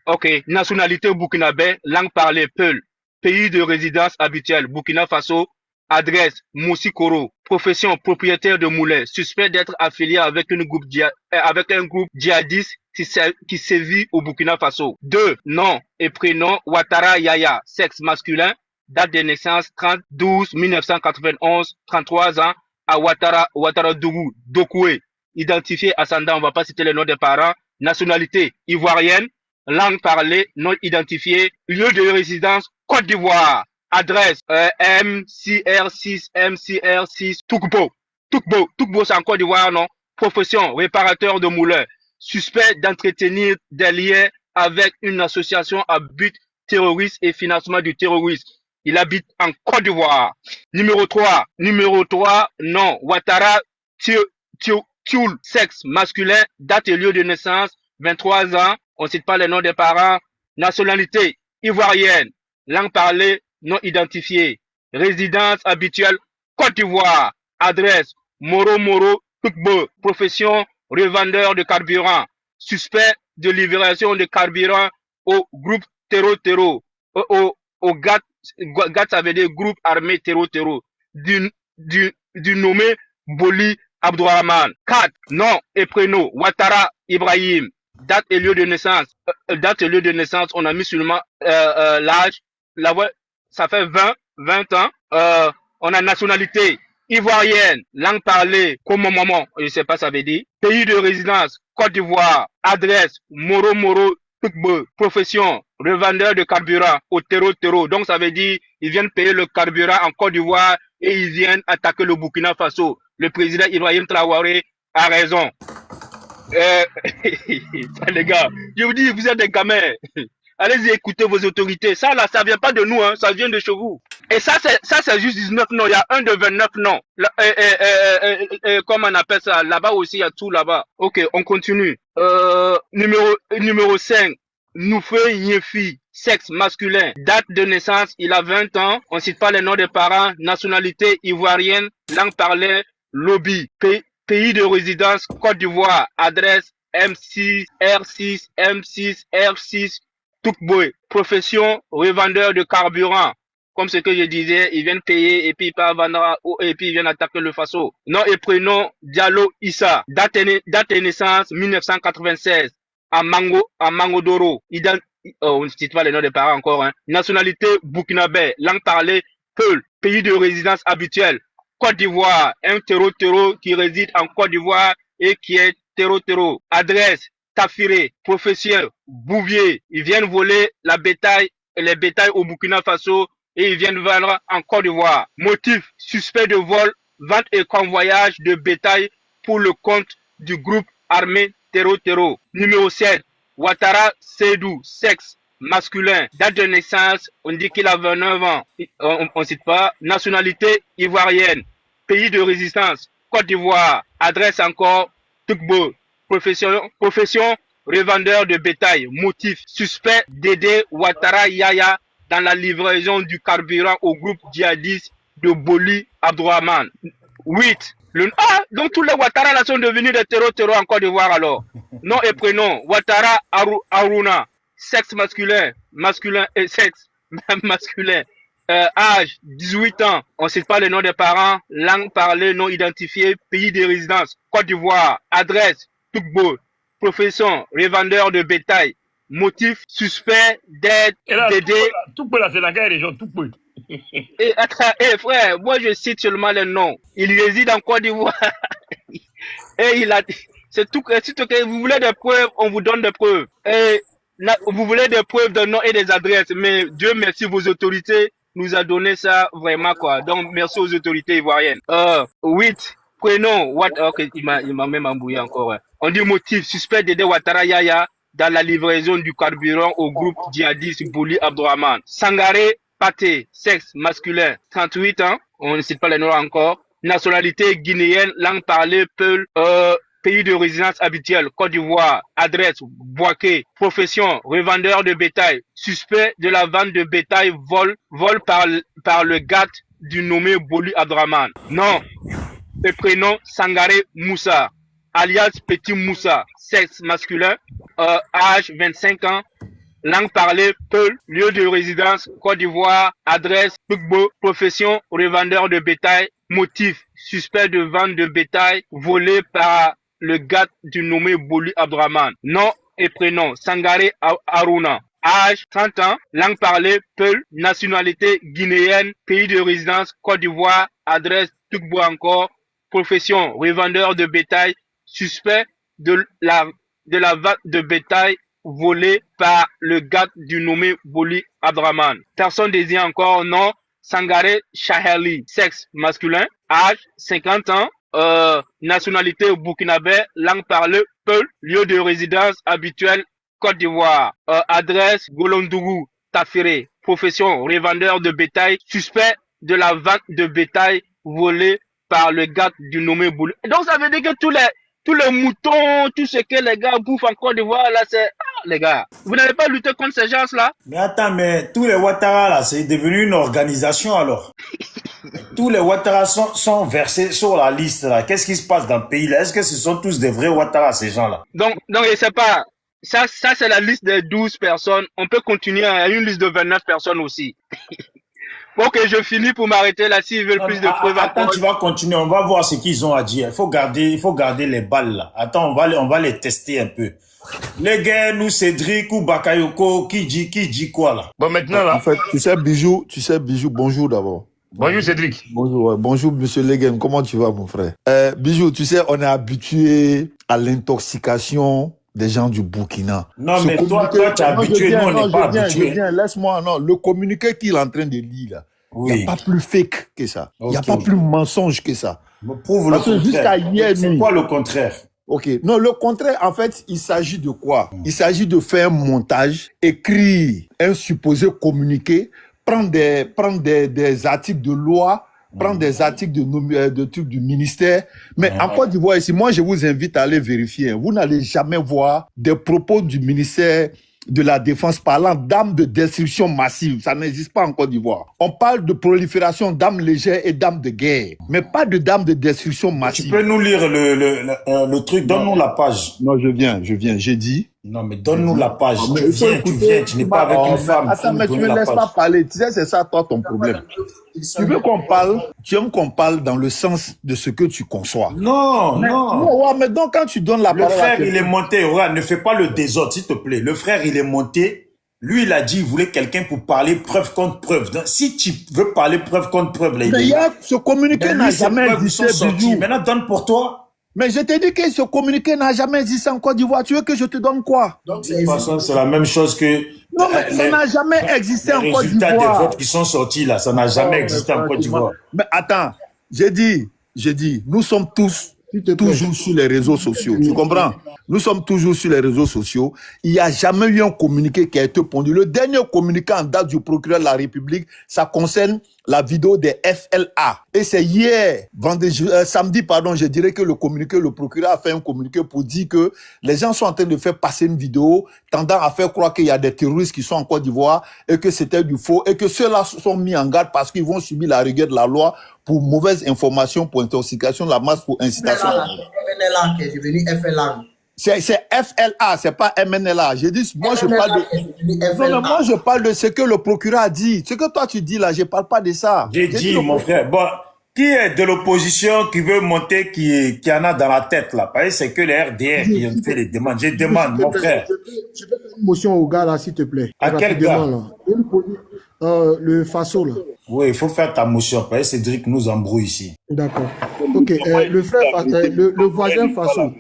ok. Nationalité burkinabé, langue parlée Peul. Pays de résidence habituelle, Burkina Faso. Adresse, Moussikoro. Profession, propriétaire de moulin. Suspect d'être affilié avec un groupe djihadiste qui sévit au Burkina Faso. 2. Nom et prénom, Ouattara Yaya. Sexe masculin. Date de naissance, 30-12-1991, 33 ans. À Ouattara Dougou, Dokoué, identifié ascendant, on va pas citer le nom des parents, nationalité ivoirienne, langue parlée, non identifiée, lieu de résidence, Côte d'Ivoire, adresse MCR6, Toukbo, c'est en Côte d'Ivoire, non? Profession, réparateur de moulins, suspect d'entretenir des liens avec une association à but terroriste et financement du terrorisme. il habite en Côte d'Ivoire. Numéro 3, non, Ouattara Thioul, sexe masculin, date et lieu de naissance, 23 ans, on cite pas les noms des parents, nationalité ivoirienne, langue parlée non identifiée, résidence habituelle Côte d'Ivoire, adresse Moro Tukbo, profession revendeur de carburant, suspect de livraison de carburant au groupe Tero, au GAT, ça veut dire groupe armé Tero, du nommé Boli Abdourahman. 4. Nom et prénom, Ouattara Ibrahim. Date et lieu de naissance. On a mis seulement l'âge. Ça fait 20 ans. On a nationalité ivoirienne, langue parlée, comme maman, je sais pas ça veut dire. Pays de résidence, Côte d'Ivoire. Adresse, Moro Tukbo. Profession, revendeur de carburant au Tero. Donc ça veut dire, ils viennent payer le carburant en Côte d'Ivoire et ils viennent attaquer le Burkina Faso. Le président Ibrahim Traoré a raison. Les gars, je vous dis, vous êtes des gamins. Allez-y écouter vos autorités. Ça là, ça vient pas de nous, hein, ça vient de chez vous. Et ça c'est juste 19 noms. Il y a un de 29 noms. Comment on appelle ça? Là-bas aussi, il y a tout là-bas. Ok, on continue. Numéro 5. Noufeu Yefi. Sexe masculin. Date de naissance, il a 20 ans. On cite pas les noms des parents. Nationalité ivoirienne. Langue parlée, lobby. Pays de résidence, Côte d'Ivoire. Adresse M6, R6, Toukboy. Profession, revendeur de carburant. Comme ce que je disais, ils viennent payer et puis ils peuvent vendre et puis ils viennent attaquer le Faso. Nom et prénom, Diallo Issa. Date et naissance, 1996. À Mangodoro. On ne cite pas les noms des parents encore, hein. Nationalité, Burkinabé. Langue parlée, Peul. Pays de résidence habituelle, Côte d'Ivoire. Un Tero qui réside en Côte d'Ivoire et qui est Tero. Adresse, Tafiré. Profession, Bouvier. Ils viennent voler les bétails au Burkina Faso et ils viennent vendre en Côte d'Ivoire. Motif, suspect de vol, vente et convoyage de bétail pour le compte du groupe armé Tero. Numéro 7, Ouattara Seydou, sexe masculin, date de naissance, on dit qu'il a 29 ans, on cite pas, nationalité ivoirienne, pays de résistance, Côte d'Ivoire, adresse encore, Toukbo, profession, revendeur de bétail, motif, suspect d'aider Ouattara Yaya dans la livraison du carburant au groupe djihadiste de Boli Abdourahman. 8. Donc tous les Ouattara là sont devenus des Tero en Côte d'Ivoire alors. Nom et prénom, Ouattara Aruna, sexe masculin et sexe masculin. Âge, 18 ans, on ne cite pas le nom des parents, langue parlée non identifiée, pays de résidence, Côte d'Ivoire, adresse, Toukbo, profession, revendeur de bétail, motif, suspect d'aider. Toukbo là, c'est la guerre région, Toukbo. Et frère, moi je cite seulement les noms. Il réside en Côte d'Ivoire. Et il a c'est tout que vous voulez des preuves, on vous donne des preuves. Et vous voulez des preuves de noms et des adresses, mais Dieu merci, vos autorités nous a donné ça vraiment quoi. Donc merci aux autorités ivoiriennes. 8. Prénom, ok, il m'a même embrouillé encore. Ouais. On dit motif, suspect d'aider Ouattara Yaya dans la livraison du carburant au groupe djihadiste Boli Abdourahman. Sangaré Paté, sexe masculin, 38 ans, on ne cite pas les noms encore. Nationalité guinéenne, langue parlée, Peul, pays de résidence habituelle, Côte d'Ivoire, adresse, Boaké, profession, revendeur de bétail, suspect de la vente de bétail, vol par le GAT du nommé Boli Abdourahman. Nom et prénom, Sangaré Moussa, alias Petit Moussa, sexe masculin, âge 25 ans, langue parlée, Peul, lieu de résidence, Côte d'Ivoire, adresse, Toukbo, profession, revendeur de bétail, motif, suspect de vente de bétail, volé par le GAT du nommé Boli Abdourahman. Nom et prénom, Sangaré Aruna. Âge, 30 ans, langue parlée, Peul, nationalité guinéenne, pays de résidence, Côte d'Ivoire, adresse, Toukbo encore, profession, revendeur de bétail, suspect de la vente de bétail, volé par le GAT du nommé Boli Abdourahman. Personne désigne encore, nom, Sangaré Chaheli, sexe masculin, âge 50 ans, nationalité burkinabé, langue parlée, Peul, lieu de résidence habituel, Côte d'Ivoire, adresse Golondougou, Tafiré, profession, revendeur de bétail, suspect de la vente de bétail volé par le gars du nommé Boulou. Donc ça veut dire que tous les moutons, tout ce que les gars bouffent en Côte d'Ivoire, là, c'est... Ah, les gars, vous n'avez pas lutté contre ces gens-là? Mais attends, mais tous les Ouattara, là, c'est devenu une organisation, alors. Tous les Ouattara sont versés sur la liste, là. Qu'est-ce qui se passe dans le pays, là? Est-ce que ce sont tous des vrais Ouattara, ces gens-là? Donc, je sais pas. Ça, c'est la liste de 12 personnes. On peut continuer à une liste de 29 personnes aussi. Ok, je finis pour m'arrêter là. S'ils veulent plus de preuves. Attends, tu vas continuer. On va voir ce qu'ils ont à dire. Il faut garder les balles, là. Attends, on va les tester un peu. Les gars, nous, Cédric ou Bakayoko, qui dit quoi, là? Bon, maintenant, là. En fait, tu sais, Bijou, bonjour d'abord. Bonjour Cédric. Bonjour, bonjour Monsieur Leguen, comment tu vas mon frère? Bijou, tu sais, on est habitué à l'intoxication des gens du Burkina. Non, mais toi, tu es habitué, nous, on n'est pas habitué. Laisse-moi, non, le communiqué qu'il est en train de lire, là, il n'y a pas plus fake que ça. Il n'y a pas plus mensonge que ça. Me prouve le contraire. Jusqu'à hier, c'est quoi le contraire? Ok, non, le contraire, en fait, il s'agit de quoi? Il s'agit de faire un montage, écrire un supposé communiqué, prendre des articles de loi, prendre des articles de trucs du ministère. Mais en Côte d'Ivoire, ici, moi, je vous invite à aller vérifier. Vous n'allez jamais voir des propos du ministère de la Défense parlant d'armes de destruction massive. Ça n'existe pas en Côte d'Ivoire. On parle de prolifération d'armes légères et d'armes de guerre, mais pas de d'armes de destruction massive. Tu peux nous lire le truc, donne-nous la page. Non, je viens, j'ai dit. Non, mais donne-nous la page. Tu viens, tu n'es pas avec une femme. Attends, mais tu ne me laisses pas parler. Tu sais, c'est ça, toi, ton problème. Tu veux qu'on parle, tu aimes qu'on parle dans le sens de ce que tu conçois. Non. Ouais, mais donc, quand tu donnes la parole. Le frère, il est monté. Regarde, ne fais pas le désordre, s'il te plaît. Le frère, il est monté. Lui, il a dit, il voulait quelqu'un pour parler preuve contre preuve. Donc, si tu veux parler preuve contre preuve, là, ce communiqué n'a jamais existé. Maintenant, donne pour toi. Mais je t'ai dit que ce communiqué n'a jamais existé en Côte d'Ivoire. Tu veux que je te donne quoi? De toute façon, c'est la même chose que... Non, mais ça n'a jamais existé en Côte d'Ivoire. Les résultats des votes qui sont sortis, là, ça n'a jamais existé en Côte d'Ivoire. Mais attends, j'ai dit, nous sommes tous toujours sur les réseaux sociaux. Tu comprends? Nous sommes toujours sur les réseaux sociaux. Il n'y a jamais eu un communiqué qui a été pondu. Le dernier communiqué en date du procureur de la République, ça concerne la vidéo des FLA. Et c'est hier, samedi, je dirais que le procureur a fait un communiqué pour dire que les gens sont en train de faire passer une vidéo tendant à faire croire qu'il y a des terroristes qui sont en Côte d'Ivoire et que c'était du faux et que ceux-là sont mis en garde parce qu'ils vont subir la rigueur de la loi pour mauvaise information, pour intoxication de la masse, pour incitation. MNLA qui est devenu FLA. C'est FLA, c'est pas MNLA. J'ai dit, moi je parle de... Non, moi je parle de ce que le procureur a dit. Ce que toi tu dis là, je parle pas de ça. J'ai dit, mon frère, bon, qui est de l'opposition qui veut monter, qui en a dans la tête là? Parce que c'est que les RDR qui ont fait les demandes. Je demande, mon frère. Je peux faire une motion au gars là, s'il te plaît. À quel gars? Le Faso là. Oui, il faut faire ta motion. Parce que Cédric nous embrouille ici. D'accord. Ok, le frère, le voisin Faso.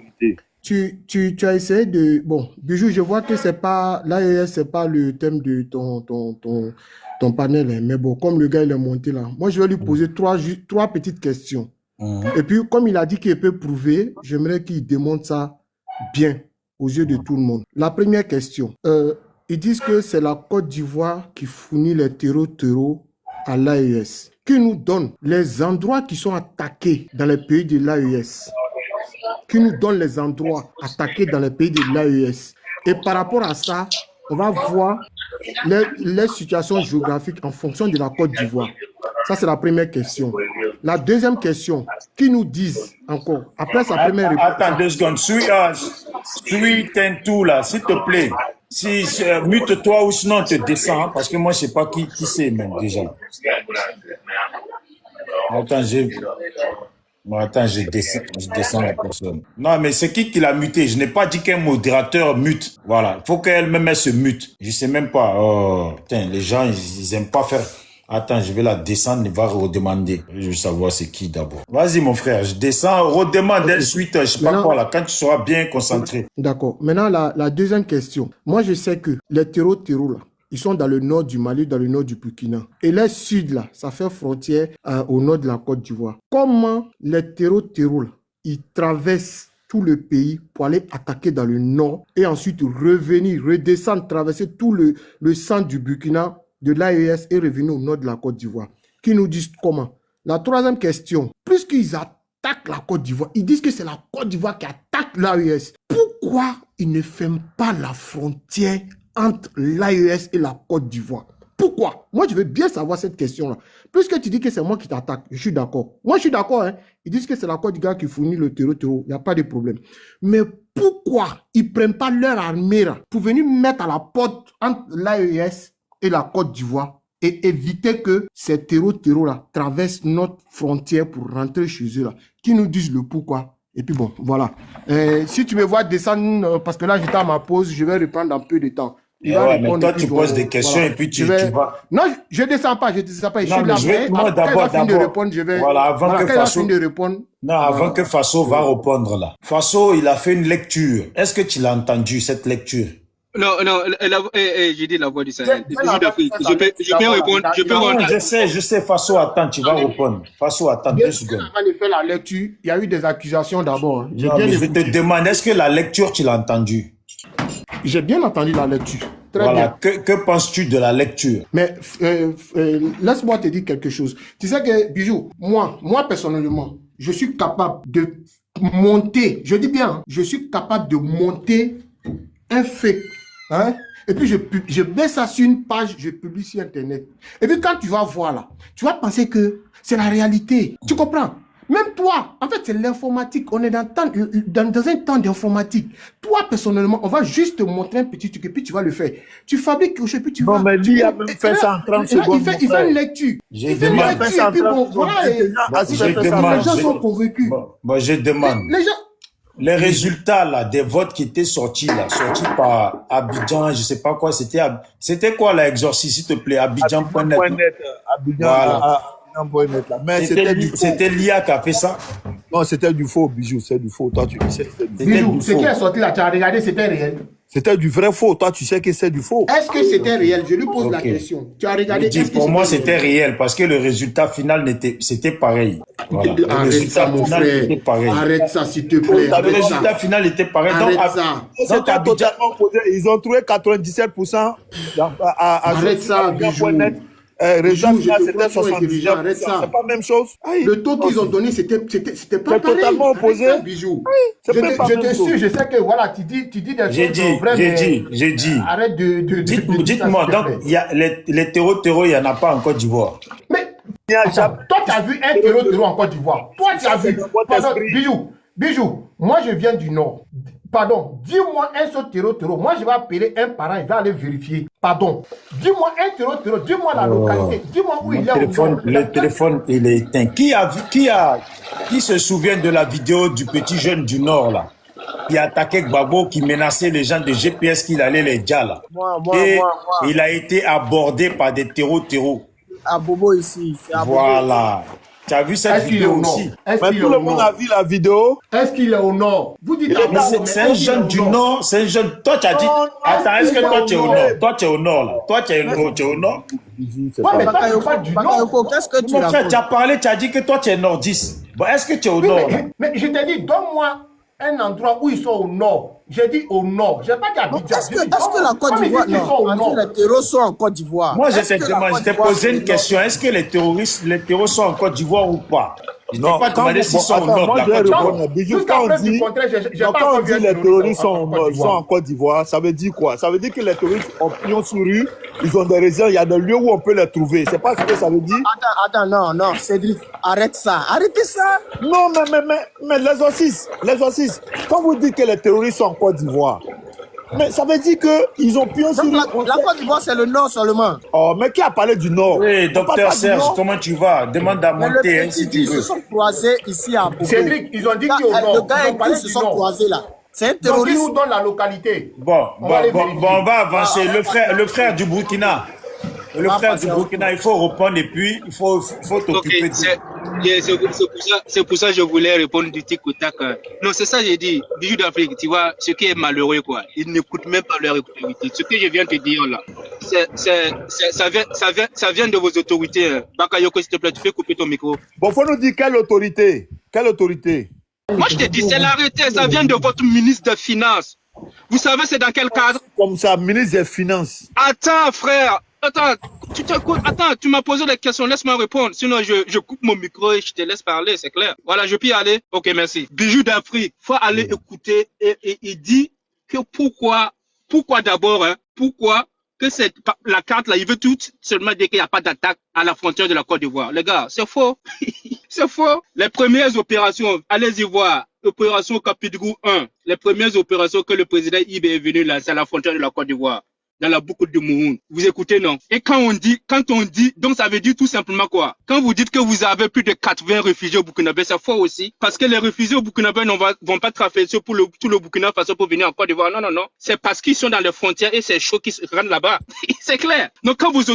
Tu as essayé de... Bon, Bijou, je vois que c'est pas... L'AES, c'est pas le thème de ton panel. Hein, mais bon, comme le gars, il est monté là. Moi, je vais lui poser trois petites questions. Et puis, comme il a dit qu'il peut prouver, j'aimerais qu'il démontre ça bien aux yeux de tout le monde. La première question. Ils disent que c'est la Côte d'Ivoire qui fournit les terreaux à l'AES. Qui nous donne les endroits qui sont attaqués dans les pays de l'AES. Qui nous donne les endroits attaqués dans les pays de l'AES. Et par rapport à ça, on va voir les situations géographiques en fonction de la Côte d'Ivoire. Ça, c'est la première question. La deuxième question, qui nous disent encore, après sa première réponse... Attends 2 secondes. Suis tout là, s'il te plaît. Mute-toi ou sinon on te descend, parce que moi, je ne sais pas qui c'est même déjà. Attends, je descends la personne. Non, mais c'est qui l'a muté? Je n'ai pas dit qu'un modérateur mute. Voilà. Il faut qu'elle-même se mute. Je ne sais même pas. Oh, putain, les gens, ils n'aiment pas faire... Attends, je vais la descendre, il va redemander. Je veux savoir c'est qui d'abord. Vas-y, mon frère, je descends, redemande ensuite, je ne sais pas quoi là, quand tu seras bien concentré. D'accord. Maintenant, la deuxième question. Moi, je sais que les terreaux là, ils sont dans le nord du Mali, dans le nord du Burkina. Et les sud, là, ça fait frontière au nord de la Côte d'Ivoire. Comment les terreaux là, ils traversent tout le pays pour aller attaquer dans le nord et ensuite revenir, redescendre, traverser tout le centre du Burkina de l'AES est revenu au nord de la Côte d'Ivoire, qui nous disent comment. La troisième question, puisqu'ils attaquent la Côte d'Ivoire, ils disent que c'est la Côte d'Ivoire qui attaque l'AES. Pourquoi ils ne ferment pas la frontière entre l'AES et la Côte d'Ivoire? Pourquoi? Moi, je veux bien savoir cette question-là. Puisque tu dis que c'est moi qui t'attaque, je suis d'accord. Moi, je suis d'accord. Hein? Ils disent que c'est la Côte d'Ivoire qui fournit le terreau. Il n'y a pas de problème. Mais pourquoi ils ne prennent pas leur armée là, pour venir mettre à la porte entre l'AES et la Côte d'Ivoire et éviter que ces terreaux-là traversent notre frontière pour rentrer chez eux là? Qui nous disent le pourquoi? Et puis bon, voilà. Si tu me vois descendre, parce que là, j'étais à ma pause, je vais reprendre un peu de temps. Ouais, mais toi, tu poses des questions et puis tu vas... Non, je ne descends pas, je ne descends pas. Non, mais je vais... Moi, d'abord, voilà, avant que Faso... Non, avant que Faso va répondre là. Faso, il a fait une lecture. Est-ce que tu l'as entendu, cette lecture? Non, j'ai dit la voix du Sahel. Je peux répondre. Je sais, Faso, attends, tu vas répondre. Faso, attends 2 secondes. Avant de faire la lecture, il y a eu des accusations d'abord. Hein. Je te demande, est-ce que la lecture, tu l'as entendue? J'ai bien entendu la lecture. Très voilà. bien. Que penses-tu de la lecture? Mais laisse-moi te dire quelque chose. Tu sais que, Bijou, moi personnellement, je suis capable de monter, je dis bien, je suis capable de monter un fait. Hein? Et puis, je mets ça sur une page, je publie sur Internet. Et puis, quand tu vas voir là, tu vas penser que c'est la réalité. Tu comprends? Même toi, en fait, c'est l'informatique. On est dans un temps d'informatique. Toi, personnellement, on va juste te montrer un petit truc et puis tu vas le faire. Tu fabriques quelque chose et puis tu vas... Non, mais lui a même fait ça en 30 secondes. Il fait une lecture. Il fait une lecture et puis bon, voilà. Les gens sont convaincus. Bon, je demande. Les résultats là, des votes qui étaient sortis par Abidjan, je sais pas quoi, c'était quoi l'exorcisme, s'il te plaît, Abidjan.net. Voilà. Mais c'était l'IA qui a fait ça. Non, c'était du faux, Bijou, c'est du faux. Toi, tu sais. Bijou, ce qui est sorti là, tu as regardé, c'était réel. C'était du vrai faux. Toi, tu sais que c'est du faux. Est-ce que c'était réel? Je lui pose la question. Tu as regardé? Pour moi, c'était réel parce que le résultat final c'était pareil. Voilà. Arrête ça, mon frère. Arrête ça, s'il te plaît. Le résultat final était pareil. Arrête ça. C'était totalement opposé. Ils ont trouvé 97% Arrête ça, Bijou. C'était 79, arrête ça. C'est pas la même chose. Le taux qu'ils ont donné, c'était pas pareil. Totalement opposé. Bijou. Je te suis, je sais que voilà, tu dis des choses vraies. J'ai dit. Arrête de dites-moi, donc il y a les terreaux, il y en a pas en Côte d'Ivoire. Mais toi, tu as vu un terreau en Côte d'Ivoire. Toi, tu as vu. Bijou, moi je viens du Nord. Pardon, dis-moi un seul terreau. Moi, je vais appeler un parent, il va aller vérifier. Pardon, dis-moi un terreau, dis-moi la localité, dis-moi où il est. Le téléphone, il est éteint. Qui se souvient de la vidéo du petit jeune du Nord, là, qui attaquait Gbagbo, qui menaçait les gens de GPS qu'il allait les dire, là. Moi. Il a été abordé par des terreaux. À Bobo ici. Voilà. Tu as vu cette vidéo aussi? Mais tout le monde a vu la vidéo. Est-ce qu'il est au Nord? Vous dites c'est un jeune du Nord, c'est un jeune. Toi, tu as dit. Attends, est-ce que toi, tu es au Nord? Toi, tu es au Nord, là. Toi, tu es au Nord. Ouais, mais toi, tu parles du Nord. Qu'est-ce que tu as tu as parlé, tu as dit que toi, tu es nordiste. Bon, est-ce que tu es au Nord? Mais je t'ai dit, donne-moi un endroit où ils sont au Nord. J'ai dit au Nord. Je n'ai pas dit à Abidjan. Est-ce que la Côte d'Ivoire, les terroristes sont en Côte d'Ivoire? Moi, je t'ai posé une question. Est-ce que les terroristes sont en Côte d'Ivoire ou pas? Je n'ai pas demandé s'ils sont au Nord. Quand on dit les terroristes sont en Côte d'Ivoire, ça veut dire quoi? Ça veut dire que les terroristes ont pignon sur rue, ils ont des réserves, il y a des lieux où on peut les trouver. C'est pas ce que ça veut dire? Attends, non, Cédric, arrête ça. Arrêtez ça. Non, mais l'exorcisme. Quand vous dites que les terroristes sont en Côte d'Ivoire, mais ça veut dire qu'ils ont pignon sur rue. La Côte d'Ivoire, c'est le Nord seulement. Oh, mais qui a parlé du Nord? Oui, docteur Serge, comment tu vas? Demande à monter si tu veux. Ils se sont croisés ici à Bobo. Cédric, ils ont dit qu'ils au Nord. Le gars et qui se sont croisés là. C'est un terroriste. Donc, ils nous donnent la localité. Bon, on va avancer. Le frère du Burkina. Le frère du Burkina, il faut répondre et puis il faut t'occuper c'est pour ça que je voulais répondre du tic au tac. Non, c'est ça que j'ai dit. Bijou d'Afrique, tu vois, ce qui est malheureux, quoi. Ils n'écoutent même pas leur autorité. Ce que je viens de te dire là, ça vient de vos autorités. Bakayoko, s'il te plaît, tu peux couper ton micro. Bon, faut nous dire quelle autorité? Moi, je te dis, c'est l'arrêté. Ça vient de votre ministre des Finances. Vous savez, c'est dans quel cadre? Comme ça, ministre des Finances. Attends, frère. Attends, Tu t'écoutes. Attends, tu m'as posé des questions, laisse-moi répondre. Sinon, je coupe mon micro et je te laisse parler, c'est clair. Voilà, je peux y aller. Ok, merci. Bijou d'Afrique, faut aller écouter et il dit que pourquoi d'abord, hein, pourquoi que la carte là, il veut tout seulement dire qu'il n'y a pas d'attaque à la frontière de la Côte d'Ivoire. Les gars, c'est faux. C'est faux. Les premières opérations, allez-y voir. Opération Capigrou 1. Les premières opérations que le président Ibe est venu là, c'est à la frontière de la Côte d'Ivoire. Dans la boucle de Mouhoun. Vous écoutez, non? Et quand on dit, donc ça veut dire tout simplement quoi? Quand vous dites que vous avez plus de 80 réfugiés au Burkinabé, c'est faux aussi. Parce que les réfugiés au Burkinabé vont pas traverser tout le Burkina Faso pour venir en Côte d'Ivoire. Non. C'est parce qu'ils sont dans les frontières et c'est chaud qu'ils se rendent là-bas. C'est clair. Donc quand vous